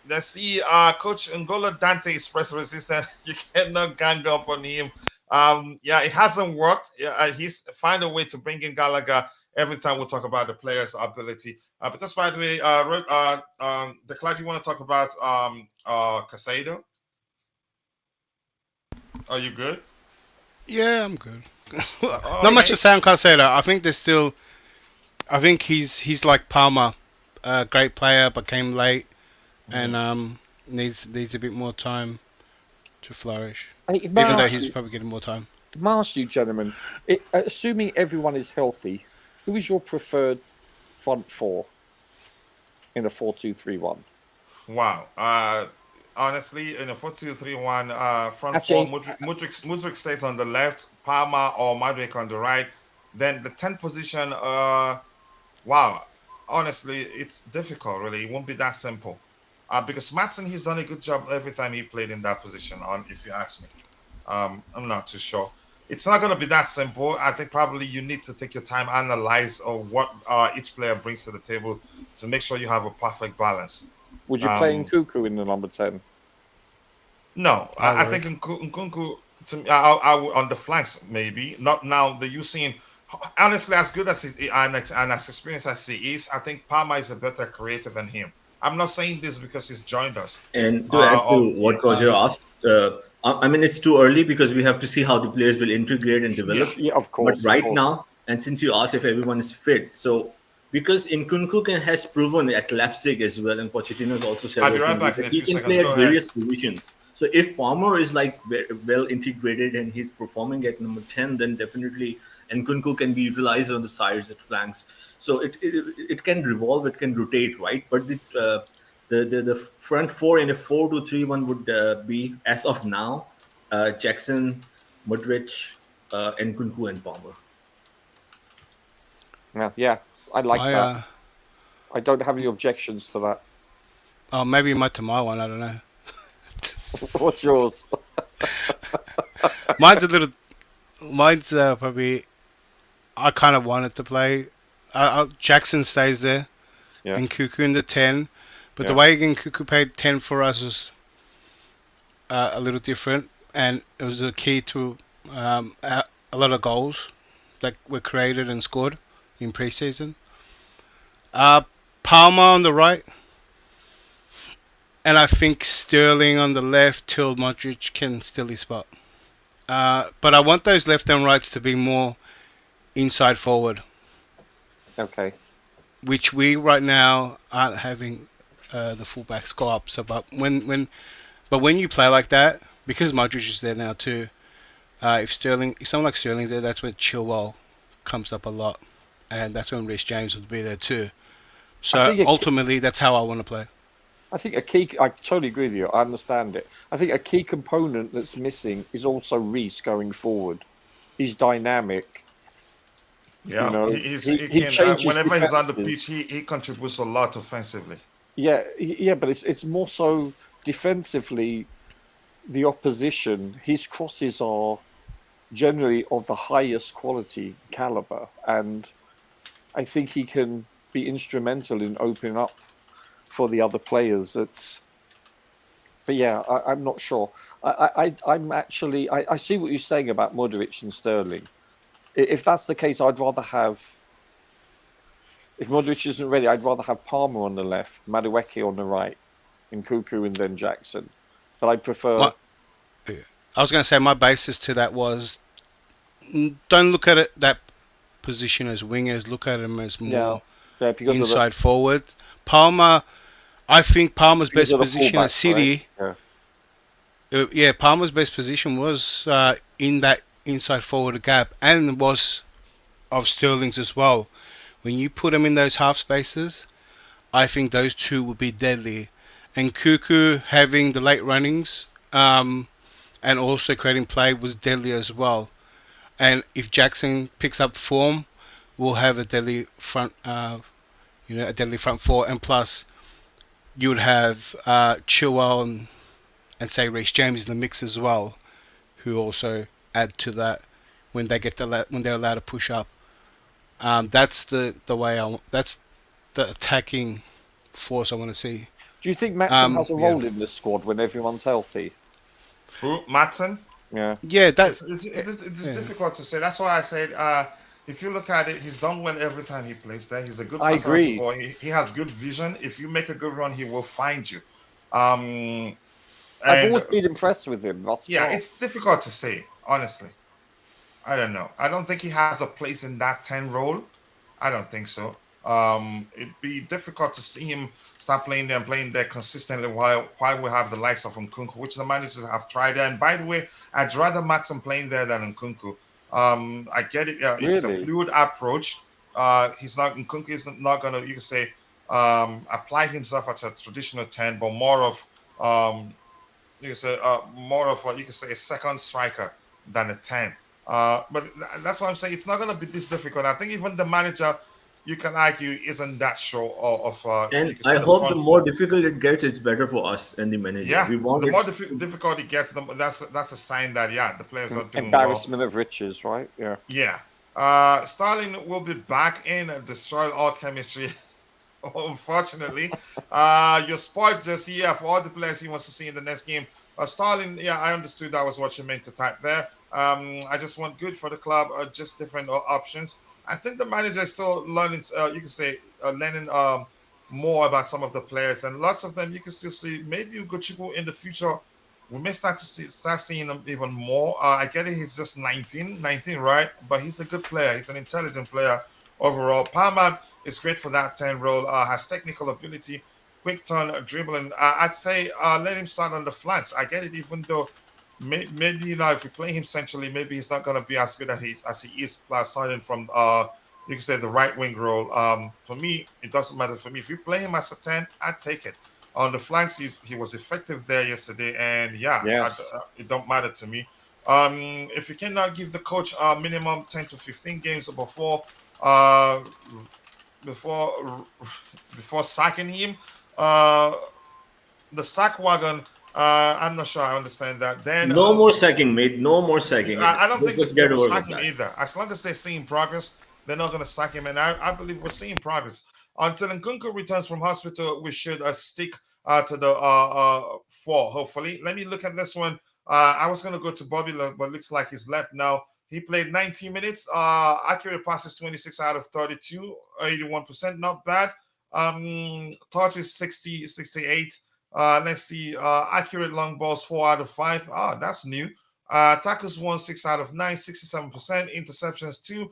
Let's see. Coach N'Golo Dante expressed resistance. You cannot gang up on him. Yeah, it hasn't worked. He's find a way to bring in Gallagher every time we talk about the player's ability. But that's by the way, Declan, you want to talk about Caicedo? Are you good? Yeah, I'm good. Not much to say on Caicedo. I think there's still. I think he's like Palmer, a great player but came late, and needs a bit more time to flourish. Even though he's probably getting more time. Ask you, gentlemen, assuming everyone is healthy, who is your preferred front four in a 4-2-3-1? Wow. Honestly, in a 4-2-3-1, front four, Mudryk stays on the left, Palmer or Madwick on the right. Then the 10th position, wow. Honestly, it's difficult, really. It won't be that simple. Because Maatsen, he's done a good job every time he played in that position, if you ask me. I'm not too sure. It's not going to be that simple. I think probably you need to take your time, analyze what each player brings to the table to make sure you have a perfect balance. Would you play Nkunku in the number 10? No, I think Nkunku, on the flanks, maybe. Not now. The Usain, honestly, as good as he and as experienced as he is, I think Palmer is a better creator than him. I'm not saying this because he's joined us. And to add to what Roger asked, I mean, it's too early because we have to see how the players will integrate and develop. Yeah, of course. But right now, and since you asked if everyone is fit, so because Nkunku has proven at Leipzig as well, and Pochettino has also said that he can play at various positions. So if Palmer is like well integrated and he's performing at number 10, then definitely Nkunku can be utilized on the sides at flanks. So it can revolve, it can rotate, right? But the front four in a 4-2-3-1 would be, as of now, Jackson, Mudryk, Nkunku, and Palmer. Yeah, I like that. I don't have any objections to that. Oh, maybe my tomorrow one. I don't know. What's yours? Mine's probably. I kind of wanted to play. Jackson stays there, and Nkunku in the 10. But the way Nkunku paid 10 for us was a little different, and it was a key to a lot of goals that were created and scored in pre-season. Palmer on the right, and I think Sterling on the left till Modric can steal his spot. But I want those left and rights to be more inside forward, Okay. which we right now aren't having the fullbacks go up. So, but when you play like that, because Modric is there now too, if someone like Sterling's there, that's when Chilwell comes up a lot, and that's when Reece James would be there too. So ultimately, that's how I want to play. I think I totally agree with you. I understand it. I think a key component that's missing is also Reece going forward. He's dynamic. Yeah, You know, he can, whenever he's on the pitch, he contributes a lot offensively. Yeah, but it's more so defensively. The opposition, his crosses are generally of the highest quality caliber, and I think he can be instrumental in opening up for the other players. But yeah, I'm not sure. I'm actually I see what you're saying about Modric and Sterling. If that's the case, I'd rather have. If Modric isn't ready, I'd rather have Palmer on the left, Madueke on the right, and Cuckoo and then Jackson. But I prefer. I was going to say my basis to that was don't look at that position as wingers. Look at him as more inside forward. Palmer, I think Palmer's best position at City. Right? Palmer's best position was in that inside forward gap, and was of Sterling's as well. When you put him in those half spaces, I think those two will be deadly. And Cuckoo having the late runnings and also creating play was deadly as well. And if Jackson picks up form, we'll have a deadly front, a deadly front four. And plus, you would have Chilwell and say Reece James in the mix as well, who also add to that when they're allowed to push up. That's the way that's the attacking force I want to see. Do you think Maatsen has a role in this squad when everyone's healthy? Who, Maatsen? Yeah. Yeah, it's difficult to say. That's why I said if you look at it, he's done well every time he plays there. He's a good passer. I agree. He has good vision. If you make a good run, he will find you. I've always been impressed with him. It's difficult to say, honestly. I don't know. I don't think he has a place in that 10 role. I don't think so. It'd be difficult to see him start playing there consistently while we have the likes of Nkunku, which the managers have tried. And by the way, I'd rather Maatsen playing there than Nkunku. I get it. Really? It's a fluid approach. Nkunku is not gonna, you can say, apply himself as a traditional 10, but more of you can say a second striker than a 10. But that's why I'm saying it's not going to be this difficult. I think even the manager, you can argue, isn't that sure of. And I hope the more difficult it gets, it's better for us and the manager. Yeah, the more difficult it gets, that's a sign that the players are doing embarrassment of riches, right? Yeah. Yeah. Sterling will be back in and destroy all chemistry. Unfortunately, your sport just for all the players he wants to see in the next game. Sterling, I understood that was what you meant to type there. I just want good for the club, just different options. I think the manager is still learning, learning more about some of the players, and lots of them you can still see. Maybe Ugochukwu in the future, we may start seeing him even more. I get it, he's just 19, right? But he's a good player. He's an intelligent player overall. Palmer is great for that 10 role, has technical ability, quick turn, dribbling. I'd say let him start on the flanks. I get it, even though maybe if you play him centrally, maybe he's not going to be as good as he is starting from you can say the right wing role. For me, it doesn't matter. For me, if you play him as a 10, I'd take it. On the flanks, he was effective there yesterday, and it don't matter to me. If you cannot give the coach a minimum 10 to 15 games before sacking him, the sack wagon. I'm not sure I understand that. Then no more sacking, mate. No more sacking. I don't think they're going to sack him either. As long as they're seeing progress, they're not going to sack him. And I believe we're seeing progress. Until Nkunku returns from hospital, we should stick to the 4, hopefully. Let me look at this one. I was going to go to Bobby, but looks like he's left now. He played 19 minutes. Accurate passes 26 out of 32, 81%. Not bad. Touches 68. Let's see. Accurate long balls 4 out of 5. That's new. Tackles 1, 6 out of 9, 67%. Interceptions 2.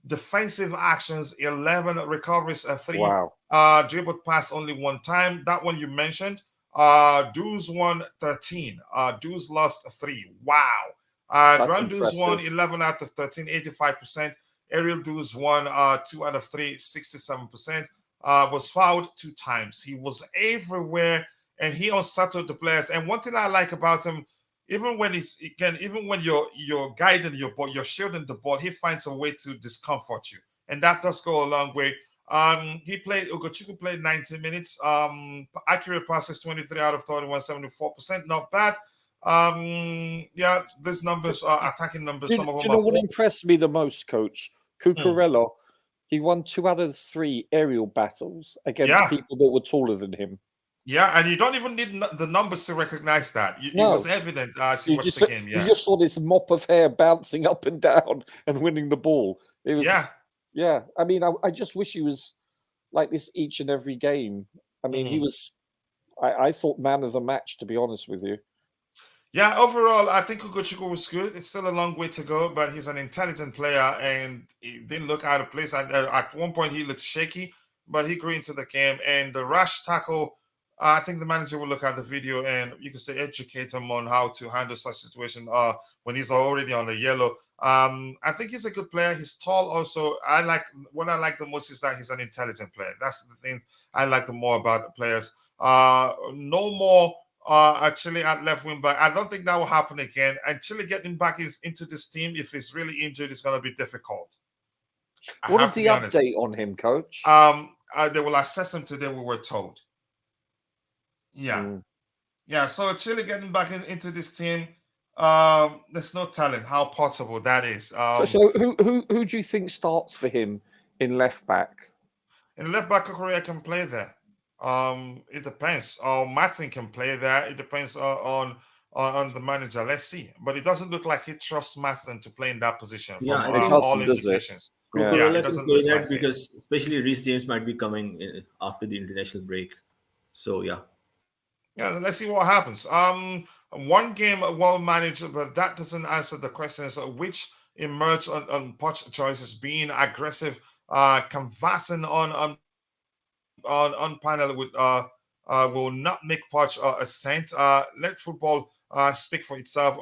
Defensive actions 11. Recoveries 3. Wow. Dribbled pass only 1 time. That one you mentioned. Dues won 13. Dues lost 3. Wow. Ground dues won 11 out of 13, 85%. Aerial dues won 2 out of 3, 67%. Was fouled 2 times. He was everywhere, and he unsettled the players. And one thing I like about him, even when you're guiding your ball, you're shielding the ball, he finds a way to discomfort you, and that does go a long way. Ugochukwu played 90 minutes. Accurate passes 23 out of 31, 74%. Not bad. Yeah, these numbers are attacking numbers. Some of them. Do you know what impressed me the most, Coach? Cucurella. He won 2 out of 3 aerial battles against people that were taller than him. Yeah, and you don't even need the numbers to recognize that. It was evident as you watched the game. Yeah, you just saw this mop of hair bouncing up and down and winning the ball. It was, yeah. I mean, I just wish he was like this each and every game. I mean, he was. I thought man of the match, to be honest with you. Yeah, overall, I think Ugochukwu was good. It's still a long way to go, but he's an intelligent player, and he didn't look out of place. At one point, he looked shaky, but he grew into the game. And the rash tackle, I think the manager will look at the video and you can say educate him on how to handle such situation when he's already on the yellow. I think he's a good player. He's tall also. What I like the most is that he's an intelligent player. That's the thing I like the more about the players. No more Chile at left wing back. I don't think that will happen again. And Chile getting back into this team, if he's really injured, it's going to be difficult. What is the update on him, Coach? They will assess him today, we were told. Yeah. So Chile getting back into this team, there's no telling how possible that is. So who do you think starts for him in left back? In left back, Korea can play there. It depends. Martin can play there. It depends on the manager. Let's see. But it doesn't look like he trusts Martin to play in that position. From all indications. It doesn't play that because especially Reece James might be coming after the international break. So yeah, let's see what happens. One game well managed, but that doesn't answer the questions which emerged on Poch choices, being aggressive, canvassing on panel with will not make Poch a saint. Let football speak for itself.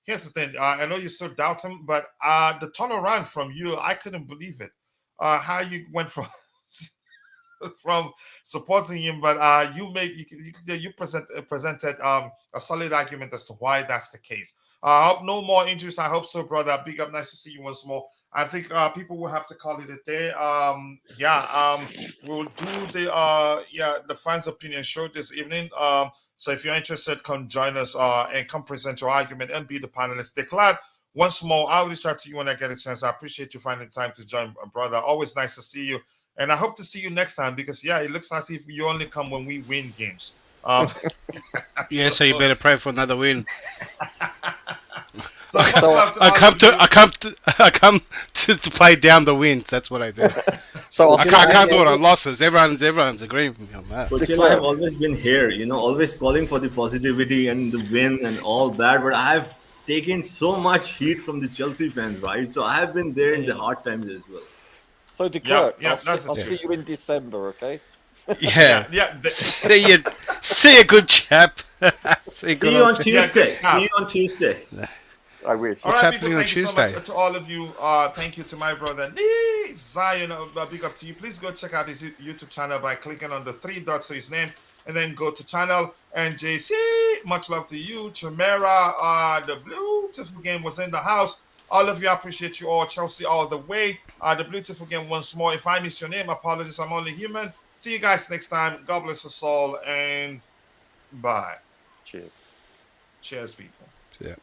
Here's the thing. I know you still doubt him, but the turnaround from you, I couldn't believe it. How you went from supporting him, but you presented a solid argument as to why that's the case. I hope no more injuries. I hope so, brother. Big up. Nice to see you once more. I think people will have to call it a day. We'll do the fans' opinion show this evening. So if you're interested, come join us and come present your argument and be the panelist. Declare once more. I'll reach out to you when I get a chance. I appreciate you finding time to join, brother. Always nice to see you. And I hope to see you next time because, it looks as if you only come when we win games. So you better pray for another win. So I come to play down the wins. That's what I do. So I can't do it on losses. Everyone's agreeing with me on that. But I have always been here, always calling for the positivity and the win and all that. But I have taken so much heat from the Chelsea fans, right? So I have been there in the hard times as well. So De Klerk, I'll see you in December, okay? See you, good chap. See you on Tuesday. See you on Tuesday. I wish. All right, people, thank you so much to all of you. Thank you to my brother Zion. Big up to you. Please go check out his YouTube channel by clicking on the 3 dots to his name, and then go to channel. And JC, much love to you. Chimera, the beautiful game was in the house. All of you, I appreciate you all. Chelsea all the way. The beautiful game once more. If I miss your name, apologies. I'm only human. See you guys next time. God bless us all, and bye. Cheers. Cheers, people. Yeah.